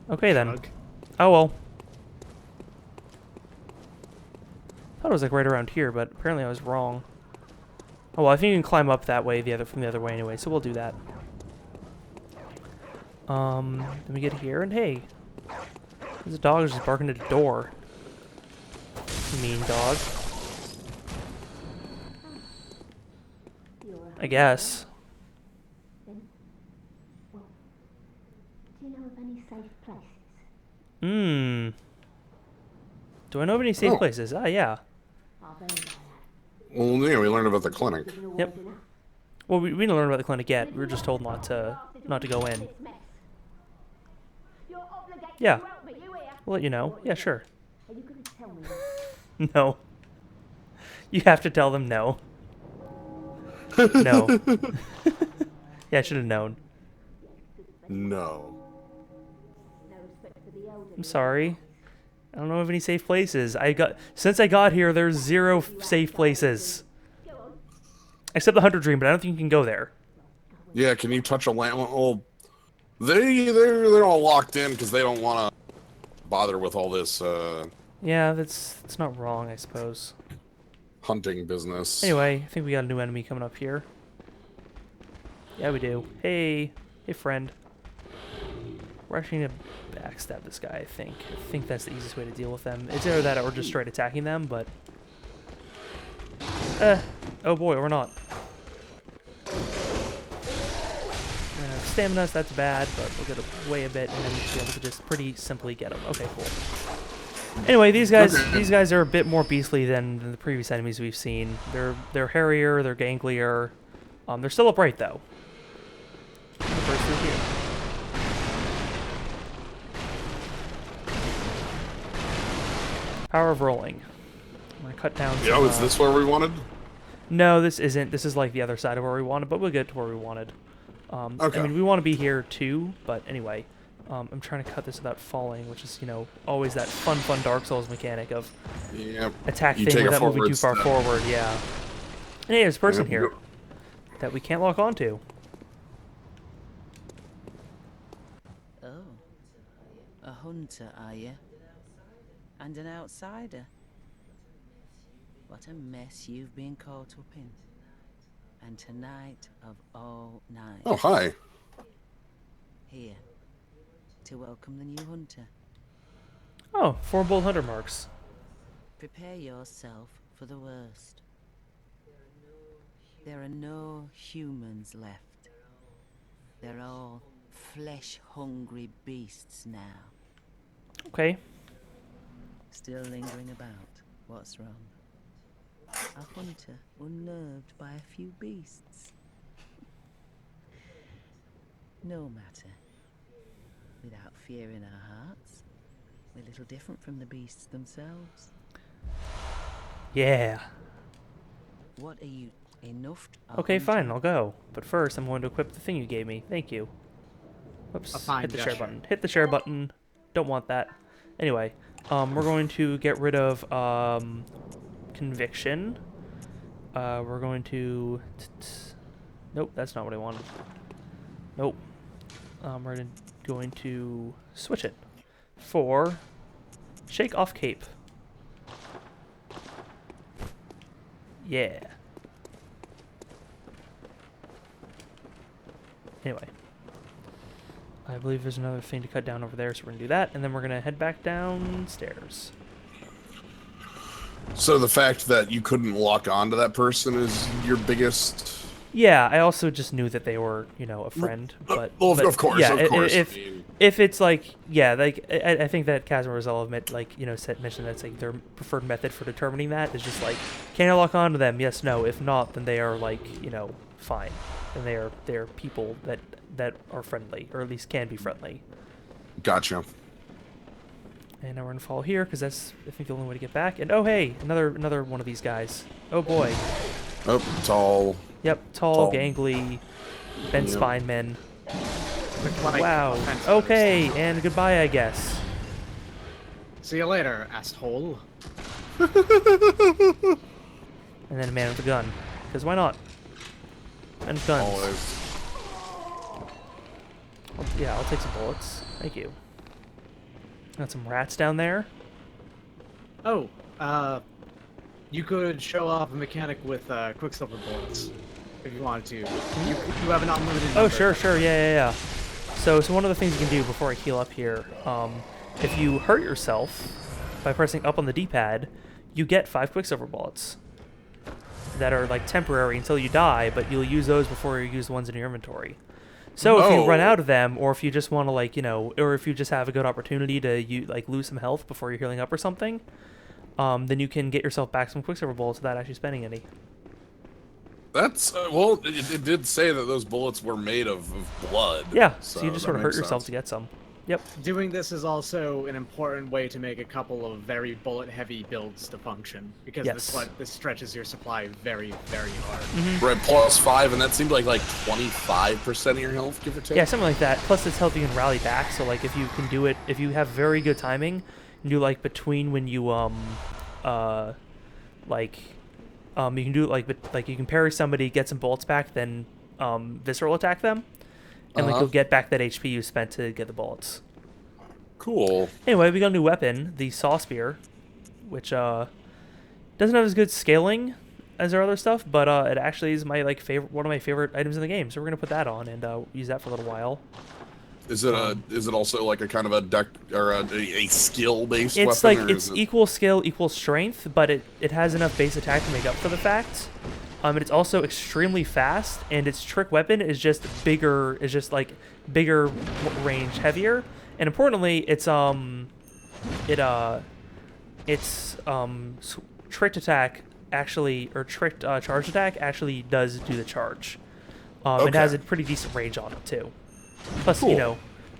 okay then. Shrug. Oh well. Thought it was like right around here, but apparently I was wrong. Oh, well, I think you can climb up that way, from the other way anyway, so we'll do that. Then we get here, and hey, there's a dog just barking at the door. Mean dog. I guess. Do you know of any safe places? Do I know of any safe places? Ah, yeah. Well, yeah, we learned about the clinic. Yep. Well, we didn't learn about the clinic yet. We were just told not to go in. Yeah. We'll let you know. Yeah, sure. No. You have to tell them no. No. Yeah, I should have known. No. I'm sorry. I don't know of any safe places. Since I got here, there's 0 safe places. Except the Hunter Dream, but I don't think you can go there. Yeah, can you touch a lamp? Well, they're all locked in because they don't want to bother with all this Yeah, that's not wrong, I suppose. hunting business. Anyway, I think we got a new enemy coming up here. Yeah, we do. Hey, friend. We're actually gonna backstab this guy, I think. I think that's the easiest way to deal with them. It's either that or just straight attacking them, but... oh boy, we're not. Stamina, that's bad, but we'll get away a bit, and then we'll be able to just pretty simply get them. Okay, cool. Anyway, these guys are a bit more beastly than the previous enemies we've seen. They're hairier, they're ganglier. They're still upright though. First through here. Power of rolling. I'm gonna cut down. Yeah, is this where we wanted? No, this isn't. This is like the other side of where we wanted, but we'll get to where we wanted. Okay. I mean, we want to be here too, but anyway. I'm trying to cut this without falling, which is, always that fun Dark Souls mechanic of attack thing without moving too far forward, yeah. And hey, there's a person here that we can't lock onto. Oh, a hunter, are you? And an outsider? What a mess you've been caught up in. And tonight of all nights. Oh, hi. Here. To welcome the new hunter. Oh, 4 bold hunter marks. Prepare yourself for the worst. There are no humans left. They're all flesh-hungry beasts now. Okay. Still lingering about. What's wrong? A hunter unnerved by a few beasts. No matter. Without fear in our hearts, we're little different from the beasts themselves. Yeah. What are you, enough? Okay, fine, I'll go. But first, I'm going to equip the thing you gave me. Thank you. Whoops. Hit the share button. Hit the share button. Don't want that. Anyway, we're going to get rid of conviction. We're going to... Nope, that's not what I wanted. Nope. We're going to switch it for Shake Off Cape. Yeah. Anyway. I believe there's another thing to cut down over there, so we're going to do that, and then we're going to head back downstairs. So the fact that you couldn't lock onto that person is your biggest... Yeah, I also just knew that they were, a friend. But of course, yeah, of course. If it's like, yeah, like I think that Kazuma Rosella mentioned that's like their preferred method for determining that is just like, can I lock onto them? Yes, no. If not, then they are like, fine. And they are people that are friendly, or at least can be friendly. Gotcha. And now we're gonna follow here because that's I think the only way to get back. And oh hey, another one of these guys. Oh boy. Oh, tall. Yep, tall. Gangly, bent spine men. Wow. Okay, and goodbye, I guess. See you later, asshole. And then a man with a gun. Because why not? And guns. Always. Yeah, I'll take some bullets. Thank you. Got some rats down there. Oh, You could show off a mechanic with Quicksilver bullets if you wanted to. You have an unlimited Oh, number. sure, yeah. So one of the things you can do before I heal up here, if you hurt yourself by pressing up on the D-pad, you get 5 Quicksilver bullets that are like temporary until you die, but you'll use those before you use the ones in your inventory. So if you run out of them, or if you just want to like, or if you just have a good opportunity to lose some health before you're healing up or something, then you can get yourself back some Quicksilver bullets without actually spending any. That's well, it did say that those bullets were made of blood. Yeah, so you just sort of hurt yourself sense. to get some. Yep. Doing this is also an important way to make a couple of very bullet-heavy builds to function, because this stretches your supply very, very hard. Right, +5, and that seemed like 25% of your health, give or take. Yeah, something like that. Plus, it's helping you can rally back. So, like, if you can do it, if you have very good timing, you do like between when you you can do it like you can parry somebody, get some bullets back, then visceral attack them, and like you'll get back that HP you spent to get the bullets. Cool. Anyway, we got a new weapon, the Saw Spear, which doesn't have as good scaling as our other stuff, but it actually is my one of my favorite items in the game. So we're gonna put that on and use that for a little while. Is it also like a kind of a deck or a skill based It's weapon? It's equal skill, equal strength, but it has enough base attack to make up for the fact. And it's also extremely fast, and its trick weapon is just bigger. Is just like bigger range, heavier, and importantly, it's tricked attack actually, or tricked charge attack actually does do the charge. It has a pretty decent range on it too. Plus,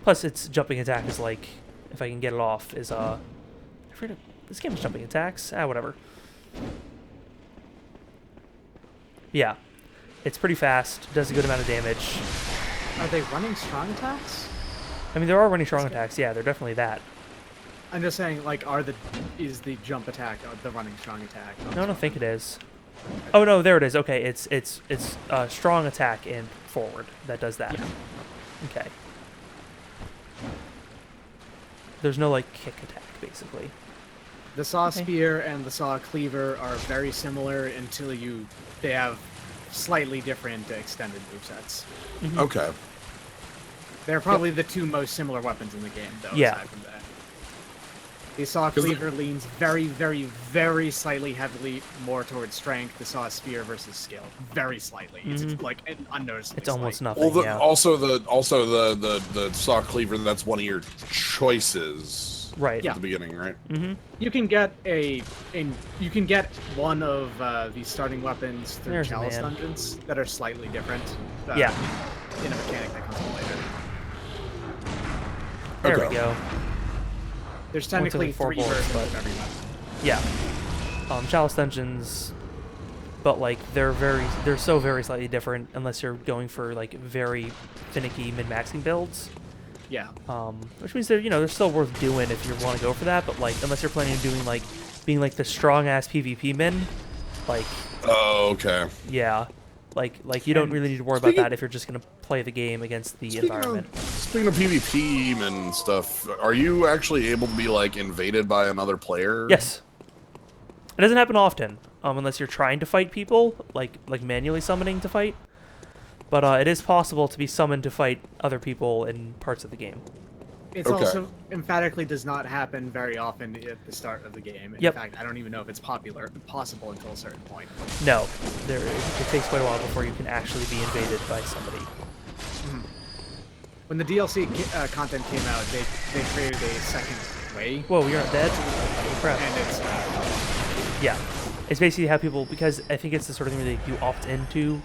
plus its jumping attack is like, if I can get it off, is I forget this game is jumping attacks. Whatever. Yeah, it's pretty fast. Does a good amount of damage. Are they running strong attacks? I mean, there are running strong attacks. Yeah, they're definitely that. I'm just saying, like, is the jump attack the running strong attack? No, I don't think it is. Oh no, there it is. Okay, it's strong attack and forward that does that. Yeah. Okay. There's no like kick attack basically. The Saw Spear and the Saw Cleaver are very similar until they have slightly different extended movesets. Okay. They're probably the two most similar weapons in the game, though. Yeah. Aside from that. The Saw Cleaver leans very, very, very slightly heavily more towards strength. The Saw Spear versus skill, very slightly. It's like unnoticeably. It's almost slight. nothing. Well, also the Saw Cleaver, that's one of your choices. Right. At the beginning, right? You can get one of the starting weapons through There's a Chalice man. Dungeons that are slightly different. Yeah. In a mechanic that comes in later. There Okay. we go. There's technically four 3 bullets, versions but- of every weapon. Yeah. Chalice Dungeons, but like they're so very slightly different unless you're going for like very finicky min-maxing builds. Yeah. Which means they're still worth doing if you want to go for that, but like unless you're planning on doing like being like the strong ass PvP min, like Oh, okay. yeah, like you don't really need to worry about that if you're just gonna play the game against the environment. Speaking of PvP and stuff, are you actually able to be like invaded by another player? Yes. It doesn't happen often, unless you're trying to fight people, like manually summoning to fight. But it is possible to be summoned to fight other people in parts of the game. It's also emphatically does not happen very often at the start of the game. In fact, I don't even know if it's possible until a certain point. No, it takes quite a while before you can actually be invaded by somebody. When the DLC content came out, they created a second way. Whoa, you're not dead? Oh, crap. And it's yeah, it's basically how people, because I think it's the sort of thing that you opt into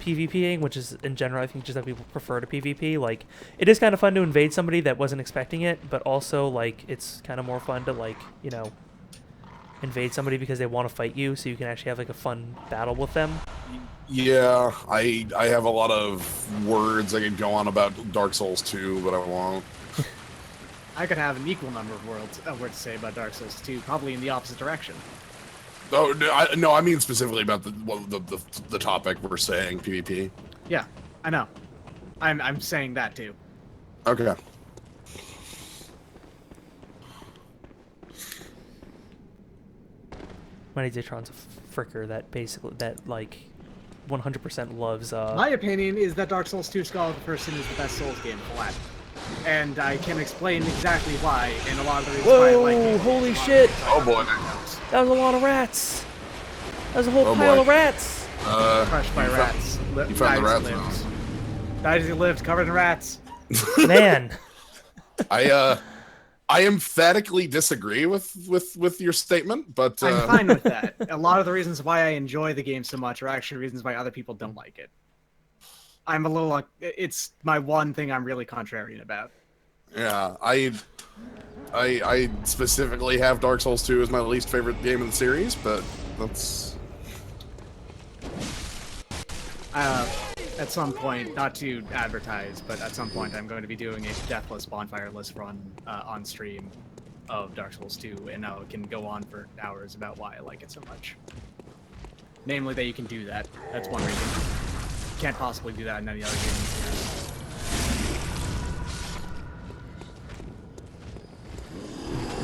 PvPing, which is in general I think just how people prefer to PvP. Like, it is kind of fun to invade somebody that wasn't expecting it, but also like it's kind of more fun to like invade somebody because they want to fight you, so you can actually have like a fun battle with them. Yeah, I have a lot of words I could go on about Dark Souls 2, but I won't. I could have an equal number of words to say about Dark Souls 2, probably in the opposite direction. Oh no, I mean specifically about the topic we're saying, PvP. Yeah, I know. I'm saying that too. Okay. Mighty Zitron's a fricker that basically, that, like, 100% loves, My opinion is that Dark Souls 2 Skull of the First Sin is the best Souls game flat. And I can explain exactly why, and a lot of the reasons why I like it. Holy shit! Oh boy. That was a lot of rats! That was a whole Oh, pile boy. of rats! Crushed by rats. You found the rats? Died as he lived, covered in rats. Man! I emphatically disagree with your statement, but I'm fine with that. A lot of the reasons why I enjoy the game so much are actually reasons why other people don't like it. I'm a little like, it's my one thing I'm really contrarian about. yeah, I specifically have Dark Souls 2 as my least favorite game in the series, but that's At some point, not to advertise, but at some point I'm going to be doing a deathless bonfire list run on stream of Dark Souls 2, and now it can go on for hours about why I like it so much. Namely that you can do that. That's one reason. You can't possibly do that in any other game in the series.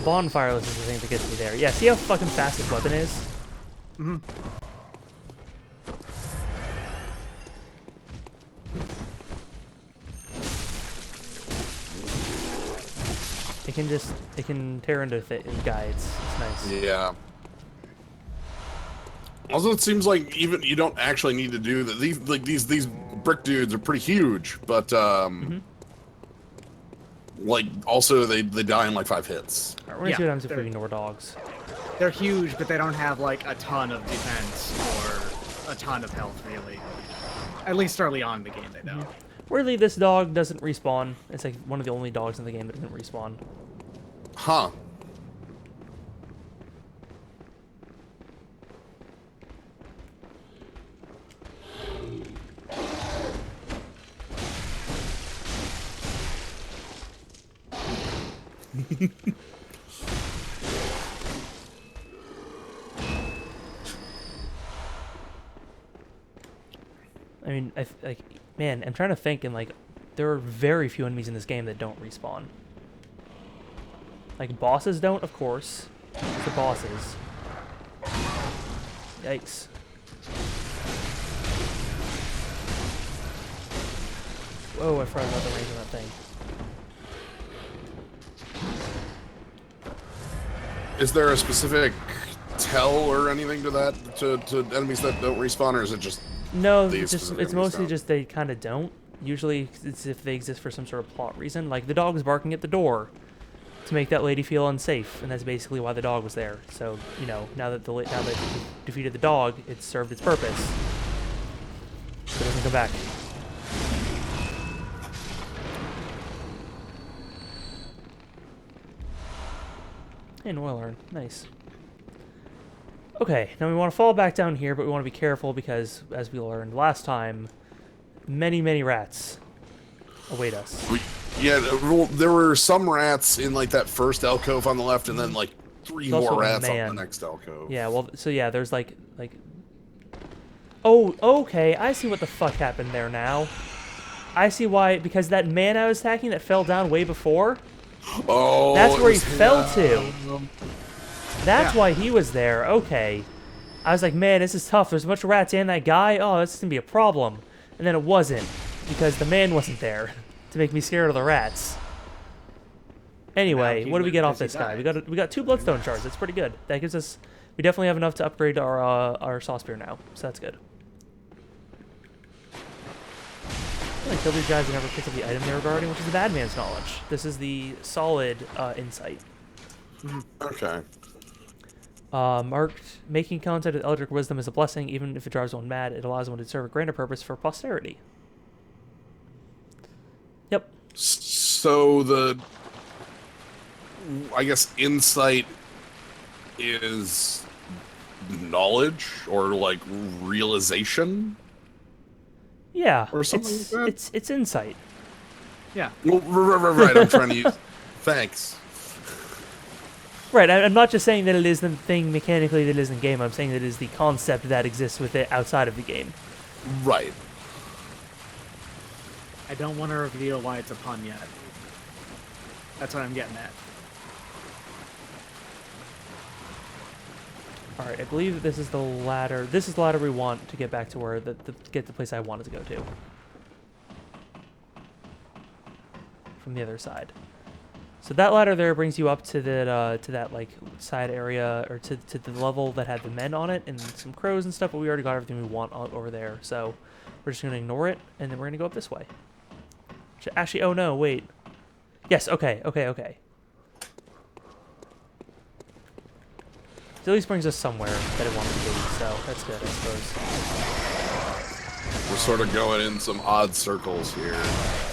Bonfire list is the thing that gets me there. Yeah, see how fucking fast his weapon is? Mm-hmm. It can tear into guides. It's nice. yeah. Also, it seems like even you don't actually need to do that. These brick dudes are pretty huge, but like also they die in like 5 hits. Alright, we're gonna see what happens if we ignore dogs. They're huge, but they don't have like a ton of defense or a ton of health, really. At least early on in the game, they don't. Weirdly, this dog doesn't respawn. It's like one of the only dogs in the game that doesn't respawn. Huh. I mean, like, man, I'm trying to think, and like, there are very few enemies in this game that don't respawn. Like, bosses don't, of course. For bosses. Yikes. Whoa, I forgot about the range on that thing. Is there a specific tell or anything to that to enemies that don't respawn, or is it just No, these just specific it's enemies mostly don't? just they kind of don't. Usually, it's if they exist for some sort of plot reason. Like the dog was barking at the door to make that lady feel unsafe, and that's basically why the dog was there. So you know, now that you defeated the dog, it served its purpose. So it doesn't come back. And oil urn, nice. Okay, now we want to fall back down here, but we want to be careful because, as we learned last time, many rats await us. Yeah, well, there were some rats in like that first alcove on the left, and then like 3 There's also more a rats on man. the next alcove. Yeah, well, so yeah, there's like... Oh, okay, I see what the fuck happened there now. I see why, because that man I was attacking that fell down way before, Oh, that's it where he was fell to. him. That's why he was there, okay. I was like, man, this is tough. There's a bunch of rats and that guy. Oh, this is going to be a problem. And then it wasn't, because the man wasn't there to make me scared of the rats. Anyway, Now what do we he's get off busy this guy? dying. We got 2 bloodstone shards. That's pretty good. That gives us... We definitely have enough to upgrade our saw spear now, so that's good. I'm gonna kill these guys and never pick up the item they were guarding, which is the bad man's knowledge. This is the solid insight. Okay. Marked, making contact with Eldritch Wisdom is a blessing, even if it drives one mad. It allows one to serve a greater purpose for posterity. Yep. So the, I guess, insight is knowledge or like realization. Yeah. Or something it's, like that? it's insight. Yeah. Well, right. I'm trying to use. Thanks. Right, I'm not just saying that it is the thing mechanically that is in the game. I'm saying that it is the concept that exists with it outside of the game. Right. I don't want to reveal why it's a pun yet. That's what I'm getting at. All right, I believe that this is the ladder. This is the ladder we want to get back to where get the place I wanted to go to. From the other side. So that ladder there brings you up to that like side area, or to the level that had the men on it and some crows and stuff. But we already got everything we want over there, so we're just gonna ignore it, and then we're gonna go up this way. Actually, oh no, wait. Yes, okay. It at least brings us somewhere that it wanted to be, so that's good, I suppose. We're sort of going in some odd circles here.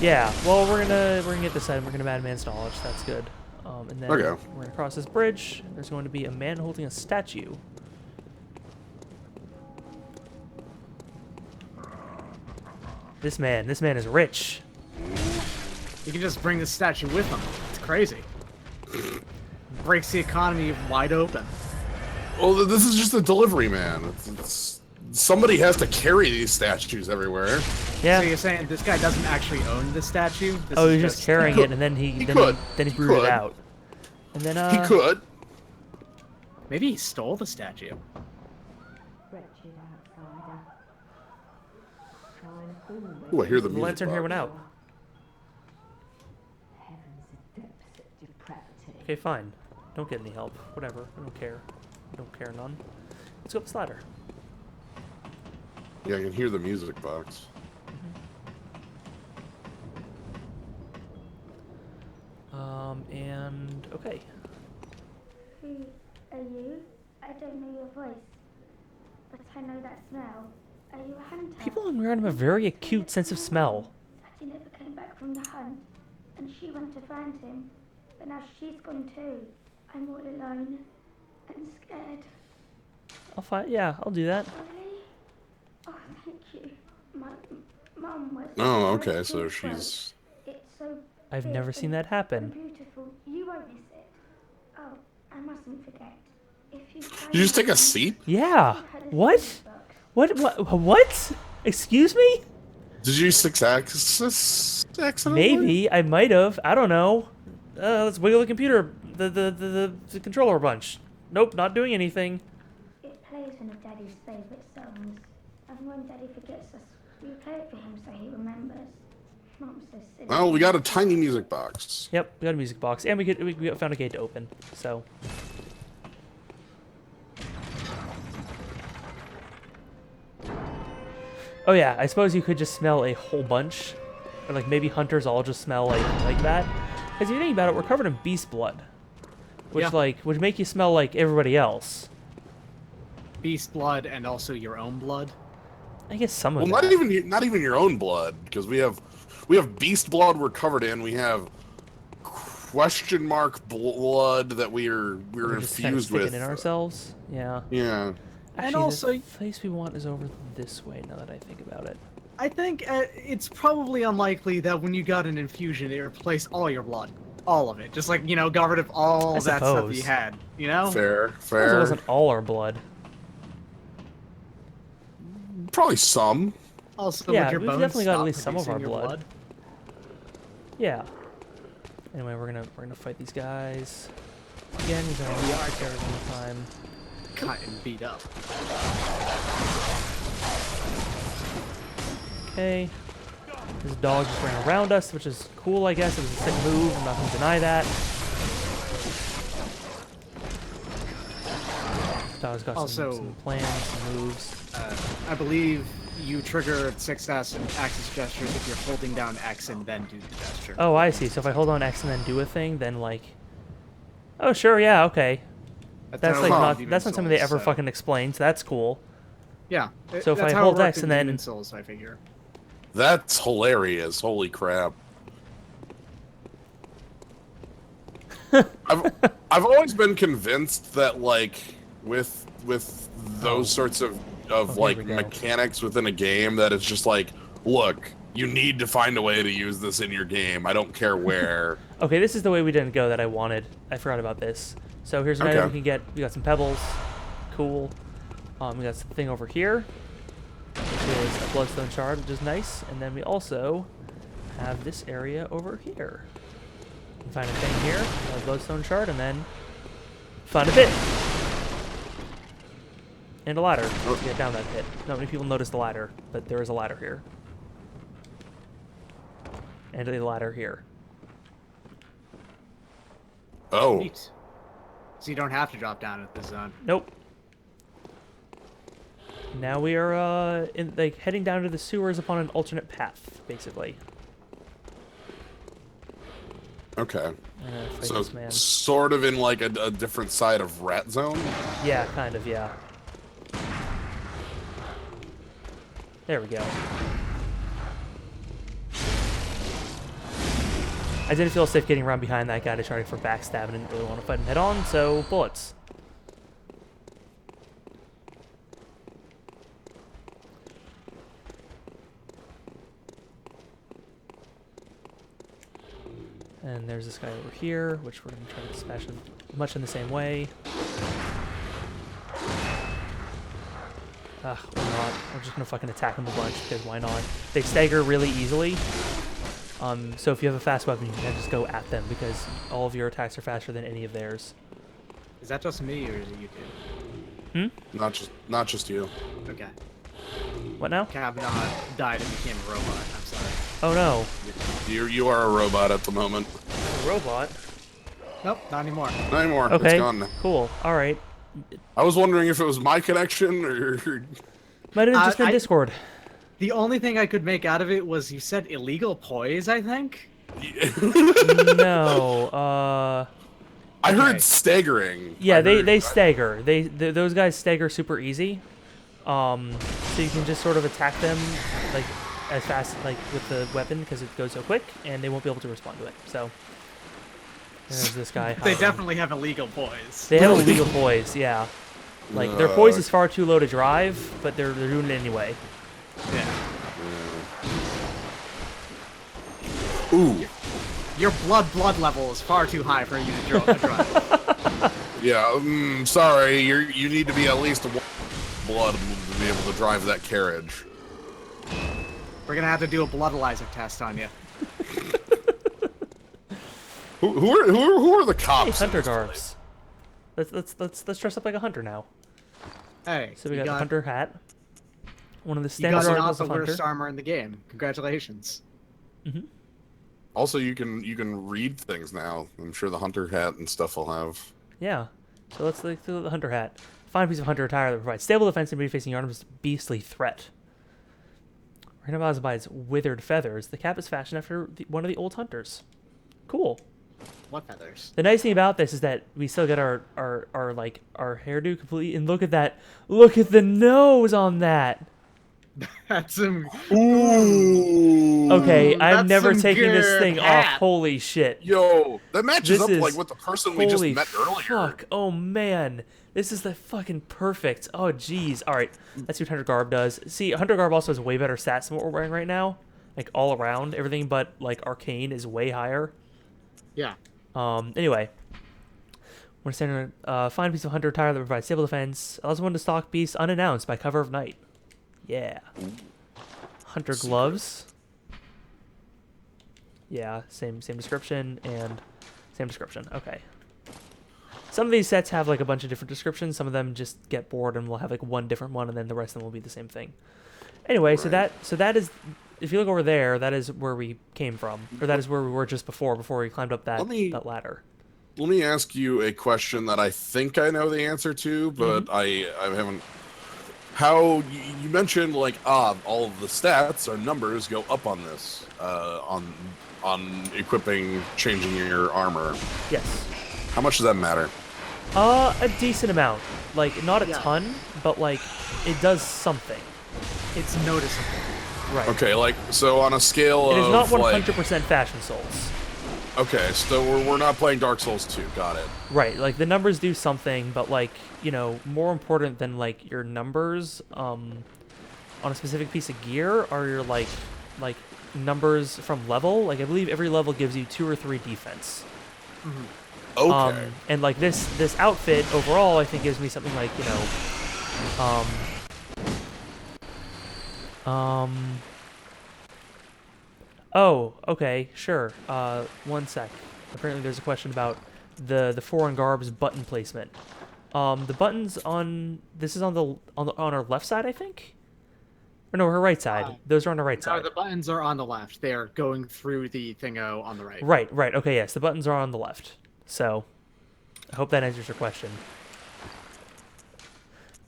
Yeah, well, we're gonna get this side, and we're gonna Madman's Knowledge. That's good. And then Okay. we're gonna cross this bridge. There's going to be a man holding a statue. This man is rich. You can just bring the statue with him. It's crazy. Breaks the economy wide open. Well, this is just a delivery man. Somebody has to carry these statues everywhere. Yeah. So you're saying this guy doesn't actually own the statue? This Oh, is he's just carrying it, and then he brewed it out. And then He could. Maybe he stole the statue. Ooh, I hear the The music lantern here went out. Okay, fine. Don't get any help. Whatever. I don't care. I don't care none. Let's go up this ladder. Yeah, I can hear the music box. And okay. Who are you? I don't know your voice, but I know that smell. Are you a hunter? People in Random have a very acute sense of smell. Daddy never came back from the hunt, and she went to find him, but now she's gone too. I'm all alone and scared. Yeah, I'll do that. Really? Oh, thank you. My mum was. Oh, okay, so she's... It's so I've never big seen that and happen. beautiful. You won't miss it. Oh, I mustn't forget. If you Did you just take a seat? Yeah. What? What? Excuse me? Did you 6-axis accidentally? Maybe. I might have. I don't know. Let's wiggle the computer. The controller a bunch. Nope, not doing anything. It plays one of Daddy's favourite songs, and when Daddy forgets us, we play it for him so he remembers. Mom's so silly. Well, we got a tiny music box. Yep, we got a music box, and we found a gate to open. So. Oh yeah, I suppose you could just smell a whole bunch, or like maybe hunters all just smell like that. Because you think about it, we're covered in beast blood, which would make you smell like everybody else. Beast blood and also your own blood. I guess some of Well, not even your own blood, because we have beast blood we're covered in. We have question mark blood that we're just kind of infused with. in ourselves. Yeah. Yeah. Actually, And also, the place we want is over this way. Now that I think about it. I think it's probably unlikely that when you got an infusion, it replaced all your blood. All of it. Just like, got rid of all I that stuff suppose. you had, you know? Fair. It wasn't all our blood. Probably some. Also, Yeah, would your we've bones definitely got at stop least some of our producing your blood. Yeah. Anyway, we're gonna fight these guys. Again, we're gonna react there one time. Cut and beat up. Okay. This dog just ran around us, which is cool, I guess. It was a sick move. I'm not gonna deny that. This dog's got some plans, some moves. I believe you trigger 6S and axis gestures if you're holding down X and then do the gesture. Oh, I see. So if I hold on X and then do a thing, then like... Oh, sure, yeah, okay. That's like not... That's not something they ever fucking explained, so that's cool. Yeah. So if that's I how it hold worked X in and then... Demon's Souls, I figure. That's hilarious. Holy crap. I've always been convinced that like with those sorts of like mechanics within a game that it's just like, look, you need to find a way to use this in your game. I don't care where. Okay, this is the way we didn't go that I wanted. I forgot about this. So here's an item we can get. We got some pebbles. Cool. We got something over here, which is a bloodstone shard, which is nice. And then we also have this area over here. You can find a thing here, a bloodstone shard, and then find a bit. And a ladder to get down that pit. Not many people notice the ladder, but there is a ladder here. And a ladder here. Oh. Neat. So you don't have to drop down at this zone. Nope. Now we are heading down to the sewers upon an alternate path, basically. Okay. Fight So this man. sort of in like a different side of Rat Zone. Yeah, kind of, yeah. There we go. I didn't feel safe getting around behind that guy to try for backstab and didn't really want to fight him head on, so bullets. And there's this guy over here, which we're going to try to smash him much in the same way. Why not? We're just going to fucking attack them a bunch, because why not? They stagger really easily. So if you have a fast weapon, you can just go at them, because all of your attacks are faster than any of theirs. Is that just me, or is it you two? Not just you. Okay. What now? Kavanaugh died and became a robot. I'm sorry. Oh no. You are a robot at the moment. A robot? Nope, not anymore. Not anymore. Okay, It's gone. cool. Alright. I was wondering if it was my connection or... Might have just been Discord. The only thing I could make out of it was you said illegal poise, I think? No, I heard staggering. Yeah, they stagger. Those guys stagger super easy. So you can just sort of attack them like as fast with the weapon because it goes so quick, and they won't be able to respond to it. So there's this guy. They definitely have illegal poise. They have illegal poise, yeah. Like their poise is far too low to drive, but they're doing it anyway. Yeah. Ooh. Your blood level is far too high for you to drive. Yeah, sorry. You need to be at least one blood to be able to drive that carriage. We're gonna have to do a bloodalizer test on you. Who are the cops? Hey, hunter garbs. Let's dress up like a hunter now. Hey. So we got a hunter hat. One of the You standard got articles the of hunter. worst armor in the game. Congratulations. Mm-hmm. Also, you can read things now. I'm sure the hunter hat and stuff will have. Yeah. So let's do the hunter hat. Find a piece of hunter attire that provides stable defense and facing Yarnum's beastly threat. Recognized by its withered feathers, the cap is fashioned after one of the old hunters. Cool. What feathers? The nice thing about this is that we still get our hairdo completely, and look at that. Look at the nose on that. That's some. Ooh. Okay, I'm That's never some taking this good thing hat. off. Holy shit. Yo, that matches This up like is- with the person we just holy met earlier. Fuck. Oh man. This is the fucking perfect. Oh jeez. Alright. That's what Hunter Garb does. See, Hunter Garb also has way better stats than what we're wearing right now. Like all around. Everything but like Arcane is way higher. Yeah. Anyway. We're standing find a piece of hunter attire that provides stable defense. Allows one to stalk beasts unannounced by cover of night. Yeah. Hunter gloves. Yeah, same description and same description. Okay. Some of these sets have like a bunch of different descriptions. Some of them just get bored and will have like one different one, and then the rest of them will be the same thing. Anyway, so that is, if you look over there, that is where we came from, or that is where we were just before we climbed up that ladder. Let me ask you a question that I think I know the answer to, but I haven't. How you mentioned like all of the stats or numbers go up on this on equipping, changing your armor. Yes. How much does that matter? A decent amount. Like not a ton, but like it does something. It's noticeable. Right. Okay, like so on a scale It is of not 100% like, Fashion Souls. okay, so we're not playing Dark Souls 2. Got it. Right, like the numbers do something, but like, you know, more important than like your numbers on a specific piece of gear are your like numbers from level. Like I believe every level gives you 2 or 3 defense. Okay. And like this outfit overall, I think gives me something like, you know, oh, okay, sure. One sec. Apparently there's a question about the foreign garb's button placement. The buttons on this is on our left side, I think. Or no, her right side. Those are on the right No, side. the buttons are on the left. They are going through the thingo on the right. Right. Okay, yes, the buttons are on the left. So, I hope that answers your question.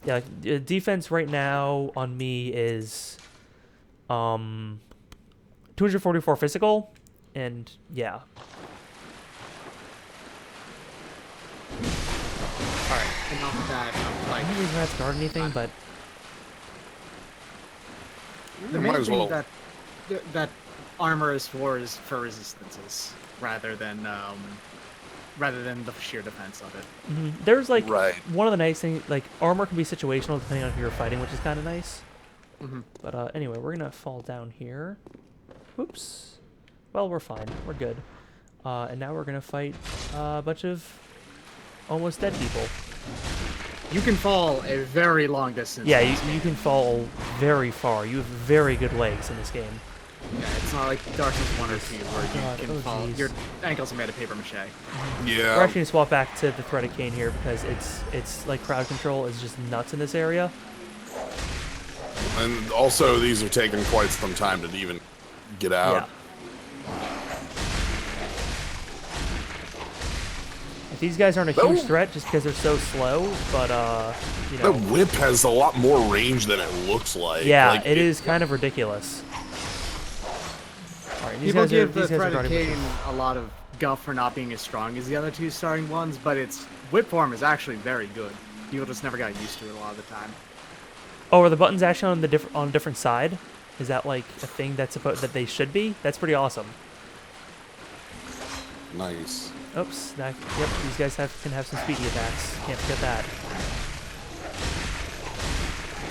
Yeah, defense right now on me is 244 physical, and yeah. Alright, enough of that. Like, I don't even have to guard anything, but the Might main as thing well. that armor is for resistances rather than the sheer defense of it. there's like Right. one of the nice things, like armor can be situational depending on who you're fighting, which is kind of nice. But anyway, we're gonna fall down here. Oops. Well, we're fine. We're good. And now we're gonna fight a bunch of almost dead people. You can fall a very long distance. Yeah, you can fall very far. You have very good legs in this game. Yeah, it's not like Dark Souls 1 or 2 where God, you can oh, fall. jeez. Your ankles are made of paper mache. Yeah. We're actually gonna swap back to the threaded cane here because it's like crowd control is just nuts in this area. And also, these are taking quite some time to even get out. Yeah. These guys aren't a huge threat just because they're so slow, but you The know. whip has a lot more range than it looks like. Yeah, Like, it is kind of ridiculous. All right, these People guys give the these guys are threaded guarding cane bushes. a lot of guff for not being as strong as the other two starting ones, but its whip form is actually very good. People just never got used to it a lot of the time. Oh, are the buttons actually on a different side? Is that like a thing that's supposed that they should be? That's pretty awesome. Nice. Oops. Yep. These guys can have some speedy attacks. Can't forget that.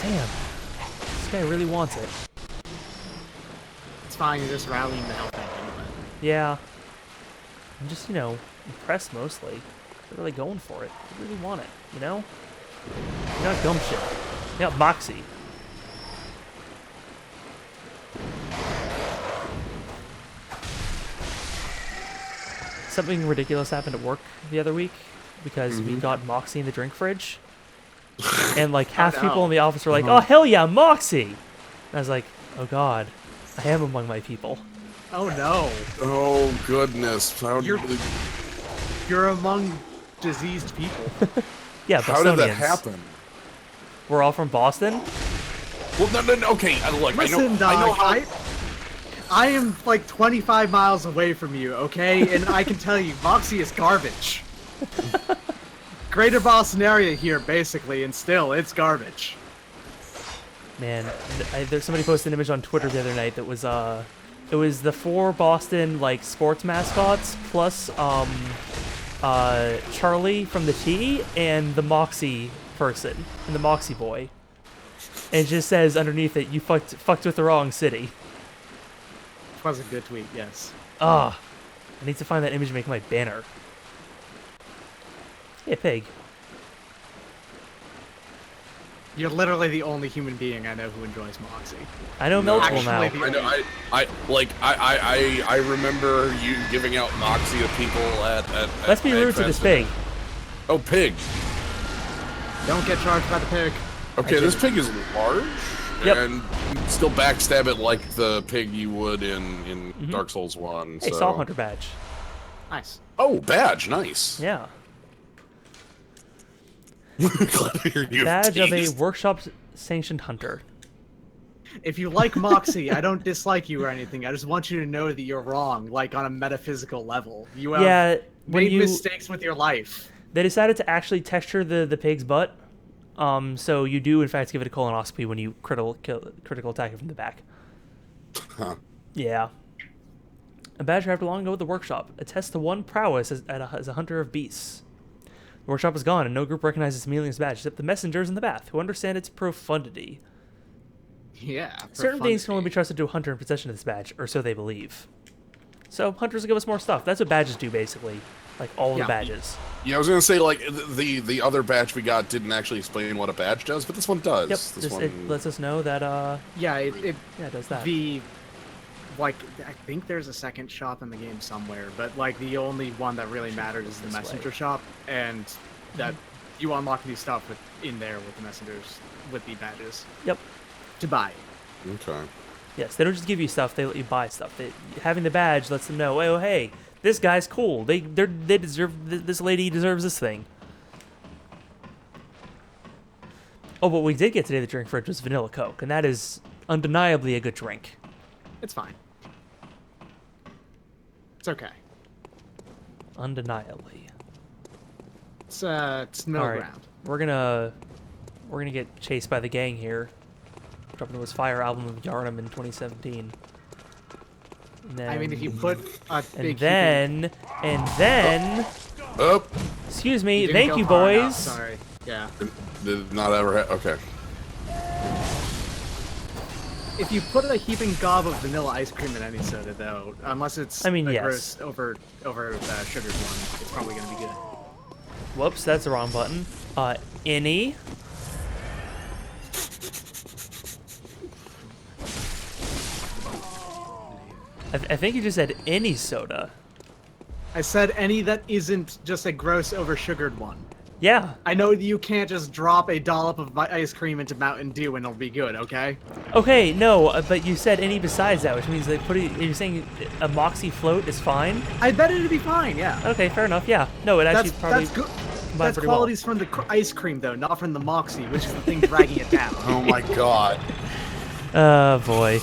Damn. This guy really wants it. It's fine, you're just rallying the health tank anyway. Yeah. I'm just, impressed mostly. They're really going for it. They really want it, you know? You're not dumb shit. You're not Moxie. Something ridiculous happened at work the other week because we got Moxie in the drink fridge. And like half people in the office were like, "Oh hell yeah, Moxie!" And I was like, "Oh god, I am among my people." Oh no. Oh goodness. You're among diseased people. Yeah, How did that Bostonians. happen? We're all from Boston. Well, no. Okay, look. Listen, I know dog, how. I am like 25 miles away from you, okay? And I can tell you, Moxie is garbage. Greater Boston area here, basically, and still, it's garbage. Man, there's somebody posted an image on Twitter the other night that was it was the 4 Boston like sports mascots plus Charlie from the T and the Moxie person and the Moxie boy. And it just says underneath it, "You fucked with the wrong city." It was a good tweet, yes. I need to find that image and make my banner. Hey, pig. You're literally the only human being I know who enjoys Moxie. I know Melchel now. Actually, the I remember you giving out Moxie to people at Let's be rude to this pig. Oh, pig. Don't get charged by the pig. Okay, this pig is large. Yep. And still backstab it like the pig you would in Dark Souls 1. Hey, so. Saw Hunter badge. Nice. Oh, badge. Nice. Yeah. Glad to hear you Badge of a teased. workshop sanctioned hunter. If you like Moxie, I don't dislike you or anything. I just want you to know that you're wrong, like on a metaphysical level. You have made mistakes with your life. They decided to actually texture the pig's butt. So you do in fact give it a colonoscopy when you critical attack it from the back. Huh. Yeah. A badge arrived long ago at the workshop. Attests to one prowess as a hunter of beasts. The workshop is gone, and no group recognizes immediately this badge except the messengers in the bath, who understand its profundity. Yeah. Certain things can only be trusted to a hunter in possession of this badge, or so they believe. So hunters will give us more stuff. That's what badges do, basically. Like all the badges. Yeah, I was gonna say like the other badge we got didn't actually explain what a badge does, but this one does. Yep. This one... It lets us know that. Yeah, it does that. I think there's a second shop in the game somewhere, but like the only one that really matters is the messenger shop, and that you unlock new stuff in there with the messengers, with the badges. Yep. To buy. Okay. Yes, they don't just give you stuff; they let you buy stuff. Having the badge lets them know, oh, hey, this guy's cool. They deserve this lady deserves this thing. Oh, what we did get today, the drink fridge, was vanilla Coke, and that is undeniably a good drink. It's fine. It's okay. Undeniably. It's middle All right, ground. we're gonna get chased by the gang here. Dropping to his Fire album of Yarnum in 2017. And then, I mean, if you put a big and then. Oh. Excuse me. didn't Thank go you, far enough, boys. Sorry. Yeah. Did not ever. Okay. If you put a heaping gob of vanilla ice cream in any soda, though, unless it's I mean, a yes. gross over the sugared one, it's probably gonna be good. Whoops, that's the wrong button. Any. I think you just said any soda. I said any that isn't just a gross over sugared one. Yeah. I know you can't just drop a dollop of ice cream into Mountain Dew and it'll be good, okay? Okay, no, but you said any besides that, which means they put it. You're saying a Moxie float is fine? I bet it'd be fine, yeah. Okay, fair enough. Yeah. No, it actually probably. That's good. combined That's pretty well. qualities from the ice cream, though, not from the Moxie, which is the thing dragging it down. Oh my god. Boy.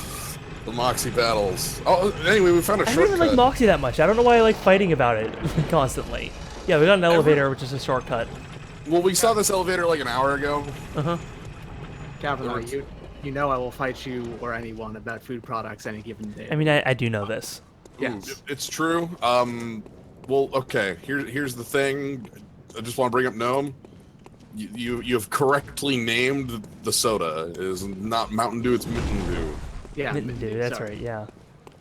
The Moxie battles. Oh, anyway, we found a I don't shortcut. even like Moxie that much. I don't know why I like fighting about it constantly. Yeah, we got an elevator, which is a shortcut. Well, we saw this elevator like an hour ago. Uh-huh. Captain, you know I will fight you or anyone about food products any given day. I mean, I do know this. Yes. It's true. Well, okay. Here's the thing. I just want to bring up Gnome. You've correctly named the soda. It is not Mountain Dew. It's Mitten Dew. Yeah, Mitten Dew. That's sorry. right. Yeah.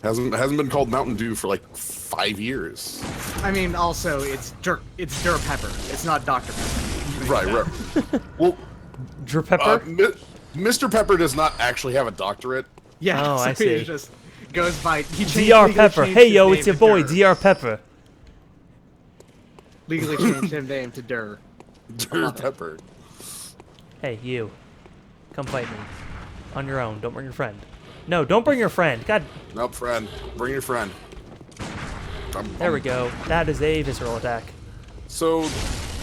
Hasn't been called Mountain Dew for like 5 years. I mean, also it's Dur Pepper. It's not Dr. Pepper. Right. Well, Dr Pepper. Mr. Pepper does not actually have a doctorate. Yeah. Oh, so I see. He just goes by. Dr Pepper. Hey yo, it's your boy, Dr Pepper. Legally changed his name to Dur. Dur Pepper. Hey, you. Come fight me. On your own. Don't bring your friend. No, don't bring your friend. God. Nope, friend. Bring your friend. There we go. That is a visceral attack. So,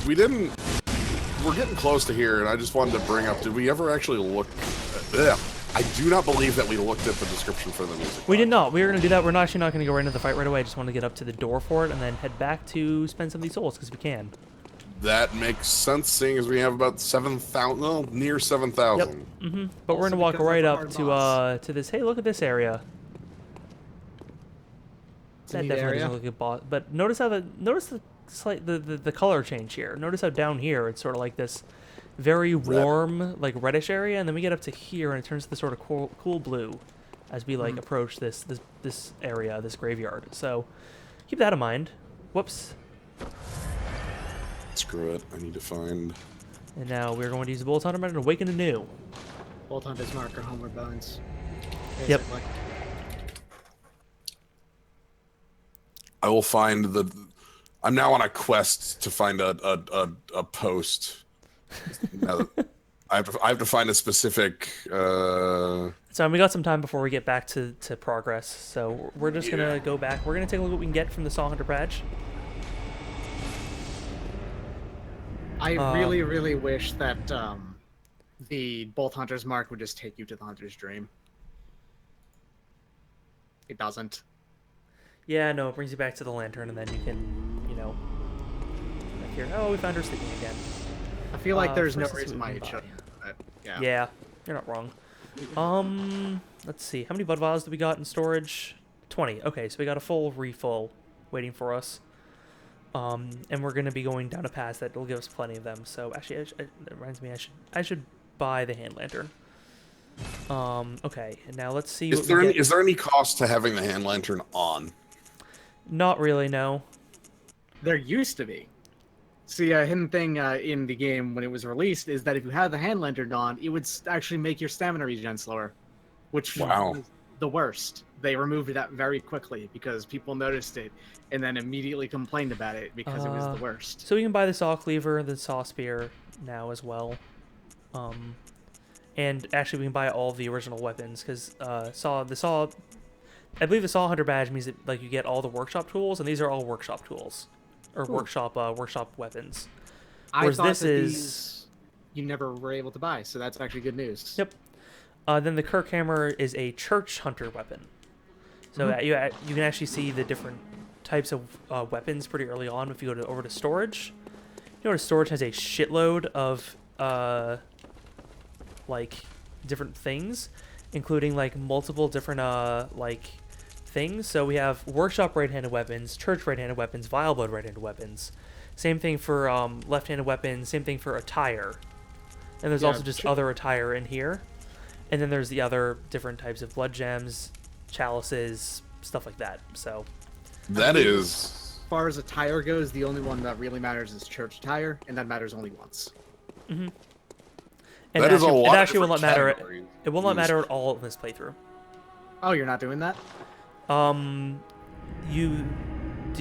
we're getting close to here, and I just wanted to bring up, did we ever actually look... I do not believe that we looked at the description for the music. We did not. We were going to do that. We're actually not going to go right into the fight right away. I just want to get up to the door for it and then head back to spend some of these souls, because we can. That makes sense, seeing as we have about 7,000, well, near 7,000. Yep. Mm-hmm. But we're going to walk right up to this. Hey, look at this area. That definitely doesn't look like a boss. But notice how the color change here. Notice how down here it's sort of like this very warm, like reddish area, and then we get up to here and it turns to this sort of cool blue as we like approach this area, this graveyard. So keep that in mind. Whoops. Screw it. I need to find... And now we're going to use the Bolt Hunter method and awaken anew. Bolt Hunter's marker, Homeward Bones. Yep. Basically. I will find the... I'm now on a quest to find a post. I have to find a specific... So we got some time before we get back to progress. So we're just going to go back. We're going to take a look at what we can get from the Saw Hunter badge. I really, really wish that the Bolt Hunter's mark would just take you to the Hunter's Dream. It doesn't. Yeah, no, it brings you back to the lantern, and then you can, you know, back here. Oh, we found her sleeping again. I feel like there's no first reason why we it can should. But, yeah. Yeah, you're not wrong. Let's see. How many Bud Vials do we got in storage? 20. Okay, so we got a full refill waiting for us. And we're going to be going down a path that will give us plenty of them. So actually, it reminds me, I should buy the hand lantern. Okay, and now let's see. Is there any cost to having the hand lantern on? Not really, no. There used to be. See, a hidden thing in the game when it was released is that if you had the hand lantern on, it would actually make your stamina regen slower. Which, wow. the worst. They removed that very quickly because people noticed it and then immediately complained about it because it was the worst. So we can buy the saw cleaver and the saw spear now as well. And actually we can buy all the original weapons because I believe the saw hunter badge means that like you get all the workshop tools, and these are all workshop tools or workshop weapons. Whereas I thought this that is these you never were able to buy, so that's actually good news. Yep. Then the Kirk hammer is a church hunter weapon. So you can actually see the different types of weapons pretty early on if you go over to storage. You know, storage has a shitload of like different things, including like multiple different like things. So we have workshop right-handed weapons, church right-handed weapons, vile blood right-handed weapons. Same thing for left-handed weapons. Same thing for attire. And there's also just other attire in here. And then there's the other different types of blood gems, chalices, stuff like that. So that is, as far as attire goes, the only one that really matters is church attire, and that matters only once. Mm-hmm. And that is a lot. It actually will not matter. It will not matter at all in this playthrough. Oh, you're not doing that? Do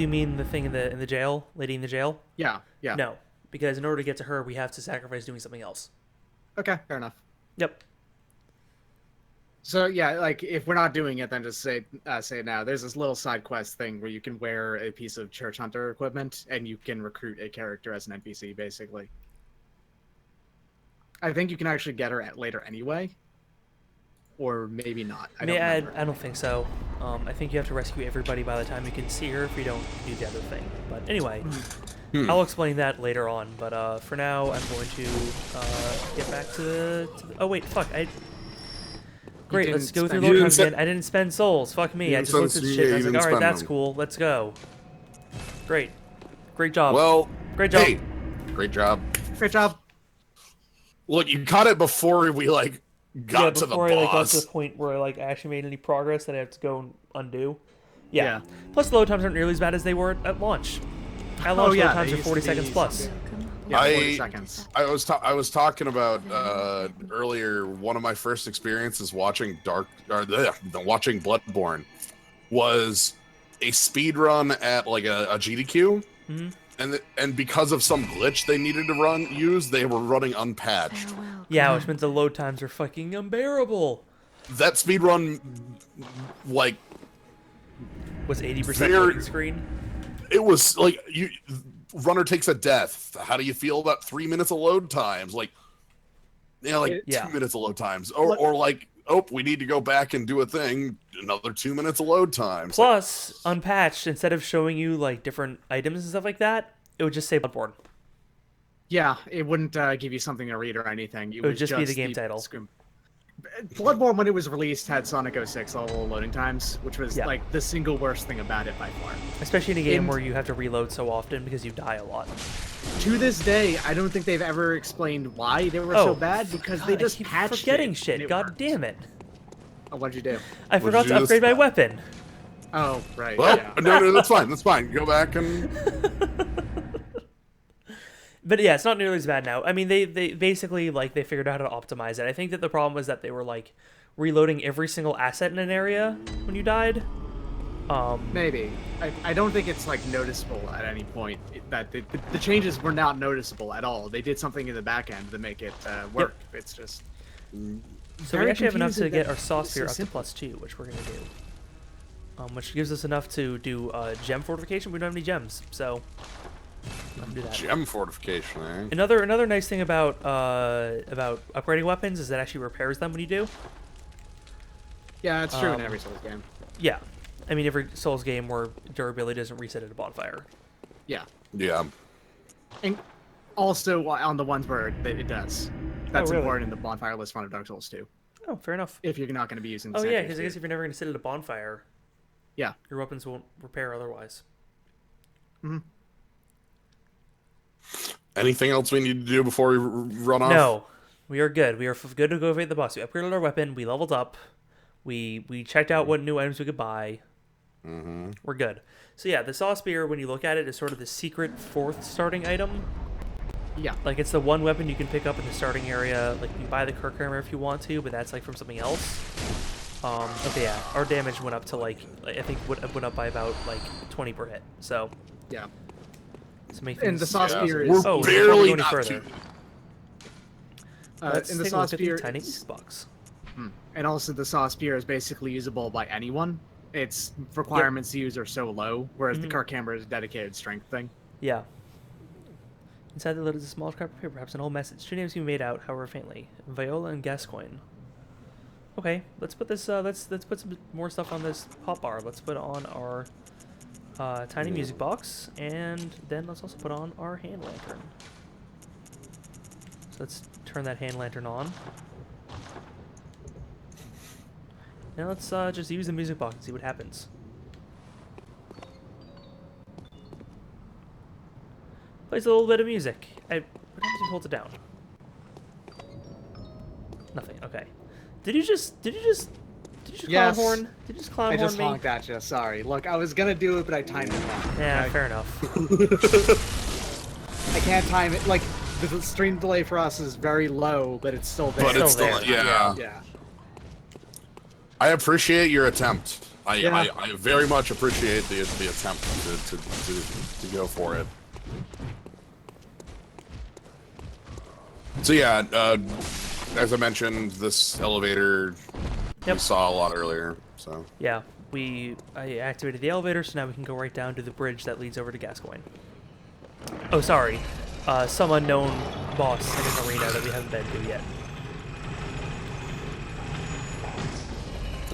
you mean the thing in the jail, lady in the jail? Yeah. No, because in order to get to her, we have to sacrifice doing something else. Okay, fair enough. Yep. So yeah, like if we're not doing it, then just say it now. There's this little side quest thing where you can wear a piece of church hunter equipment and you can recruit a character as an NPC, basically. I think you can actually get her later anyway, or maybe not. I don't think so. I think you have to rescue everybody by the time you can see her if you don't do the other thing. But anyway, I'll explain that later on. But for now, I'm going to get back to the. Oh wait, fuck! Great, let's go through load times again. I didn't spend souls. Fuck me. I just looked at the shit and I was like, alright, that's cool. Let's go. Great. Great job. Well, great job. Hey, great job. Great job. Look, you caught it before we got to the boss. Before I got to the point where I actually made any progress that I have to go and undo. Yeah. Plus, load times aren't nearly as bad as they were at launch. At launch, load times are 40 seconds plus. Yeah, 40 seconds. I was talking about earlier. One of my first experiences watching watching Bloodborne was a speed run at like a GDQ, and because of some glitch they needed to use, they were running unpatched. Yeah, which meant the load times are fucking unbearable. That speed run, was 80% loading screen. It was like runner takes a death. How do you feel about 3 minutes of load times? 2 minutes of load times, or we need to go back and do a thing. Another 2 minutes of load times. Plus, unpatched, instead of showing you different items and stuff like that, it would just say Bloodborne. Yeah, it wouldn't give you something to read or anything. It would just be the game title. Bloodborne, when it was released, had Sonic 06 level loading times, which was the single worst thing about it by far. Especially in a game where you have to reload so often because you die a lot. To this day, I don't think they've ever explained why they were so bad, because they just patched forgetting shit. God damn it. Oh, what'd you do? I forgot to upgrade my weapon. Oh, right. Well, yeah. no, that's fine. That's fine. Go back and... But yeah, it's not nearly as bad now. I mean, they basically, they figured out how to optimize it. I think that the problem was that they were, reloading every single asset in an area when you died. Maybe. I don't think it's, noticeable at any point. That the changes were not noticeable at all. They did something in the back end to make it work. Yep. It's just... So we actually have enough to get our saw spear up to +2, which we're going to do. Which gives us enough to do gem fortification. We don't have any gems, so... Do that. Gem fortification, eh? Another nice thing about upgrading weapons is that it actually repairs them when you do. Yeah, it's true in every Souls game. Yeah, I mean every Souls game where durability doesn't reset at a bonfire. Yeah. Yeah. And also on the ones where it does. That's really? important in the bonfire list front of Dark Souls 2. Oh, fair enough. If you're not going to be using. Oh yeah, because I guess if you're never going to sit at a bonfire. Yeah. Your weapons won't repair otherwise. Mm-hmm. Anything else we need to do before we run off? No, we are good. We are good to go fight the boss. We upgraded our weapon. We leveled up. We checked out what new items we could buy. Mm-hmm. We're good. So yeah, the saw spear, when you look at it, is sort of the secret 4th starting item. Yeah. It's the one weapon you can pick up in the starting area. You buy the Kirk hammer if you want to, but that's from something else. Okay, yeah, our damage went up to like I think went up by about like 20 per hit. So Yeah. to make And the things- Saw Yeah, Spear we're is Oh, barely before we go any not further. too- Let's in the take a Saw look at the Spear. tiny is- box. And also, the Saw Spear is basically usable by anyone. Its requirements to use are so low, whereas the Kirk Hammer is a dedicated strength thing. Yeah. Inside the lid is a small scrap of paper, perhaps an old message. Two names can be made out, however faintly: Viola and Gascoigne. Okay, let's put this. Let's put some more stuff on this pop bar. Let's put on our tiny music box, and then let's also put on our hand lantern. So let's turn that hand lantern on. And let's just use the music box and see what happens. Plays a little bit of music. What happens if you hold it down? Nothing. Okay. Did you just Yes. clown horn? Did you just clown I horn just me? honked at you. Sorry. Look, I was gonna do it, but I timed it wrong. Yeah, okay? fair enough. I can't time it. Like, the stream delay for us is very low, but it's still there. But it's Still still, there, yeah. Yeah. I appreciate your attempt. Yeah. I very much appreciate the attempt to go for it. So yeah, as I mentioned, this elevator we saw a lot earlier. So Yeah, I activated the elevator, so now we can go right down to the bridge that leads over to Gascoigne. Oh, sorry. Some unknown boss in an arena that we haven't been to yet.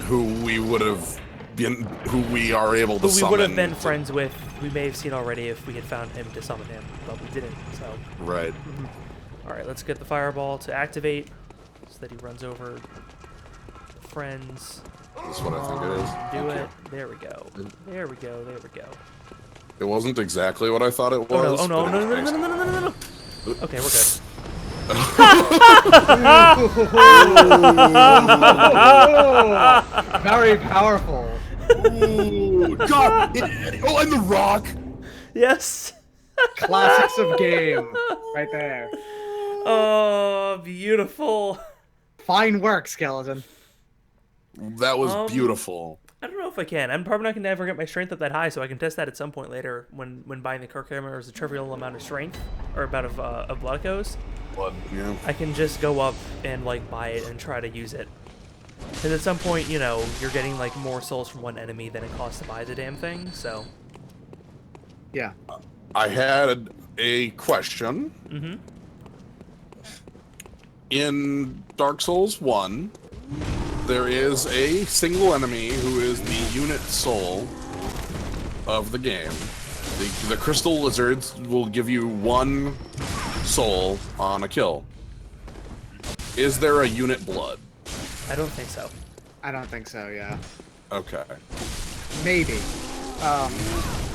who we would have been, who we are able to Who we summon. would have been friends with, we may have seen already if we had found him to summon him, but we didn't, so. Right. Alright, let's get the fireball to activate, so that he runs over friends. That's what I think it is. Do it. There we go. There we go, there we go. It wasn't exactly what I thought it Oh no, was. oh no, but no, it no, was no, no, nice. no, no, no, no, no. Okay, we're good. Very powerful. Ooh, God! Oh, and the rock! Yes! Classics of game. Right there. Oh, beautiful. Fine work, Skeleton. That was beautiful. I don't know if I can. I'm probably not going to ever get my strength up that high, so I can test that at some point later when buying the Kirk Hammer is a trivial amount of strength, or amount of blood echoes. Blood, yeah. I can just go up and, like, buy it and try to use it. Because at some point, you know, you're getting, like, more souls from one enemy than it costs to buy the damn thing, so... Yeah. I had a question. Mm-hmm. In Dark Souls 1, there is a single enemy who is the unit soul of the game. The crystal lizards will give you 1 soul on a kill. Is there a unit blood? I don't think so. I don't think so, yeah. Okay. Maybe.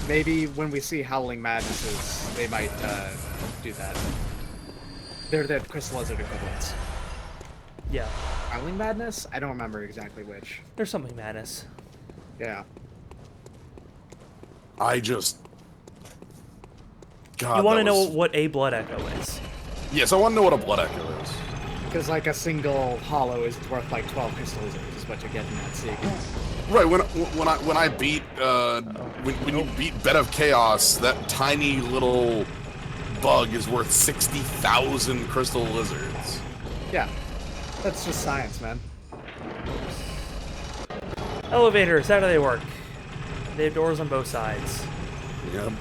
Maybe when we see Howling Madnesses, they might do that. They're the Crystal Lizard equivalents. Yeah. Howling Madness? I don't remember exactly which. There's something madness. Yeah. I just... God, You want to that know was- what a blood echo is? Yes, I want to know what a blood echo is. Because, like, a single hollow is worth, like, 12 Crystal Lizards, is what you get in that sequel. Right, when I beat when you beat Bed of Chaos, that tiny little bug is worth 60,000 crystal lizards. Yeah. That's just science, man. Elevators, how do they work? They have doors on both sides. Yep.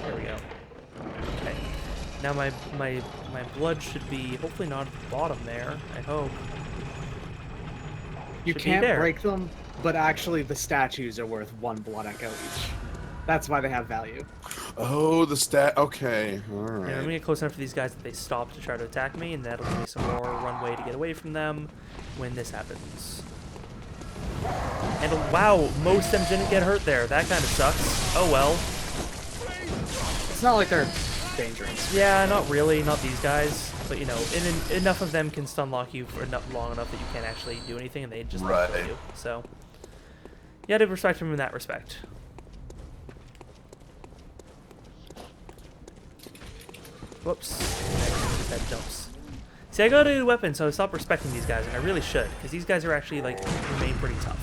There we go. Okay. Now my blood should be hopefully not at the bottom there. I hope. You Should be can't there. break them, but actually the statues are worth 1 blood echo each. That's why they have value. Oh, the stat. Okay, all And I'm right. gonna get close enough to these guys that they stop to try to attack me, and that'll give me some more runway to get away from them when this happens. And wow, most of them didn't get hurt there. That kind of sucks. Oh well. It's not like they're dangerous. Yeah, not really, not these guys. But you know, enough of them can stun lock you for long enough that you can't actually do anything, and they just Right. kill you. So you have to respect them in that respect. Whoops. That jumps. See, I got a new weapon, so I stopped respecting these guys, and I really should, because these guys are actually, like, remain pretty tough.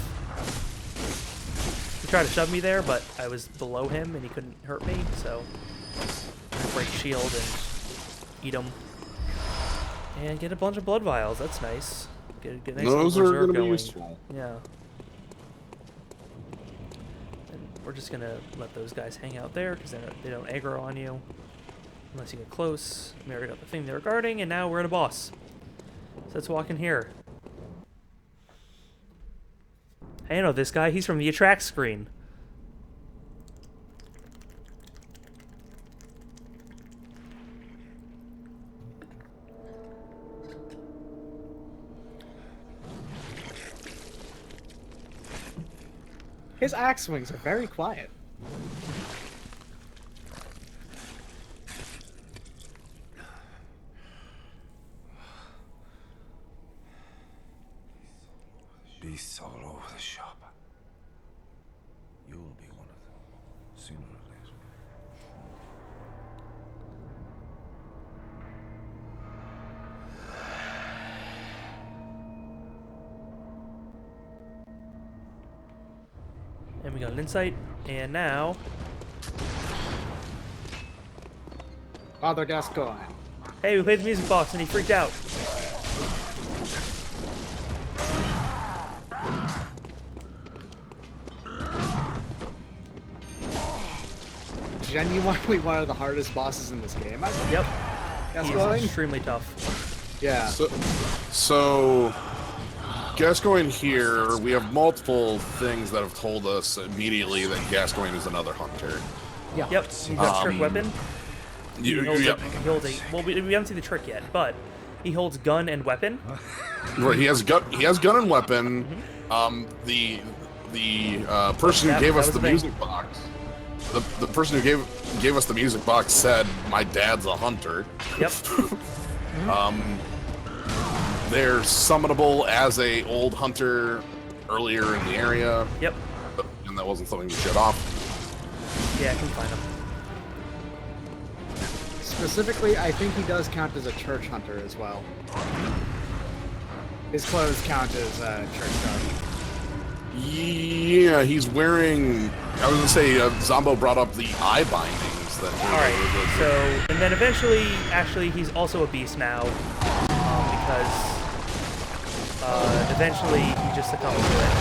He tried to shove me there, but I was below him, and he couldn't hurt me, so I break shield and eat him. And get a bunch of blood vials. That's nice. Get a nice Those little are reserve going to be going. useful. Yeah. And we're just gonna let those guys hang out there because they don't aggro on you unless you get close. We already got the thing they were guarding, and now we're in a boss. So let's walk in here. Hey, I know this guy. He's from the attract screen. His axe swings are very quiet. Beasts all over the shop. You'll be one of them, sooner or later. And we got an insight, and now... Father Gascoigne. Hey, we played the music box, and he freaked out. Genuinely one of the hardest bosses in this game, I think. Yep. Gascoigne? He's extremely tough. Yeah. So Gascoigne here, we have multiple things that have told us immediately that Gascoigne is another hunter. Yeah. Yep, he's got a trick weapon. He holds Yep. well, we haven't seen the trick yet, but he holds gun and weapon. Right, he has gun and weapon. The person who gave us the music box, the person who gave us the music box said, "My dad's a hunter." Yep. They're summonable as a old hunter earlier in the area. Yep. And that wasn't something to shut off. Yeah, I can find him. Specifically, I think he does count as a church hunter as well. His clothes count as church garb. Yeah, he's wearing. I was gonna say, Zombo brought up the eye bindings. That. Alright, so, and then eventually, actually, he's also a beast now. Because, eventually, he just succumbs to it.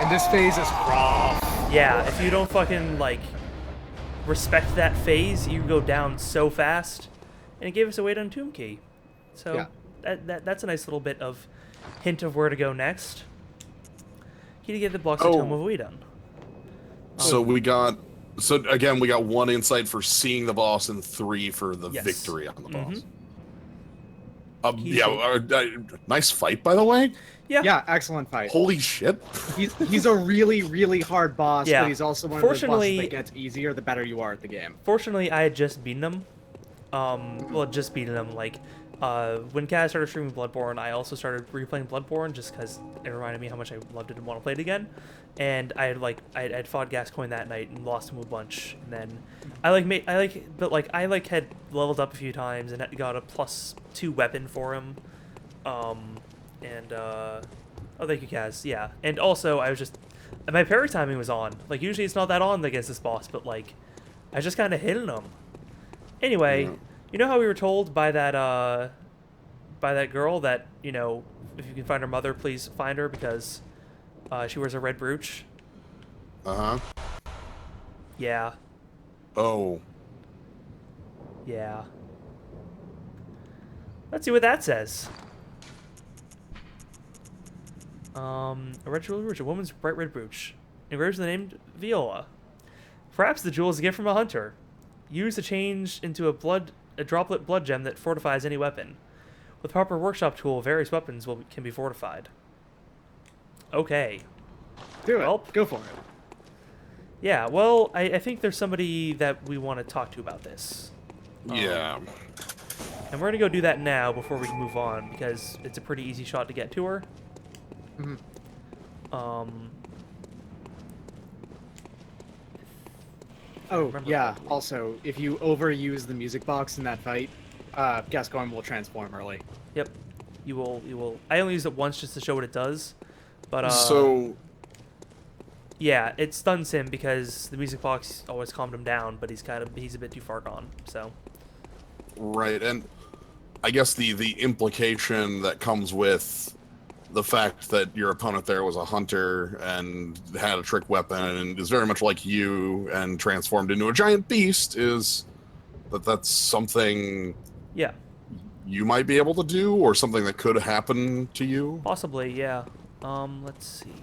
And this phase is rough. Yeah, if you don't fucking, like, respect that phase, you go down so fast. And it gave us a wait on Tomb Key. So, yeah. that's a nice little bit of hint of where to go next. Key to get the blocks of Tome of Weedon. So we got. So again, we got 1 insight for seeing the boss and 3 for the victory on the boss. Nice fight, by the way. Yeah, excellent fight. Holy shit. He's a really, really hard boss, Yeah. but he's also one of those bosses that gets easier the better you are at the game. Fortunately, I had just beaten him. Well, just beaten him, like, when Kaz started streaming Bloodborne, I also started replaying Bloodborne just because it reminded me how much I loved it and want to play it again. And I had fought Gascoigne that night and lost him a bunch. And then I had leveled up a few times and got a +2 weapon for him. Oh, thank you, Kaz. Yeah, and also my parry timing was on. Like, usually it's not that on against this boss, but like, I was just kind of hitting him. Anyway, you know how we were told by that girl that, you know, if you can find her mother, please find her because she wears a red brooch. Yeah. Oh. Yeah. Let's see what that says. A red jewel brooch, a woman's bright red brooch. Engraved with the name Viola. Perhaps the jewel is a gift from a hunter. Used to change into a droplet blood gem that fortifies any weapon. With proper workshop tool, various weapons can be fortified. Okay. Do it. Go for it. Yeah, well, I think there's somebody that we want to talk to about this. Yeah. And we're going to go do that now before we move on, because it's a pretty easy shot to get to her. Oh, yeah, also, if you overuse the music box in that fight, Gascoigne will transform early. Yep. You will. I only use it once just to show what it does. But So yeah, it stuns him because the music box always calmed him down, but he's a bit too far gone. So. right, and I guess the implication that comes with the fact that your opponent there was a hunter and had a trick weapon and is very much like you and transformed into a giant beast is that that's something Yeah. you might be able to do, or something that could happen to you. Possibly, yeah. Let's see.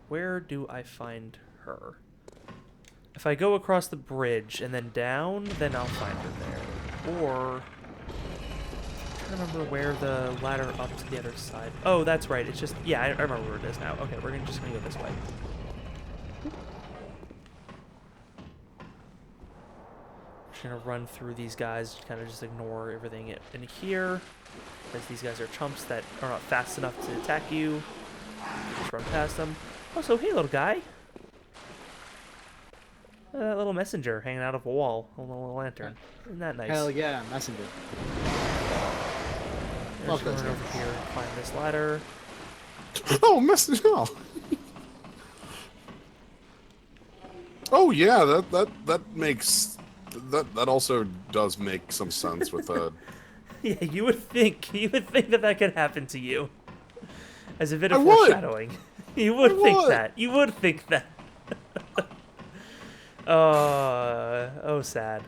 Where do I find her? If I go across the bridge and then down, then I'll find her there. Or I don't remember where the ladder up to the other side. Oh, that's right. It's just, yeah, I remember where it is now. Okay, we're just gonna go this way. Just gonna run through these guys, kind of just ignore everything in here, because these guys are chumps that are not fast enough to attack you. Just run past them. Also, hey, little guy. That little messenger hanging out of a wall, a little lantern. Isn't that nice? Hell yeah, messenger. Let's run over here and find this ladder. Oh, message! Oh yeah, that makes that also does make some sense with the. Yeah, you would think that could happen to you. As a bit of I would. foreshadowing. You would think would. that. You would think that. Oh, sad.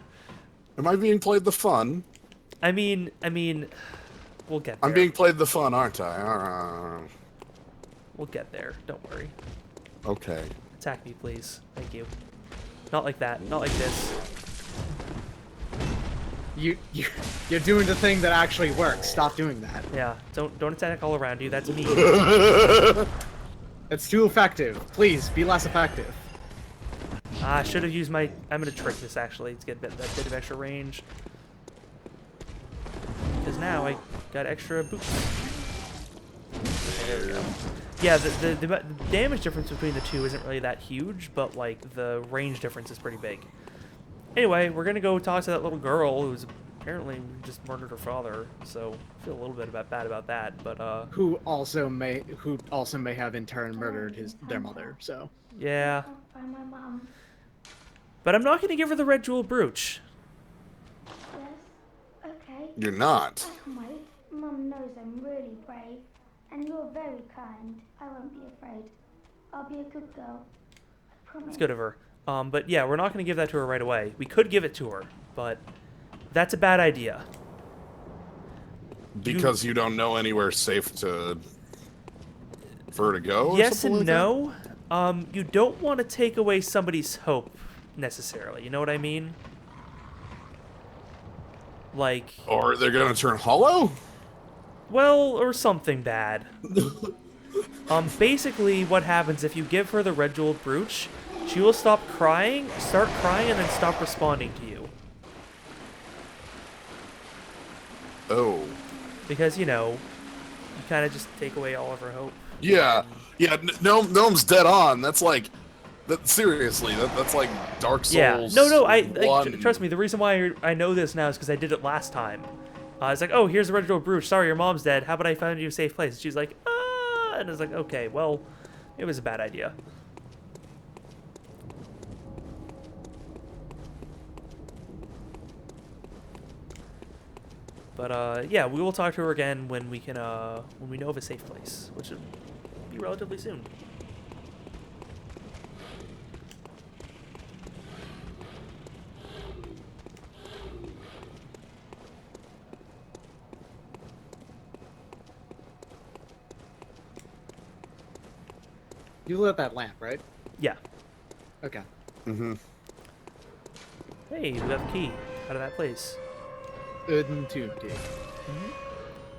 Am I being played the fun? I mean, we'll get there. I'm being played the fun, aren't I? We'll get there. Don't worry. Okay. Attack me, please. Thank you. Not like that. Not like this. You're doing the thing that actually works. Stop doing that. Yeah. Don't attack all around you. That's mean. It's too effective. Please be less effective. I should have used my. I'm gonna trick this actually to get that bit of extra range. Because now I got extra boots. Okay, there we go. Yeah, the damage difference between the two isn't really that huge, but like the range difference is pretty big. Anyway, we're gonna go talk to that little girl who's apparently just murdered her father. So I feel a little bit bad about that, but who also may have in turn murdered their mother. So yeah. By my mum. But I'm not gonna give her the red jewel brooch. Yes. Okay. You're not. I can wait. Mum knows I'm really brave. And you're very kind. I won't be afraid. I'll be a good girl. I promise. It's good of her. But yeah, we're not going to give that to her right away. We could give it to her, but that's a bad idea. Because you don't know anywhere safe for her to go? Yes and like no. You don't want to take away somebody's hope, necessarily. You know what I mean? Like... Or they're going to turn hollow? Well, or something bad. Basically, what happens if you give her the red jeweled brooch, she will start crying, and then stop responding to you. Oh. Because, you know, you kind of just take away all of her hope. Yeah. Yeah, Gnome's dead on. That's like... seriously, that's like Dark Souls. Yeah. No, trust me, the reason why I know this now is because I did it last time. It's like, oh, here's the red jewel brooch. Sorry, your mom's dead. How about I find you a safe place? She's like, ah, and I was like, okay, well, it was a bad idea. But yeah, we will talk to her again when we can, when we know of a safe place, which will be relatively soon. You lit that lamp, right? Yeah. Okay. Mm-hmm. Hey, we got the key out of that place.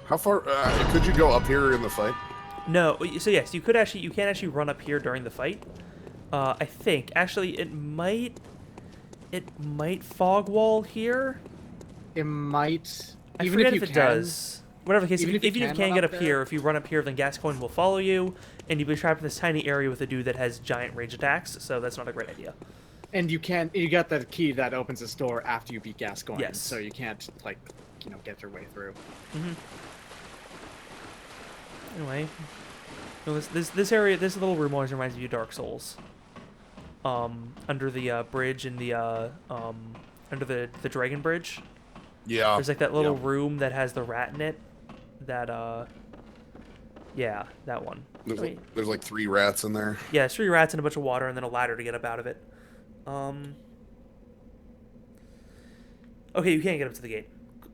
How far could you go up here in the fight? No, so yes, you can actually run up here during the fight. I think actually it might fog wall here. It might. I forget if it does. Whatever the case, even if you can't get up here, if you run up here, then Gascoigne will follow you, and you'll be trapped in this tiny area with a dude that has giant range attacks. So that's not a great idea. And you got the key that opens this door after you beat Gascoigne. Yes. So you can't, like, get your way through. Anyway, this area, this little room always reminds me of Dark Souls. Under the bridge in the under the dragon bridge. Yeah. There's like that little room that has the rat in it. That yeah, that one. There's like 3 rats in there. Yeah, there's 3 rats and a bunch of water, and then a ladder to get up out of it. Okay, you can't get up to the gate.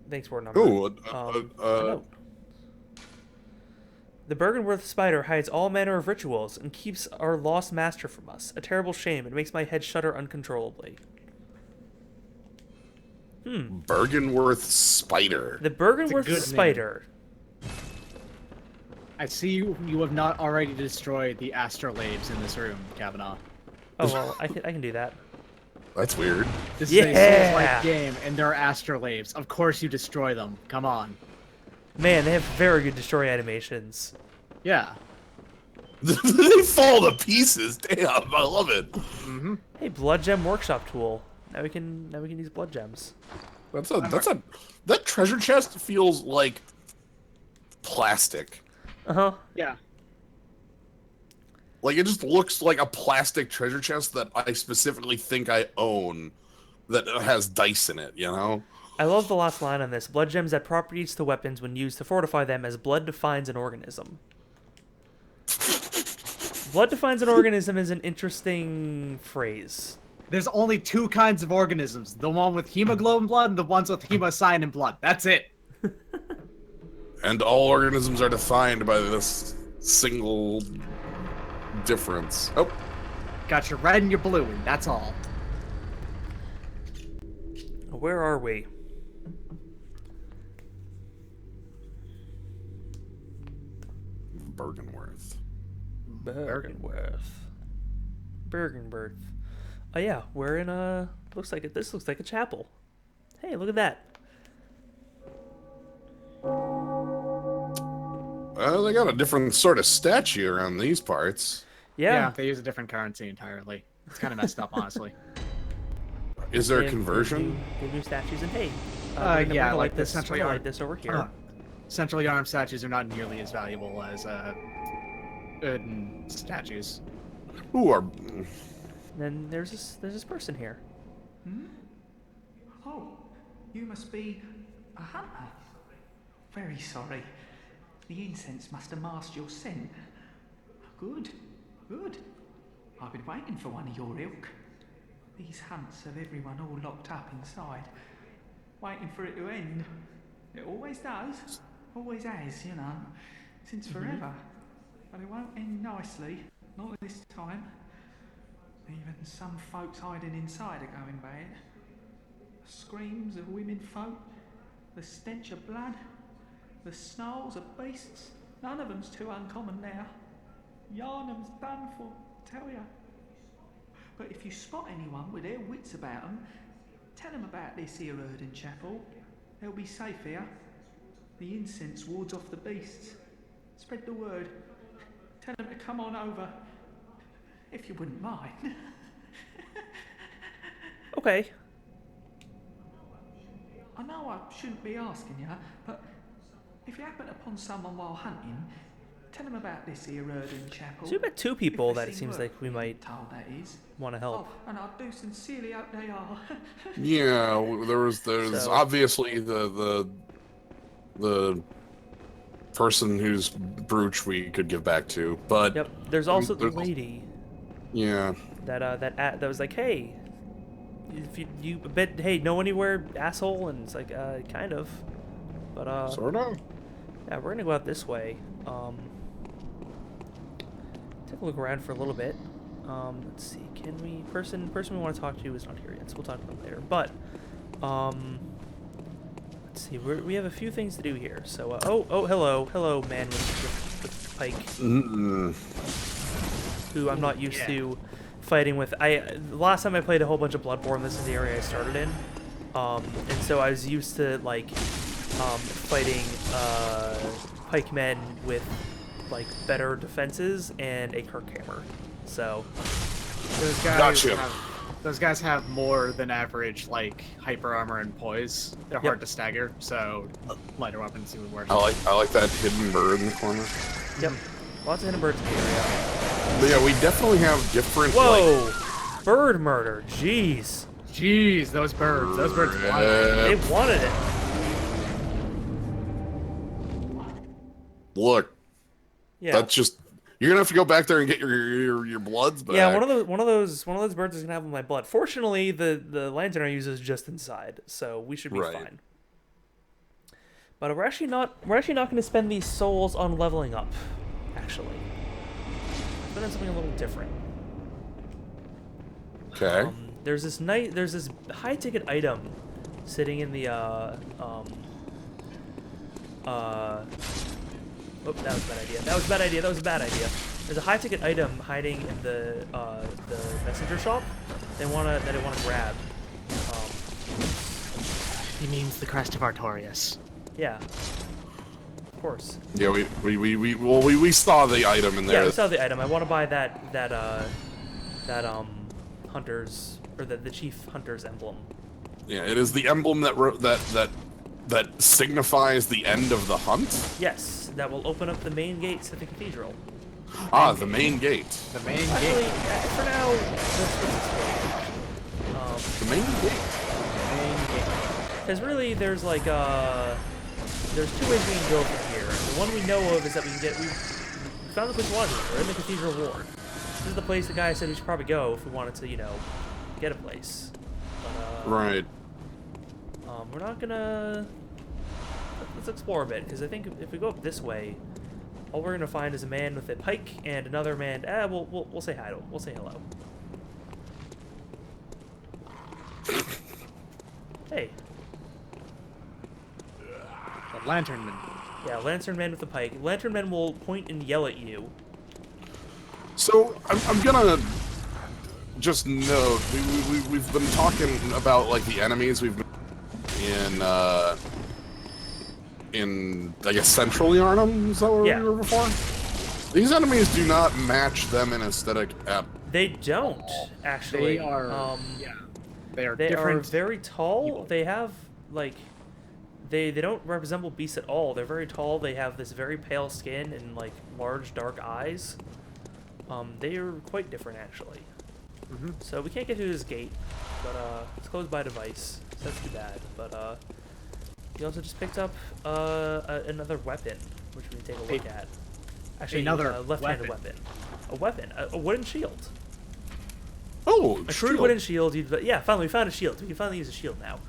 Thanks for number. Ooh, note. The Bergenworth spider hides all manner of rituals and keeps our lost master from us. A terrible shame. It makes my head shudder uncontrollably. Bergenworth spider. The Bergenworth spider. I see you have not already destroyed the astrolabes in this room, Kavanaugh. Oh, well, I can do that. That's weird. This is a Souls-like game, and there are astrolabes. Of course you destroy them. Come on. Man, they have very good destroy animations. Yeah. They fall to pieces. Damn, I love it. Hey, blood gem workshop tool. Now we can use blood gems. That treasure chest feels like plastic. Yeah. Like, it just looks like a plastic treasure chest that I specifically think I own that has dice in it, you know? I love the last line on this. Blood gems add properties to weapons when used to fortify them as blood defines an organism. Blood defines an organism is an interesting phrase. There's only 2 kinds of organisms. The one with hemoglobin blood and the ones with hemocyanin blood. That's it. And all organisms are defined by this single difference. Oh. Got your red and your blue, and that's all. Where are we? Bergenworth. Oh yeah, we're in a. This looks like a chapel. Hey, look at that. Well, they got a different sort of statue around these parts. Yeah, they use a different currency entirely. It's kind of messed up, honestly. Is there a conversion? Good new statues, and hey, yeah, like this. the centrally light this over here. Centrally armed statues are not nearly as valuable as statues. Who are? Then there's this person here. Oh, you must be a hunter. Very sorry. The incense must have masked your scent. Good. I've been waiting for one of your ilk. These hunts have everyone all locked up inside, waiting for it to end. It always does. Always has, you know, since forever. But it won't end nicely. Not this time. Even some folks hiding inside are going bad. The screams of women folk, the stench of blood, the snarls of beasts. None of them's too uncommon now. Yarnum's done for, tell ya. But if you spot anyone with their wits about them, tell them about this here Erden Chapel. They'll be safe here. The incense wards off the beasts. Spread the word. Tell them to come on over. If you wouldn't mind. Okay. I know I shouldn't be asking you, but if you happen upon someone while hunting, tell them about this here Erden Chapel. So we've got 2 people that it seems like we might want to help. Oh, and I do sincerely hope they are. Yeah, there's obviously the person whose brooch we could give back to, but yep, there's also the lady. Yeah. That was like, hey, if you bet, hey, know anywhere, asshole, and it's like, kind of, but sort of. Yeah, we're gonna go out this way. Take a look around for a little bit. Let's see, can we person we want to talk to is not here yet, so we'll talk to them later. But let's see, we have a few things to do here. So hello, man with pike. Who I'm not used to fighting with. The last time I played a whole bunch of Bloodborne, this is the area I started in, and so I was used to like fighting pikemen with like better defenses and a Kirk hammer. So those guys Those guys have more than average, like, hyper armor and poise. They're hard Yep. to stagger, so lighter weapons even worse. I like that hidden bird in the corner. Yep. Lots of hidden birds in the area. But yeah, we definitely have different. Whoa! Bird murder. Jeez. Jeez, those birds. Those birds wanted it. They wanted it. Look. Yeah. That's just. You're gonna have to go back there and get your bloods back. Yeah, one of those birds is gonna have my blood. Fortunately, the lantern I use is just inside, so we should be fine. But we're actually not gonna spend these souls on leveling up. Actually, spend on something a little different. Okay. There's this high ticket item sitting in the Oh, that was a bad idea. That was a bad idea. That was a bad idea. There's a high ticket item hiding in the messenger shop. That I wanna grab. He means the crest of Artorias. Yeah. Of course. Yeah, we saw the item in there. Yeah, we saw the item. I want to buy that hunter's or the chief hunter's emblem. Yeah, it is the emblem that signifies the end of the hunt. Yes, that will open up the main gates of the cathedral. Ah, the main gate. The main Actually, gate. for now, The main gate. because really, there's like there's two ways we can go from here. The one we know of is that we found the place we wanted. We're in the cathedral ward. This is the place the guy said we should probably go if we wanted to, get a place. But, Right. we're not gonna. Let's explore a bit, because I think if we go up this way, all we're gonna find is a man with a pike and another man. We'll say hi to him. We'll say hello. Hey. The lanternman. Yeah, lantern man with a pike. Lantern men will point and yell at you. So I'm gonna just note we've been talking about like the enemies we've been in I guess Central Yarnum. Is that where we were before? These enemies do not match them in aesthetic at. They don't actually. They are. They are They different. are very tall. They have like. They don't resemble beasts at all. They're very tall. They have this very pale skin and like large dark eyes. They are quite different actually. So we can't get through this gate, but it's closed by device. So that's too bad. But we also just picked up another weapon, which we can take a look at. Actually, Another left-handed weapon. A weapon, a wooden shield. Oh, a crude wooden shield. Yeah, finally we found a shield. We can finally use a shield now.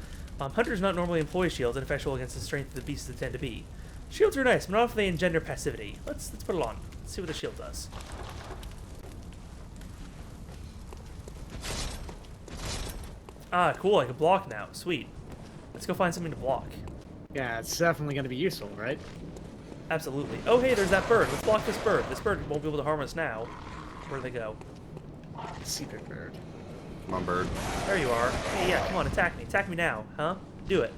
Hunters not normally employ shields, ineffectual against the strength of the beasts they tend to be. Shields are nice, but not if they engender passivity. Let's put it on. Let's see what the shield does. Ah, cool. I can block now. Sweet. Let's go find something to block. Yeah, it's definitely going to be useful, right? Absolutely. Oh, hey, there's that bird. Let's block this bird. This bird won't be able to harm us now. Where'd they go? Secret bird. Come on, bird. There you are. Hey, yeah, come on, attack me. Attack me now, huh? Do it.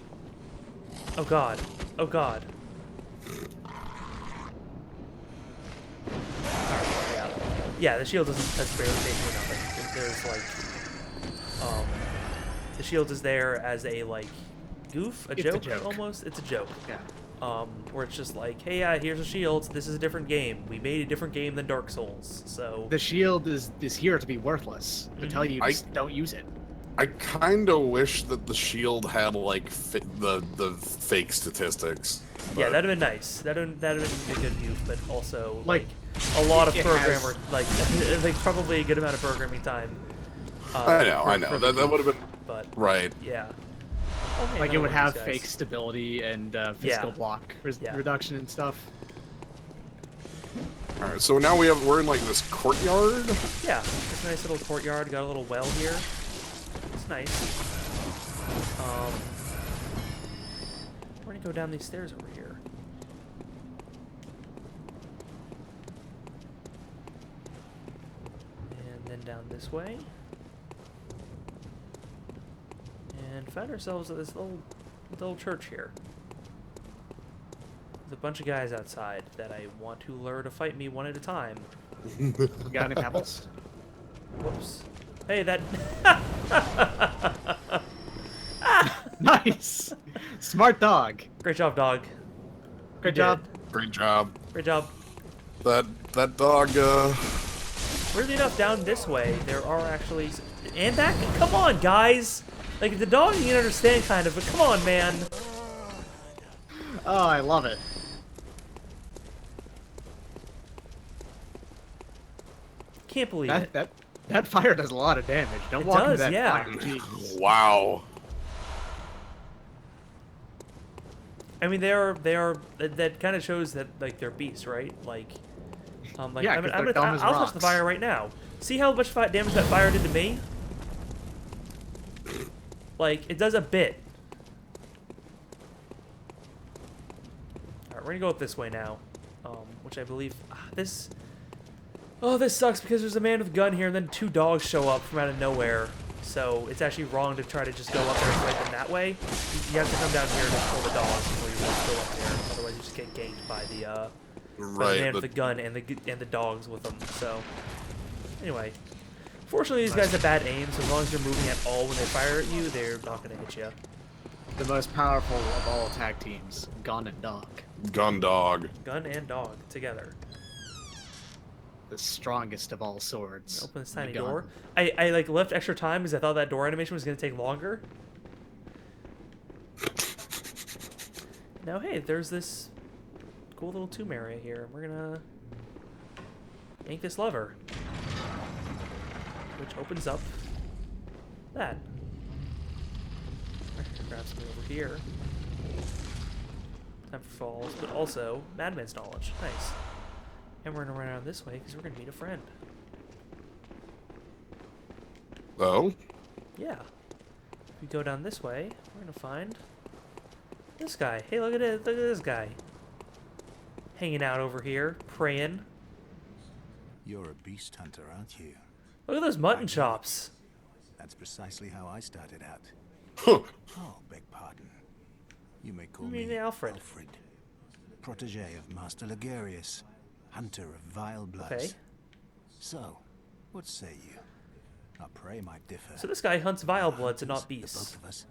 Oh, God. Oh, God. Alright, yeah, the shield doesn't touch barely basically nothing. There's, like, the shield is there as a, like, goof? A joke, almost? It's a joke. Yeah. Where it's just like, hey, here's a shield. This is a different game. We made a different game than Dark Souls, so... The shield is here to be worthless. To tell you, just don't use it. I kind of wish that the shield had like the fake statistics. Yeah, that'd have been nice. That'd have been a good view, but also like a lot of programmer like probably a good amount of programming time. I know. That would have been. But right. Yeah. Like it would have fake stability and physical block Yeah. reduction and stuff. All right, so now we're in like this courtyard. Yeah, this nice little courtyard. Got a little well here. It's nice. We're gonna go down these stairs over here. And then down this way. And found ourselves at this little church here. There's a bunch of guys outside that I want to lure to fight me one at a time. Got any pebbles? Whoops. Hey, that. Nice. Smart dog. Great job, dog. Great You did job. it. Great job. Great job. That dog. Weirdly enough, down this way, there are actually... And that... Come on, guys! Like, the dog you can understand, kind of, but come on, man. Oh, I love it. Can't believe it. That fire does a lot of damage. Don't walk into that fire. Jeez. Wow. I mean, they are. That kind of shows that like they're beasts, right? Like, Yeah, I'm 'cause gonna, they're dumb as I'll touch rocks. the fire right now. See how much damage that fire did to me? Like, it does a bit. All right, we're gonna go up this way now, which I believe this. Oh, this sucks because there's a man with a gun here, and then 2 dogs show up from out of nowhere. So it's actually wrong to try to just go up there and fight them that way. You have to come down here to kill the dogs before you want to go up there. Otherwise, you just get ganked by the man with the gun and the dogs with them. So anyway, fortunately, these guys have bad aim. So as long as you're moving at all when they fire at you, they're not going to hit you. The most powerful of all tag teams, gun and dog. Gun dog. Gun and dog together. The strongest of all swords. Open this tiny The gun. door. I like left extra time because I thought that door animation was going to take longer. Now, hey, there's this cool little tomb area here. We're gonna yank this lever, which opens up that. I'm gonna grab something over here. Time for falls, but also Madman's knowledge. Nice. And we're gonna run around this way because we're gonna meet a friend. Oh? Yeah. If we go down this way, we're gonna find this guy. Hey, look at it! Look at this guy. Hanging out over here, praying. You're a beast hunter, aren't you? Look at those mutton chops. That's precisely how I started out. Huh. Oh, beg pardon. You may call You mean me Alfred. protege of Master Ligarius, hunter of vile bloods. Okay. So, what say you? Our prey might differ. So this guy hunts vile bloods and not The beasts. both of us.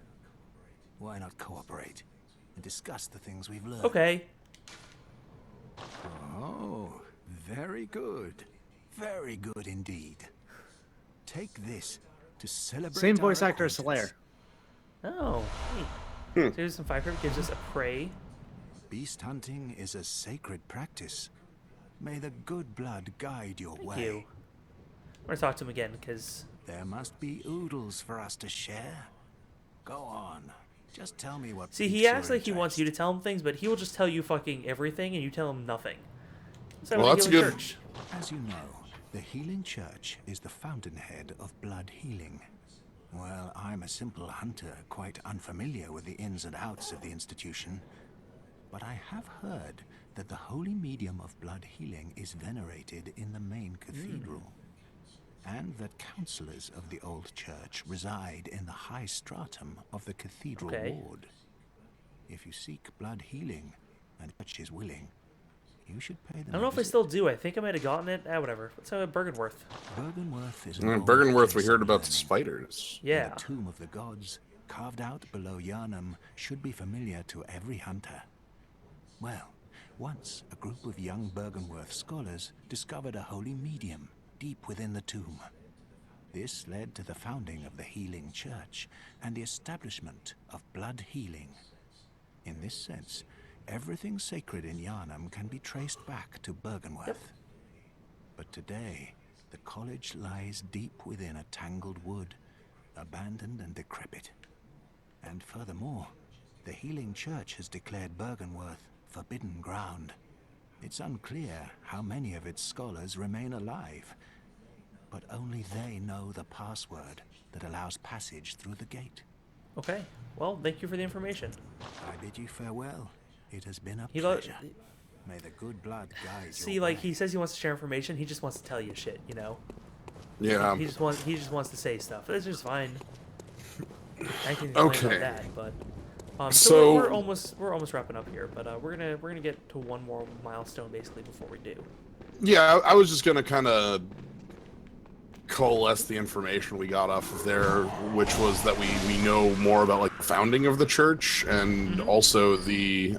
Why not cooperate and discuss the things we've learned? Okay. Oh, very good. Very good indeed. Take this to celebrate. Same our voice actor as acquaintance. Solaire. Oh, neat. So here's some fire gives us a prey. Beast hunting is a sacred practice. May the good blood guide your way. Thank you. I'm gonna talk to him again because There must be oodles for us to share. Go on. Just tell me what. see, he piques your acts like he wants you to tell him things, but he will just tell you fucking everything, and you tell him nothing. So Well, that's Healing good. Church. As you know, the Healing Church is the fountainhead of blood healing. Well, I'm a simple hunter, quite unfamiliar with the ins and outs of the institution. But I have heard that the holy medium of blood healing is venerated in the main cathedral, and that counselors of the old church reside in the high stratum of the cathedral Okay. ward. If you seek blood healing, and the church is willing, you should pay them I don't know if I still do. I think I might have gotten it. Whatever. Let's have a Bergenworth. Bergenworth is Bergenworth, we heard about the spiders. Yeah. The tomb of the gods, carved out below Yharnam, should be familiar to every hunter. Well, once a group of young Bergenworth scholars discovered a holy medium deep within the tomb. This led to the founding of the Healing Church and the establishment of blood healing. In this sense, everything sacred in Yharnam can be traced back to Bergenworth. But today, the college lies deep within a tangled wood, abandoned and decrepit. And furthermore, the Healing Church has declared Bergenworth forbidden ground. It's unclear how many of its scholars remain alive, but only they know the password that allows passage through the gate. Okay. Well, thank you for the information. I bid you farewell. It has been a He pleasure. May the good blood guide See, your like way. he says he wants to share information. He just wants to tell you shit. You know. Yeah. He just wants to say stuff. That's just fine. I can explain Okay. about that, but so So- we're almost wrapping up here. But we're gonna get to one more milestone basically before we do. Yeah, I was just gonna kind of coalesce the information we got off of there, which was that we know more about like the founding of the church and also the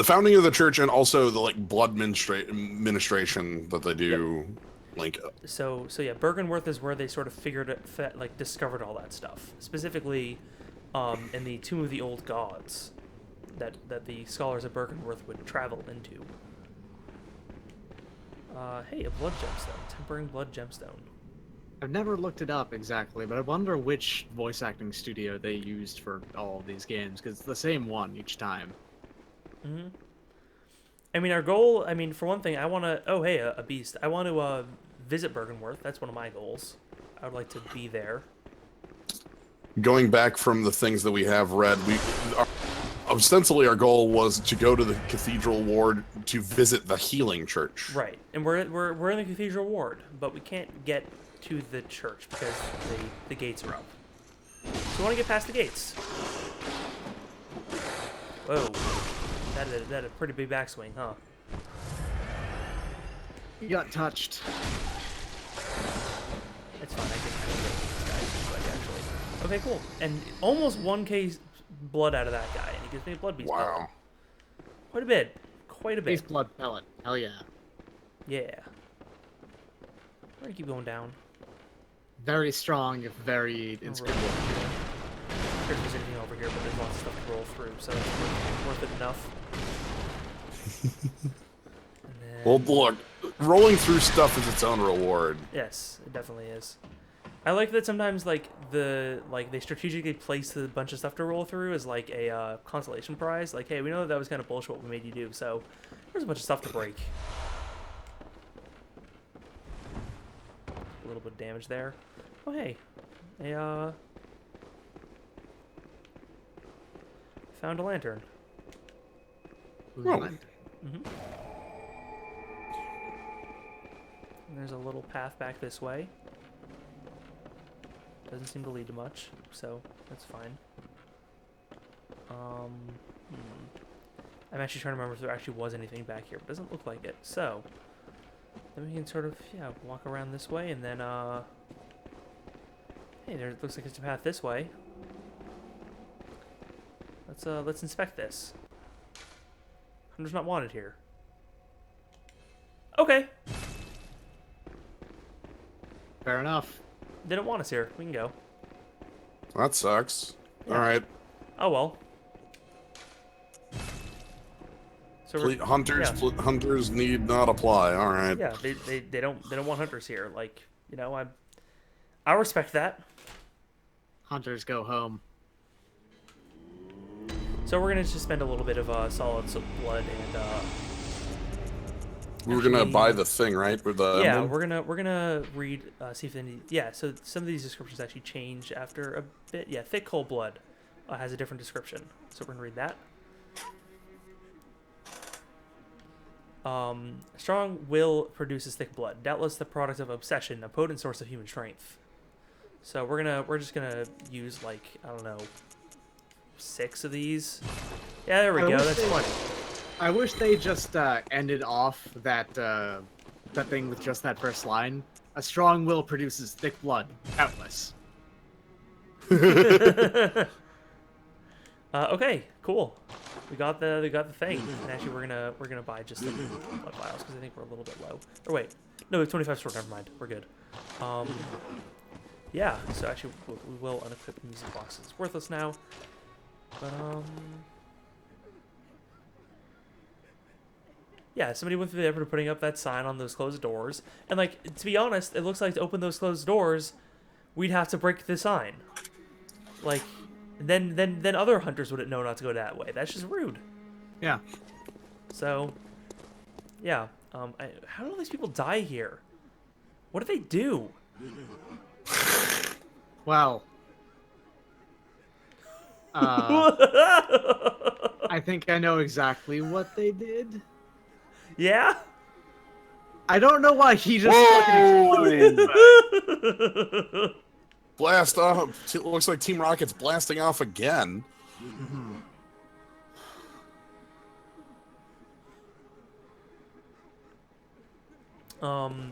founding of the church and also the like blood administration that they do. Like so yeah, Bergenworth is where they sort of figured it, like discovered all that stuff, specifically in the Tomb of the Old Gods that the scholars of Bergenworth would travel into. Hey, a blood gemstone, tempering blood gemstone. I've never looked it up exactly, but I wonder which voice acting studio they used for all of these games, because it's the same one each time. Mm-hmm. I mean, our goal, I mean, for one thing, I want to, oh, hey, a beast. I want to visit Bergenworth. That's one of my goals. I would like to be there. going back from the things that we have read, ostensibly our goal was to go to the Cathedral Ward to visit the Healing Church. Right, and we're in the Cathedral Ward, but we can't get to the church because the gates are up. So we want to get past the gates. Whoa, that a pretty big backswing, huh? You got touched. It's fine, I can handle this guy actually. Okay, cool. And almost 1k blood out of that guy, and he gives me a blood beast. Wow. Quite a bit. Quite a bit. Beast blood pellet. Hell yeah. Yeah. We're gonna keep going down. Very strong, if very inscrutable. If there's anything over here, but there's lots of stuff to roll through, so it's worth it enough. Well, look, rolling through stuff is its own reward. Yes, it definitely is. I like that sometimes, like, they strategically place a bunch of stuff to roll through as, like, a consolation prize. Like, hey, we know that was kind of bullshit what we made you do, so there's a bunch of stuff to break. A little bit of damage there. Oh, hey. Found a lantern. Oh. Mm-hmm. And there's a little path back this way. Doesn't seem to lead to much, so that's fine. I'm actually trying to remember if there actually was anything back here, but it doesn't look like it. So then we can sort of, yeah, walk around this way, and then hey, there looks like it's a path this way. Let's inspect this. Hunter's not wanted here. Okay. Fair enough. They don't want us here. We can go. That sucks. Yeah. All right. Oh well. So hunters need not apply. All right. Yeah, they don't want hunters here. Like, you know, I respect that. Hunters go home. So we're gonna just spend a little bit of solid blood and we were gonna buy the thing, right? With the yeah, emblem? we're gonna read see if they need, yeah. So some of these descriptions actually change after a bit. Yeah, thick cold blood has a different description. So we're gonna read that. Strong will produces thick blood, doubtless the product of obsession, a potent source of human strength. So we're just gonna use, like, I don't know, 6 of these. Yeah, there we go. That's funny. I wish they just ended off that that thing with just that first line. A strong will produces thick blood, doubtless. Okay, cool. We got the thing, and actually we're gonna buy just the blood vials because I think we're a little bit low. Or wait, no, we have 25 sword. Never mind, we're good. Yeah. So actually, we will unequip the music box. It's worthless now. But yeah, somebody went through the effort of putting up that sign on those closed doors, and, like, to be honest, it looks like to open those closed doors, we'd have to break the sign. Like, then other hunters wouldn't know not to go that way. That's just rude. Yeah. So, yeah. How do all these people die here? What do they do? Well, I think I know exactly what they did. Yeah? I don't know why he just fucking exploded. But... Blast off. It looks like Team Rocket's blasting off again.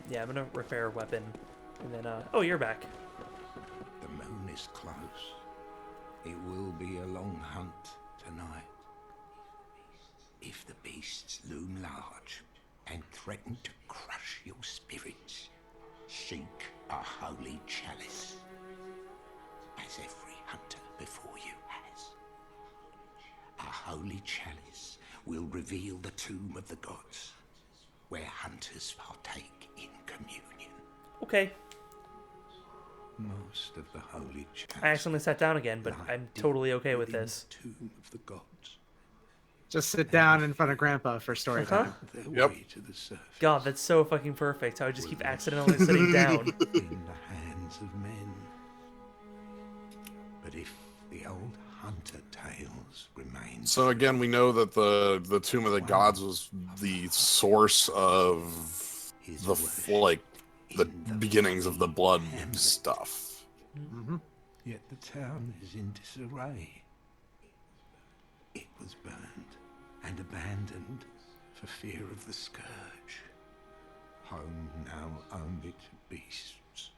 Yeah, I'm gonna repair a weapon, and then oh, you're back. The moon is close. It will be a long hunt tonight. If the beasts loom large and threaten to crush your spirits, seek a holy chalice, as every hunter before you has. A holy chalice will reveal the tomb of the gods, where hunters partake in communion. Okay. Most of the holy chalice. I accidentally sat down again, but I'm totally okay with this. Tomb of the gods. Just sit down in front of Grandpa for story time. Yep. To the surface. God, that's so fucking perfect. How I just keep accidentally sitting down. In the hands of men. But if the old hunter tales remain. So again, we know that the Tomb of the Gods was the source of the beginnings of the blood stuff. Mm-hmm. Yet the town is in disarray. It was burned and abandoned for fear of the scourge. Home now only to beasts.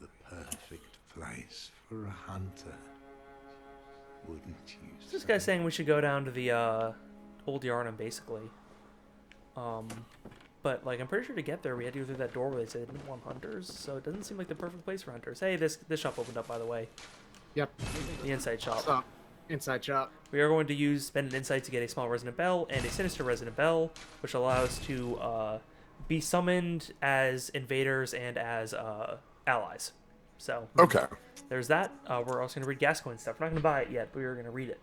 The perfect place for a hunter. Wouldn't you say? This guy's saying we should go down to the old Yarnum, basically. But like I'm pretty sure to get there we had to go through that door where they said they didn't want hunters, so it doesn't seem like the perfect place for hunters. Hey, this shop opened up, by the way. Yep. The inside shop. Stop. Inside shop. We are going to spend an insight to get a small resonant bell and a sinister resonant bell, which allows to be summoned as invaders and as allies. So okay, there's that. We're also going to read Gascoigne stuff. We're not going to buy it yet, but we're going to read it.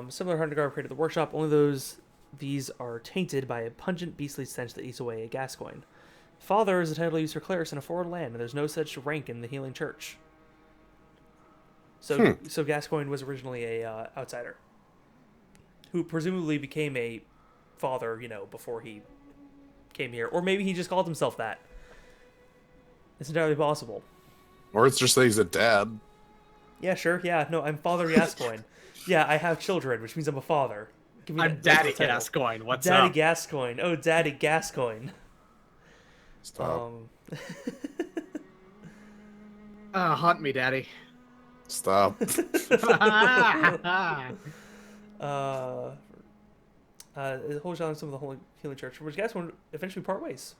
Similar hunter guard created the workshop. Only these are tainted by a pungent beastly stench that eats away a Gascoigne. Father is a title used for clerics in a foreign land, and there's no such rank in the healing church. So Gascoigne was originally a outsider who presumably became a father, before he came here, or maybe he just called himself that. It's entirely possible. Or it's just that he's a dad. Yeah, sure. Yeah, no, I'm Father Gascoigne. Yeah, I have children, which means I'm a father. I'm Daddy Gascoigne. What's Daddy up? Daddy Gascoigne. Oh, Daddy Gascoigne. Stop. Haunt me, Daddy. Stop. The Holy Challenge, some of the Holy Healing Church, which Gascoigne eventually part ways.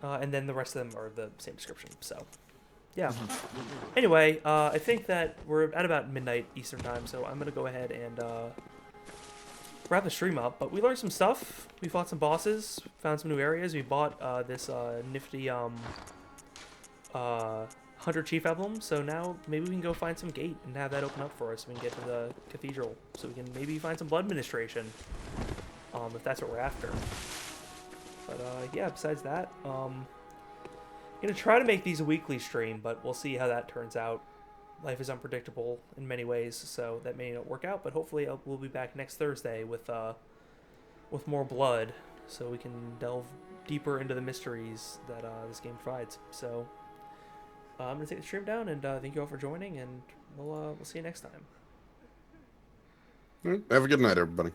And then the rest of them are the same description. So, yeah. Anyway, I think that we're at about midnight Eastern time, so I'm gonna go ahead and wrap the stream up. But we learned some stuff. We fought some bosses, found some new areas. We bought this nifty Hunter Chief emblem. So now maybe we can go find some gate and have that open up for us. So we can get to the cathedral, so we can maybe find some blood ministration, if that's what we're after. But yeah, besides that, I'm gonna try to make these a weekly stream, but we'll see how that turns out. Life is unpredictable in many ways, so that may not work out. But hopefully, we'll be back next Thursday with more blood, so we can delve deeper into the mysteries that this game provides. So I'm gonna take the stream down, and thank you all for joining, and we'll see you next time. Have a good night, everybody.